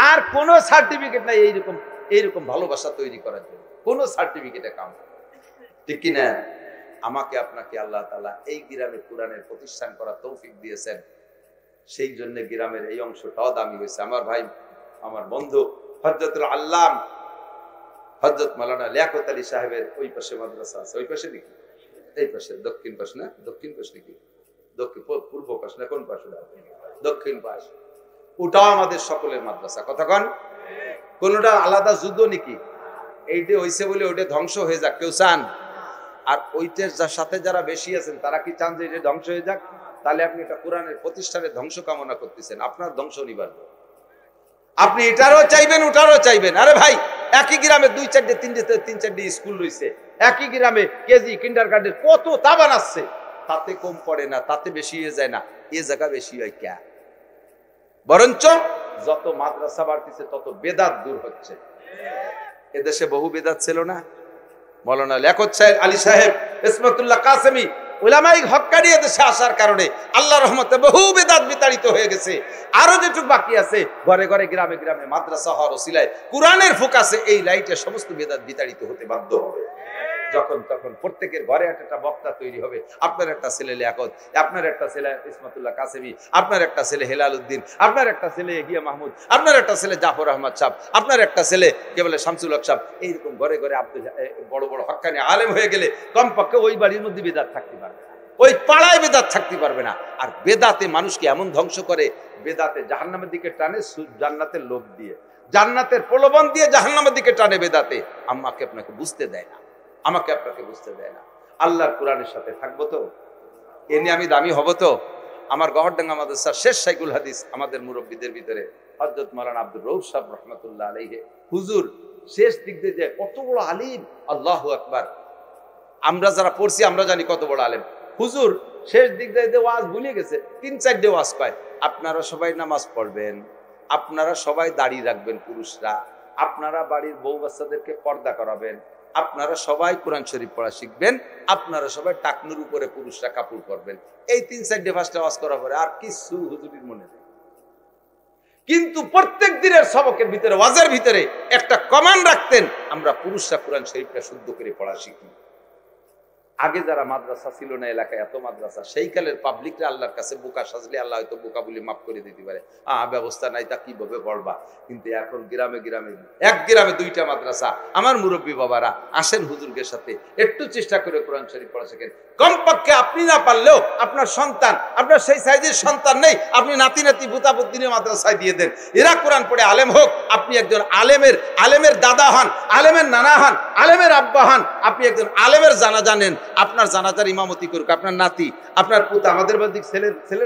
আর কোন সার্টিফিকেট নাই এইরকম ভালোবাসা তৈরি করার জন্য, কোন সার্টিফিকেটে কাম, ঠিক কি না? আমাকে আপনাকে আল্লাহ তাআলা এই গ্রামে কোরআনের প্রতিষ্ঠান করার তৌফিক দিয়েছেন, সেই জন্য গ্রামের এই অংশটাও দামি হয়েছে। আমার ভাই, আমার বন্ধু হযরতুল আল্লাম হযরত মাওলানা লিয়াকত আলী সাহেবের ওই পাশে মাদ্রাসা আছে, ওই পাশে নাকি? এই পাশে, দক্ষিণ পাশ না? দক্ষিণ পাশ নাকি? পূর্ব পাশ না কোন পাশে? দক্ষিণ পাশ। ওটাও আমাদের সকলের মাদ্রাসা, কথা কন? কোনটা আলাদা যুদ্ধ নাকি? এইটা হইছে বলে ওইটা ধ্বংস হয়ে যাক, কেউ চান? আর ওইটার সাথে যারা বেশি আছেন তারা কি চান যে এটা ধ্বংস হয়ে যাক? তাহলে আপনি এটা কোরআনের প্রতিষ্ঠানের ধ্বংস কামনা করতেছেন, আপনার ধ্বংস নিবারণ। আপনি এটারও চাইবেন, ওটারও চাইবেন। আরে ভাই, একই গ্রামে 2-4টে 3-4টে স্কুল রয়েছে, একই গ্রামে কেজি কিন্ডারগার্টেন কত তা বানাচ্ছে, তাতে কম পড়ে না, তাতে বেশি হয়ে যায় না, এ জায়গা বেশি হয় কে? বরঞ্চ যত মাদ্রাসা বাড়তেছে তত বেদাত দূর হচ্ছে। এদেশে বহু বেদাত ছিল না? মাওলানা লিয়াকত আলী সাহেব, ইসমাতুল্লাহ কাসেমি, উলামায়ে হক্কানি এদেশে আসার কারণে আল্লাহর রহমতে বহু বেদাত বিতাড়িত হয়ে গেছে। আরো যেটুকু বাকি আছে, ঘরে ঘরে গ্রামে গ্রামে মাদ্রাসা হওয়ার ওসিলায় কোরআনের ফোকাসে এই লাইটে সমস্ত বেদাত বিতাড়িত হতে বাধ্য হবে। যখন তখন প্রত্যেকের ঘরে একটা বক্তা তৈরি হবে। আপনার একটা ছেলে লিয়াকত, আপনার একটা ছেলে ইসমাতুল্লাহ কাসেমি, আপনার একটা ছেলে হেলাল উদ্দিন, আপনার একটা ছেলে এগিয়া মাহমুদ, আপনার একটা ছেলে জাফর আহমদ সাহেব, আপনার একটা ছেলে কে বলে শামসুল হক সাহেব। এইরকম ঘরে ঘরে বড় বড় হক্কানি আলেম হয়ে গেলে কমপক্ষে ওই বাড়ির মধ্যে বেদাত থাকতে পারবে, ওই পাড়ায় বেদাত থাকতে পারবে না। আর বেদাতে মানুষকে এমন ধ্বংস করে, বেদাতে জাহান্নামের দিকে টানে, জান্নাতের লোভ দিয়ে, জান্নাতের প্রলোভন দিয়ে জাহান্নামের দিকে টানে বেদাতে। আমাকে আপনাকে বুঝতে দেয় না, আমাকে আপনাকে বুঝতে দেয় না। আল্লাহর কোরআনের সাথে থাকবো তো, এ নিয়ে আমি দামি হব তো। আমার গহরডাঙ্গা মাদ্রাসার শেষ শাইখুল হাদিস, আমাদের মুরব্বীদের ভিতরে হযরত মাওলানা আব্দুর রউফ সাহেব রহমাতুল্লাহ আলাইহি হুজুর, শেষ দিক দিয়ে যে কত বড় আলিম, আল্লাহু আকবার। আমরা যারা পড়ছি আমরা জানি কত বড় আলেম। হুজুর শেষ দিক যাইতে ওয়াজ ভুলে গেছে, 3-4টে ওয়াজ কয় আপনারা সবাই নামাজ পড়বেন, আপনারা সবাই দাড়ি রাখবেন পুরুষরা, আপনারা বাড়ির বউ বাচ্চাদেরকে পর্দা করাবেন, আপনারা সবাই কোরআন শরীফ পড়া শিখবেন, আপনারা সবাই টাকনুর উপরে পুরুষরা কাপড় করবেন। এই 3-4টে 5টা ওয়াজ করার পরে আর কিছু হুজুরির মনে নেই। কিন্তু প্রত্যেক দিনের সবকের ভিতরে ওয়াজের ভিতরে একটা কমান্ড রাখতেন, আমরা পুরুষরা কোরআন শরীফটা শুদ্ধ করে পড়া শিখি। আগে যারা মাদ্রাসা ছিল না এলাকায়, এত মাদ্রাসা, সেই কালের পাবলিকরা আল্লাহর কাছে বোকা সাজলে আল্লাহ হয়তো বোকা বলে মাফ করে দিতে পারে, ব্যবস্থা নাই তা কিভাবে পড়বা। কিন্তু এখন গ্রামে গ্রামে, এক গ্রামে 2টা মাদ্রাসা। আমার মুরব্বী বাবারা আসেন হুজুরদের সাথে, একটু চেষ্টা করে কোরআন শরীফ পড়া শেখেন। কমপক্ষে আপনি না পারলেও আপনার সন্তান, আপনার সেই সাইজের সন্তান নেই, আপনি নাতি নাতি ভূতাপুত দিনে মাদ্রাসায় দিয়ে দেন, এরা কোরআন পড়ে আলেম হোক। আপনি একজন আলেমের দাদা হন, আলেমের নানা হন, আলেমের আব্বা হন, আপনি একজন আলেমের জানাজা নেন, আপনার জানাজার ইমামতি করুক আপনার নাতি, আপনার পুতা। আমাদের বলতে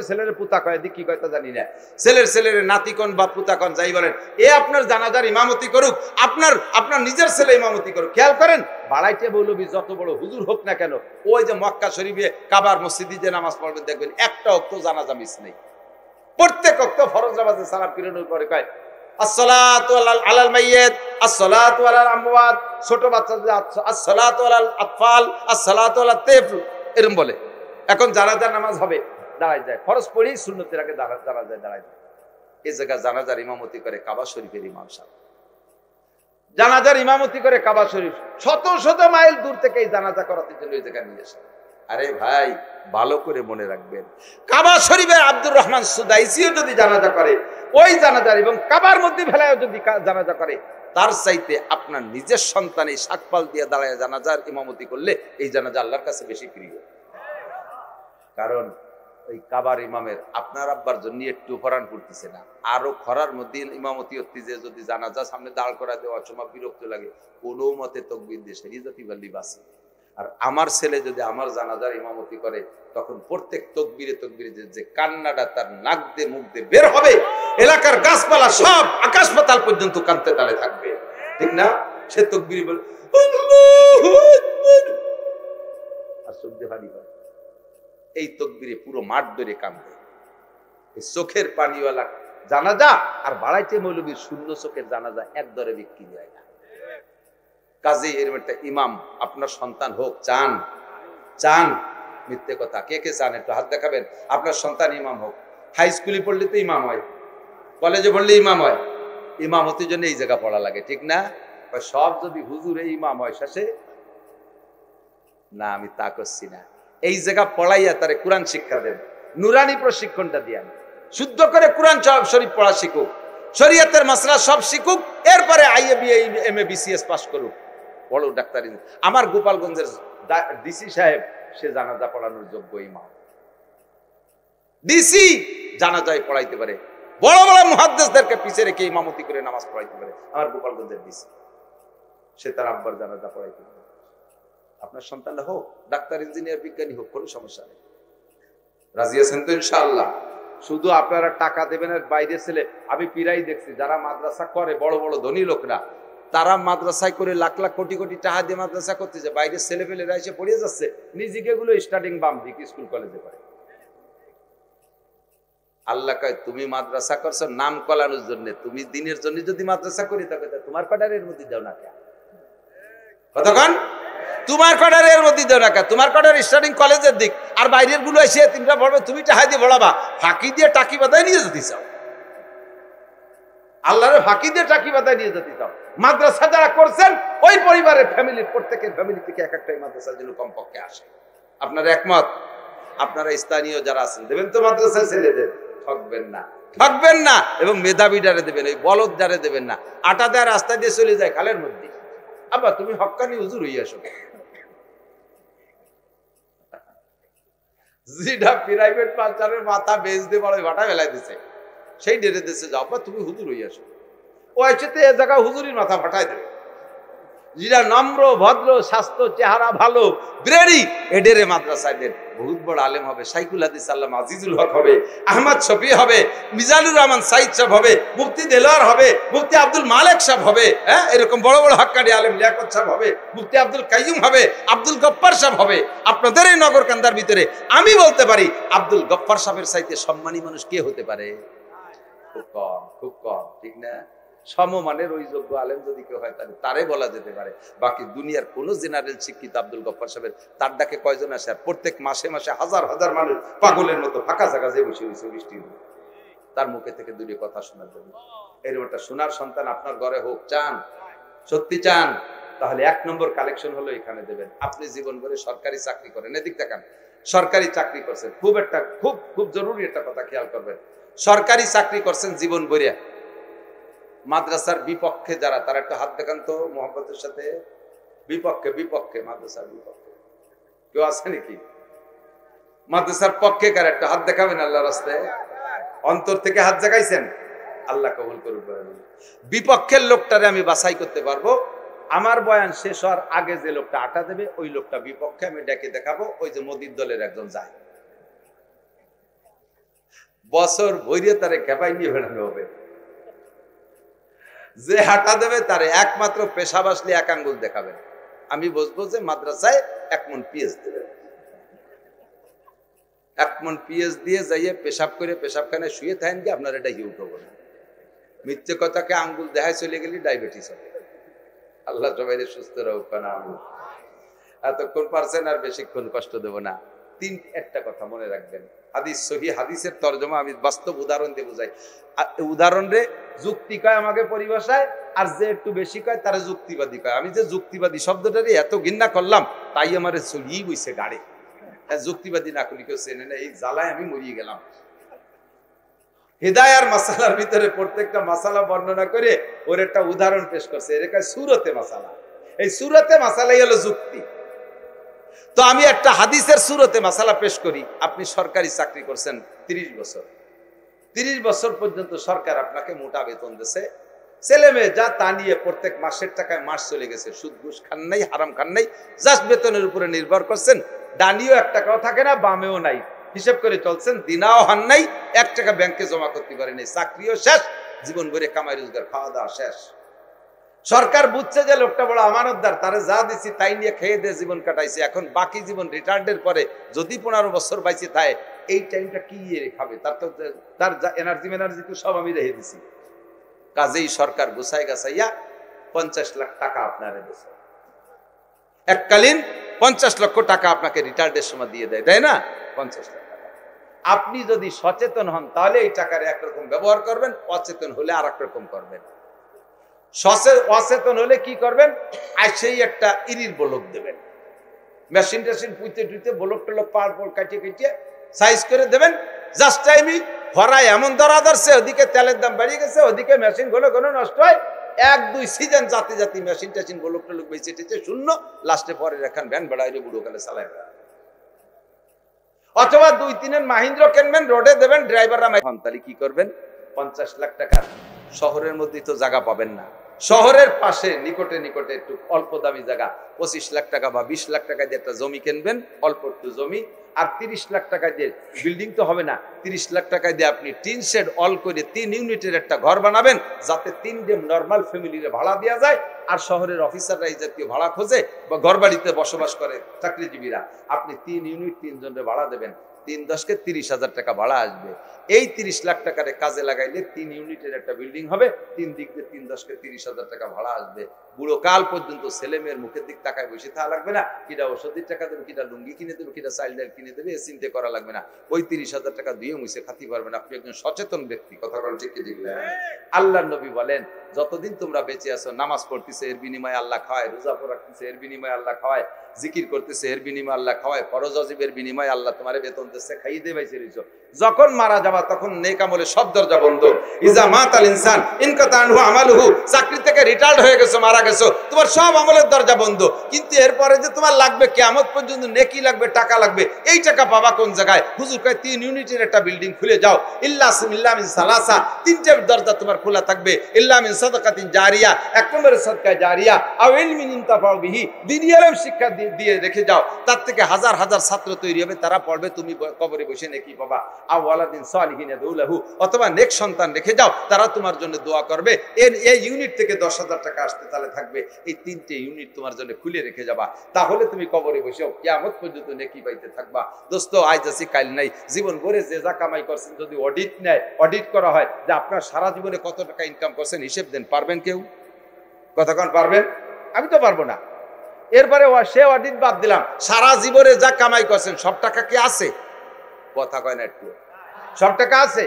ছেলের পুতা কয়, দিক কি কয় তা জানি না, ছেলের নাতি কোন বা পুতা কোন যাই বলেন, এ আপনার জানাজার ইমামতি করুক, আপনার নিজের ছেলে ইমামতি করুক। খেয়াল করেন, বাড়াইতে মৌলবী যত বড় হুজুর হোক না কেন, ওই যে মক্কা শরীফে কাবার মসজিদে যে নামাজ পড়বেন দেখবেন একটা ওয়াক্ত জানাজা মিস নেই। প্রত্যেক ওয়াক্ত ফরজ নামাজে সালাম ফিরানোর পরে কয় আসসালাতু আলাল মাইয়িত, আসসালাতু আলাল আমওয়াত, ছোট বাচ্চাদের আসসালাতু আলাল আতফাল, আসসালাতু আলাত তিফল, এরকম বলে। এখন জানাজার নামাজ হবে, দাঁড়ায় যায়, ফরজ পড়ি সুন্নতের আগে দাঁড়ায় যায়। এই জায়গা জানাজার ইমামতি করে কাবা শরীফের ইমাম সাহেব, জানাজার ইমামতি করে কাবা শরীফ, শত মাইল দূর থেকে এই জানাজা করাতে জন্য এই জায়গা নিয়ে আসে। আরে ভাই, ভালো করে মনে রাখবেন, কাবা শরীফের আব্দুর রহমান সুদাইসিও যদি জানাজা করে, ওই জানাজার এবং কাবার মধ্যে ফেলায় যদি জানাজা করে, তার চাইতে আপনার নিজের সন্তান এই শাকপাল দিয়ে দাঁড়ায় জানাজার ইমামতি করলে এই জানাজা আল্লাহর কাছে বেশি প্রিয়। কারণ ওই কাবার ইমামের আপনার আব্বার জন্য একটু ফরান পড়তেছে না, আরো খরার মধ্যে ইমামতি হতে যে যদি জানাজা সামনে দাঁড় করা দেওয়ার সময় বিরক্ত লাগে, কোনো মতে তকবীর দিয়ে সেরি জাতি বাল্লি বাসে। আর আমার ছেলে যদি আমার জানাজার ইমামতি করে, তখন প্রত্যেক তকবীরে যে কান্নাটা তার নাক দিয়ে মুখ দিয়ে বের হবে, এলাকার গাছপালা সব আকাশ পাতাল পর্যন্ত কাঁদতে তালে থাকবে, ঠিক না? সে তকবীর বলে আর চোখ দিয়ে পানি পড়ে, এই তকবীরে পুরো মাঠ ধরে কাঁদবে। এই চোখের পানিওয়ালা জানাজা আর বাড়াইতে মৌলবীর শূন্য চোখের জানাজা এক দরে বিক্রি যায় না। কাজে এর একটা ইমাম আপনার সন্তান হোক, চান? মিথ্যে কথা, কে চান একটু হাত দেখাবেন। আপনার সন্তান ইমাম হোক। হাই স্কুলে পড়লে তো ইমাম হয়, কলেজে পড়লে ইমাম হয়, ইমামতির জন্য এই জায়গা পড়া লাগে, ঠিক না? সব যদি হুজুরে ইমাম হয় শেষে না, আমি তা করছি না। এই জায়গা পড়াইয়া তারে কোরআন শিক্ষা দেন, নুরানি প্রশিক্ষণটা দিয়ান, শুদ্ধ করে কোরআন শরীফ পড়া শিখুক, শরীয়তের মাসলা সব শিখুক, এরপরে IA BA MA BCS pass করুক, বড় ডাক্তারি। আমার গোপালগঞ্জের ডিসি সাহেব, সে জানাজা পড়ানোর যোগ্য ইমাম। ডিসি জানাজায় পড়াইতে পারে, বড় বড় মুহাদ্দিসদেরকে পিছে রেখে ইমামতি করে নামাজ পড়াইতে পারে আমার গোপালগঞ্জের ডিসি। সে তার আব্বার জানাজা পড়াইতে পারে। আপনার সন্তানরা হোক ডাক্তার, ইঞ্জিনিয়ার, বিজ্ঞানী হোক, কোনো সমস্যা নেই। রাজি আছেন তো ইনশাআল্লাহ? শুধু আপনারা টাকা দেবেন। আর বাইরের ছেলে আমি পিরাই দেখছি, যারা মাদ্রাসা করে বড় বড় ধনী লোকরা, তারা মাদ্রাসায় করে লাখ লাখ কোটি কোটি টাকা দিয়ে মাদ্রাসা করতেছে, বাইরের ছেলে পেলেরা এসে পড়িয়ে যাচ্ছে, নিজেকে গুলো স্টার্টিং বাম দিক স্কুল কলেজে করে। আল্লাহ কয় তুমি মাদ্রাসা করছো নাম কলানোর জন্য, তুমি দিনের জন্য যদি মাদ্রাসা করি তবে তোমার কটারের মধ্যে দাও না কে? কতক্ষণ তোমার কটারের মধ্যে দাও না কে? তোমার কটার স্টার্টিং কলেজের দিক, আর বাইরের গুলো এসে তিনটা পড়বে, তুমি টাকা দিয়ে পড়াবা, ফাঁকি দিয়ে টাকি বাদায় নিয়ে যেতে চাও, আল্লাহরে ফাঁকি দিয়ে টাকি বাদায় নিয়ে যেতে চাও। মাদ্রাসা যারা করছেন ওই পরিবারের ফ্যামিলির, প্রত্যেকের ফ্যামিলি থেকে এক একটাই মাদ্রাসার জন্য কমপক্ষে আসে। আপনারা একমত? আপনারা স্থানীয় যারা আছেন দেবেন তো মাদ্রাসায় ছেলেদের, ঠকবেন না এবং মেধাবী যারে দেবেন, ওই বলদ যারে দেবেন না। আটা দেওয়ার রাস্তা দিয়ে চলে যায় খালের মধ্যে, আবার তুমি হক্কানি হুজুর হইয়া আসো। যেটা প্রাইভেট মাস্টারের মাথা বেচ দিয়ে বড় ভাটা ফেলাই দিছে, সেই ডেরে দেশে যাও বা তুমি হুজুর হইয়া আসো। ও এসে এ জায়গায় হুজুরির মাথা ফাটাই দেবে। যেটা নম্র ভদ্র স্বাস্থ্য চেহারা ভালো ব্রেরি এডেরে মাদ্রাসায় দেন বহুত বড় আলেম হবে, শাইখুল হাদিস আল্লামা আজিজুল হক হবে, আহমদ শফি হবে, মিজানুর রহমান সাইদ সাহেব হবে, মুফতি দেলোয়ার হবে, মুফতি আব্দুল মালেক সাহেব হবে, হ্যাঁ এরকম বড় বড় হক্কানি আলেম লিয়াকত সাহেব হবে, মুফতি আব্দুল কাইয়ুম হবে, আব্দুল গফফার সাহেব হবে। আপনাদের এই নগরকান্দার ভিতরে আমি বলতে পারি আব্দুল গফফার সাহেবের চাইতে সম্মানী মানুষ কে হতে পারে? খুব কম, খুব কম, ঠিক না? সমমানের ওই যোগ্য আলেম যদি কেউ হয় তাহলে তারে বলা যেতে পারে। বাকি দুনিয়ার কোন জেনারেল শিক্ষিত আব্দুল গফফার সাহেবের তার ডাকে কয়জন আসে? আর প্রত্যেক মাসে মাসে হাজার হাজার মানুষ পাগলের মতো ফাঁকা জায়গা যে বসে বসে বৃষ্টি তার মুখে থেকে দুটি কথা শোনার জন্য। এরকম একটা সোনার সন্তান আপনার ঘরে হোক, চান? সত্যি চান? তাহলে 1 নম্বর কালেকশন হলো এখানে দেবেন। আপনি জীবন ভরে সরকারি চাকরি করেন, এদিক দেখান, সরকারি চাকরি করছেন, খুব জরুরি একটা কথা খেয়াল করবেন। সরকারি চাকরি করছেন জীবন ভরে, মাদ্রাসার বিপক্ষে যারা, তারা একটা হাত দেখান তো মোহাম্মতের সাথে। বিপক্ষে মাদ্রাসার বিপক্ষে কেউ আছে নাকি? মাদ্রাসার পক্ষে কার একটা হাত দেখাবেন আল্লাহর রাস্তায়। অন্তর থেকে হাত জাগাইছেন, আল্লাহ কবুল করুন। বিপক্ষের লোকটারে আমি বাছাই করতে পারবো। আমার বয়ান শেষ হওয়ার আগে যে লোকটা আটা দেবে ওই লোকটা বিপক্ষে, আমি ডেকে দেখাবো। ওই যে মোদির দলের একজন যায়, বছর ভরিয়ে তারে খেপাই নিয়ে বেড়ানো হবে। যে হাঁটা দেবে তারে একমাত্র পেশাব আসলে 1 আঙ্গুল দেখাবেন। আমি বুঝবো যে মাদ্রাসায় 1 মণ পিএস দেবে। 1 মণ পিএস দিয়ে যাইয়ে পেশাব করে পেশাবখানে শুয়ে থাকেন কি আপনার এটা হিউট হবে না। মিথ্যে কথাকে আঙ্গুল দেখায় চলে গেলে ডায়াবেটিস হবে। আল্লাহ সবাই সুস্থ রাখুক না। এতক্ষণ পারছেন, আর বেশিক্ষণ কষ্ট দেব না। একটা কথা মনে রাখবেন, হাদিস সহি হাদিসের তরজমা আমি বাস্তব উদাহরণ দিয়ে বুঝাই। উদাহরণ রে যুক্তি কয় আমাকে পরিভাষায়, আর যে একটু বেশি কয় তারা যুক্তিবাদী কয়। আমি যে যুক্তিবাদী শব্দটারই এত ঘৃণা করলাম তাই আমার চলিয়ে বইছে গাড়ি। যুক্তিবাদী না করলে কেউ চেনে না, এই জ্বালায় আমি মরিয়ে গেলাম। হিদায়ার মাসালার ভিতরে প্রত্যেকটা মাসালা বর্ণনা করে ওর একটা উদাহরণ পেশ করছে, এর কাছে সুরতে মাসালা। এই সুরতে মাসালাই হলো যুক্তি। তো আমি একটা হাদিসের সুরতে মাসালা পেশ করি। আপনি সরকারি চাকরি করছেন 30 বছর, 30 বছর পর্যন্ত সরকার আপনাকে মোটা বেতন দিয়েছে, ছেলে মেয়ে যা তা নিয়ে প্রত্যেক মাসের টাকায় মাস চলে গেছে, সুদ ঘুষ খান নাই, হারাম খান নাই, জাস্ট বেতনের উপরে নির্ভর করছেন। ডানিও 1 টাকাও থাকে না, বামেও নাই, হিসেব করে চলছেন। দিনাও হান নাই, 1 টাকা ব্যাংকে জমা করতে পারেনি, চাকরিও শেষ, জীবন ভরে কামাই রোজগার খাওয়া দাওয়া শেষ। সরকার বুঝছে যে লোকটা বড় আমানতদার, তারে যা দিচ্ছি তাই নিয়ে খেয়ে দিয়ে জীবন কাটাইছে। এখন বাকি জীবন রিটায়ার্ডের পরে যদি 15 বছর বাইচে থাকে, এই টাইমটা কি খাবে? তার এনার্জি তো সব আমি রেখে দিছি। কাজেই সরকার গুছাই গাছাইয়া 50 লাখ টাকা আপনারে দিয়েছে, এককালীন 50 লক্ষ টাকা আপনাকে রিটায়ার্ডের সময় দিয়ে দেয়, তাই না? 50 লাখ টাকা। আপনি যদি সচেতন হন তাহলে এই টাকার একরকম ব্যবহার করবেন, অচেতন হলে আর এক রকম করবেন। অচেতন হলে কি করবেন? আর সেই একটা ইরির বলক দেবেন, মেশিন টেশিন পুঁতে টুইতে বলক টলক পার কাটিয়ে সাইজ করে দেবেন। জাস্ট টাইমই ভরায় এমন ধরা ধরছে, ওদিকে তেলের দাম বেড়ে গেছে, ওদিকে মেশিন গুলো নষ্ট হয়। 1-2 সিজন জাতি মেশিন টেশিন বলক টলক বেঁচে টেচে শূন্য, লাস্টে পরে রেখান ভ্যান বেড়াইলে বুড়ো কালে চালায়। অথবা 2-3 মাহিন্দ্র কিনবেন, রোডে দেবেন, ড্রাইভাররা তাহলে কি করবেন? 50 লাখ টাকা শহরের মধ্যে তো জায়গা পাবেন না। শহরের পাশে নিকটে একটু অল্প দামি জায়গা 25 লাখ টাকা বা 20 লাখ টাকা দিয়ে একটা জমি কিনবেন, অল্প একটু জমি। আর 30 লাখ টাকা দিয়ে বিল্ডিং তো হবে না, 30 লাখ টাকা দিয়ে আপনি টিন শেড অল করে 3 ইউনিটের একটা ঘর বানাবেন, যাতে 3 ডে নর্মাল ফ্যামিলিরে ভাড়া দেওয়া যায়। আর শহরের অফিসাররা এই জাতীয় ভাড়া খোঁজে বা ঘর বাড়িতে বসবাস করে চাকরিজীবীরা, আপনি 3 ইউনিট 3 জনের ভাড়া দেবেন, 3-10-কে 30,000 টাকা ভাড়া আসবে। এই 30 লাখ টাকারে কাজে লাগাইলে 3 ইউনিটের একটা বিল্ডিং হবে, 3 দিক দিয়ে 3-10-কে 30,000 টাকা ভাড়া আসবে। বুড়ো কাল পর্যন্ত ছেলে মেয়ের মুখের দিক তাকায় বসে থাকা লাগবে না, কিটা ওষুধের টাকা দেবে, কিটা লুঙ্গি কিনে দেবে, কিটা চাইল্ড ডাইল কিনে দেবে, এ চিন্তা করা লাগবে না। ওই 30,000 টাকা দিয়ে মুছে খাতি পারবেন। আপনি একজন সচেতন ব্যক্তি, কথা বলেন ঠিক কি ঠিক না? আল্লাহর নবী বলেন, যতদিন তোমরা বেঁচে আছো, নামাজ পড়তেছে এর বিনিময়ে আল্লাহ খাওয়ায়, রোজা রাখতেছে এর বিনিময়ে আল্লাহ খাওয়ায়, জিকির করতেছে এর বিনিময়ে আল্লাহ খাওয়ায়, ফরজ ওয়াজিবের বিনিময়ে আল্লাহ তোমারে বেতন দেশে খাইয়ে দিয়ে বাইছে রইছো, যখন মারা যাবা তখন নেক আমলে সব দরজা বন্ধ। ইজা মাতাল ইনসান ইনকাতা আনহু আমালুহু, চাকরি থেকে রিটায়ার্ড হয়ে গেছো, মারা গেছো, তোমার সব আমলের দরজা বন্ধ। কিন্তু এরপরে যে তোমার লাগবে কিয়ামত পর্যন্ত নেকি লাগবে, টাকা লাগবে, এই টাকা পাবা কোন জায়গায়? হুজুর কয় 3 ইউনিটের একটা বিল্ডিং খুলে যাও, ইল্লা মিন সালাসা, 3টে দরজা তোমার খোলা থাকবে। ইল্লা মিন সাদাকাতিন জারিয়া, 1 নম্বরের সাদকা জারিয়া, আও ইলমিন ইনতাফাউ বিহি, দ্বিতীয় শিক্ষা দিয়ে রেখে যাও, তার থেকে হাজার হাজার ছাত্র তৈরি হবে, তারা পড়বে, তুমি কবরে বসে নেকি পাবা। আও ওয়ালাদিন সালিহিন ইয়াদউলাহু, অথবা নেক সন্তান রেখে যাও, তারা তোমার জন্য দোয়া করবে। এই ইউনিট থেকে 10,000 টাকা আসতে তাহলে থাকবে। এই 3টে ইউনিট তোমার জন্য খুলে রেখে যাবা, তাহলে তুমি কবরে বসেও কিয়ামত পর্যন্ত নেকি পাইতে থাকবা। দোস্ত, আজ আছি কাল নাই, জীবন ভরে যে যা কামাই করছেন যদি অডিট নেয়, অডিট করা হয় যে আপনার সারা জীবনে কত টাকা ইনকাম করছেন, হিসেব দেন, পারবেন কেউ? কতক্ষণ পারবেন? আমি তো পারবো না। এরপরে সে অডিট বাদ দিলাম, সারা জীবনে যা কামাই করছেন সব টাকা কি আছে? কথা কয় না একটু, সব টাকা আছে?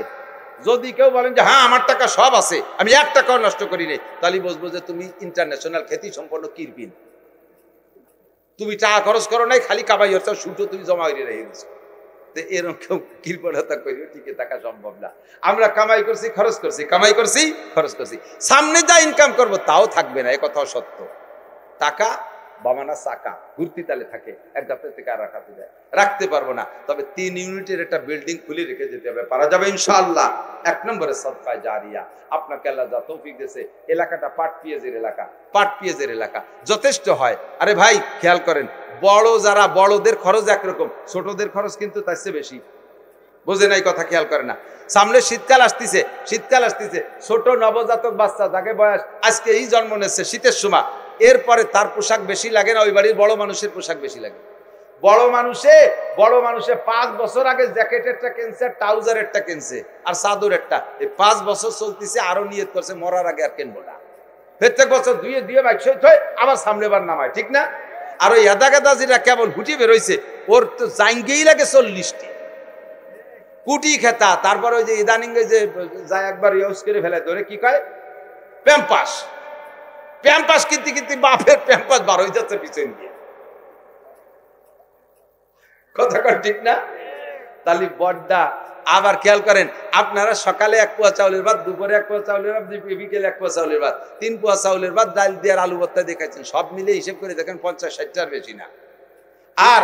যদি কেউ বলেন যে হ্যাঁ আমার টাকা সব আছে, আমি 1 টাকাও নষ্ট করি নাই, তাহলে বুঝবো যে তুমি ইন্টারন্যাশনাল খ্যাতি সম্পন্ন কিরপিন। তুমি টাকা খরচ করো নাই, খালি কামাই হচ্ছে, সুটো তুমি জমা করে রেখে দিচ্ছ। তো এরকম কেউ কৃপণতা করিও, টিকে থাকা সম্ভব না। আমরা কামাই করছি, খরচ করছি, কামাই করছি, খরচ করছি, সামনে যা ইনকাম করবো তাও থাকবে না, এ কথাও সত্য। টাকা বামানা চাকা, ঘুরতি তালে থাকে, এক দপ্তর থেকে আর রাখাতে যায়, রাখতে পারবো না। তবে 3 ইউনিটের একটা বিল্ডিং খুলে রেখে যেতে হবে, পারা যাবে ইনশাআল্লাহ। 1 নম্বরে সাদকা জারিয়া, আপনাকে আল্লাহ যা তৌফিক দিয়েছে, এলাকাটা পাট পেঁয়াজের এলাকা, পাট পেঁয়াজের এলাকা যথেষ্ট হয়। আরে ভাই খেয়াল করেন, বড় যারা, বড়দের খরচ একরকম, ছোটদের খরচ কিন্তু তার চেয়ে বেশি। বোঝে নাই কথা, খেয়াল করে না। সামনে শীতকাল আসতেছে, শীতকাল আসতেছে, ছোট নবজাতক বাচ্চা যাকে বয়স আজকে এই জন্ম নিচ্ছে শীতের সময়, এরপরে তার পোশাক বেশি লাগে না, ওই বাড়ির বড় মানুষের পোশাক বেশি লাগে। বড় মানুষে 5 বছর আগে জ্যাকেটেরটা কিনছে, ট্রাউজারেরটা কিনছে, আর চাদরেরটা, এই 5 বছর চলতেছে, আরো নিয়ত করছে মরার আগে আর কিনবো না। প্রত্যেক বছর ধুয়ে বাইক সহিত হয়, আবার সামনে বার নামায়, ঠিক না? আর ওই এদাগাদাজিরা কেবল ফুটি বেরোইছে, ওর তো জাইঙ্গেই লাগে 40টি কুটি খেতা। তারপর ওই যে ইদানিং যে যায় একবার ইউজ করে ফেলে, ধরে কি কয় প্যাম্পাস, প্যাম্পাস কিনতে কিনতে বাপের প্যাম্পাস বার হয়ে যাচ্ছে পিছন দিয়ে। কথা কর ঠিক না? তাহলে বড্ডা। আবার খেয়াল করেন, আপনারা সকালে 1 পোয়া চাউলের ভাত, দুপুরে 1 পোয়া চাউলের ভাত, বিকেলে 1 পোয়া চাউলের ভাত, 3 পোয়া চাউলের ভাত, ডাল দিয়ে আলু ভর্তা দেখাচ্ছেন, সব মিলে হিসেব করে দেখেন 50-60টার বেশি না। আর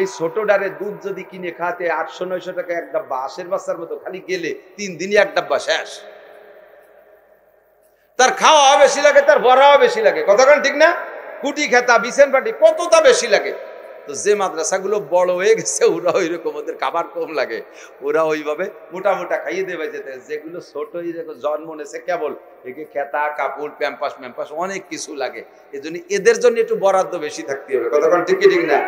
এই ছোট ডারে দুধ যদি কিনে খাতে 800-900 টাকা এক ডাব্বা, আশের বাচ্চার মতো খালি গেলে 3 দিনই 1 ডাব্বা শেষ। তার খাওয়া বেশি লাগে, তার ভরাও বেশি লাগে, কতক্ষণ ঠিক না? কুটি খেতা, বিছেন পাটি, কতটা বেশি লাগে। তো যে মাদ্রাসাগুলো বড় হয়ে গেছে, ওরা ওই রকম, ওদের খাবার কম লাগে, ওরা ওইভাবে মোটা খাইয়ে দেবে যেতে। যেগুলো ছোট জন্ম নেছে কেবল, একে খেতা, কাপড়, প্যাম্পাস অনেক কিছু লাগে, এজন্য এদের জন্য একটু বরাদ্দ বেশি থাকতে হবে, কতক্ষণ ঠিক না?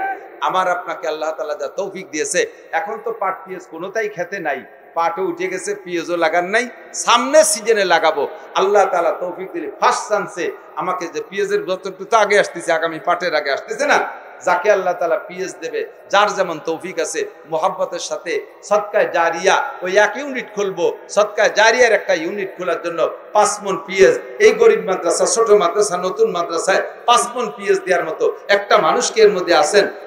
আমার আপনাকে আল্লাহ তাআলা যা তৌফিক দিয়েছে, এখন তো পাট পেঁয়াজ কোনোটাই খেতে নাই, পাটও উঠে গেছে, পেঁয়াজও লাগান নাই, সামনে সিজনে লাগাবো। আল্লাহ তাআলা তৌফিক দিলে ফার্স্ট চান্সে আমাকে যে পেঁয়াজের বছরটা তো আগে আসতেছে, আগামী পাটের আগে আসতেছে না, যাকে আল্লাহ তাআলা পেঁয়াজ দেবে, যার যেমন তৌফিক আছে, মোহাব্বতের সাথে সদকায়ে জারিয়া ওই 1 ইউনিট খুলবো, সদকায়ে জারিয়ার একটা ইউনিট খোলার জন্য 5 মণ পেঁয়াজ, এই গরিব মাদ্রাসা, ছোট মাদ্রাসা, নতুন মাদ্রাসায় 5 মণ পেঁয়াজ দেওয়ার মতো একটা মানুষকে এর মধ্যে আছেন।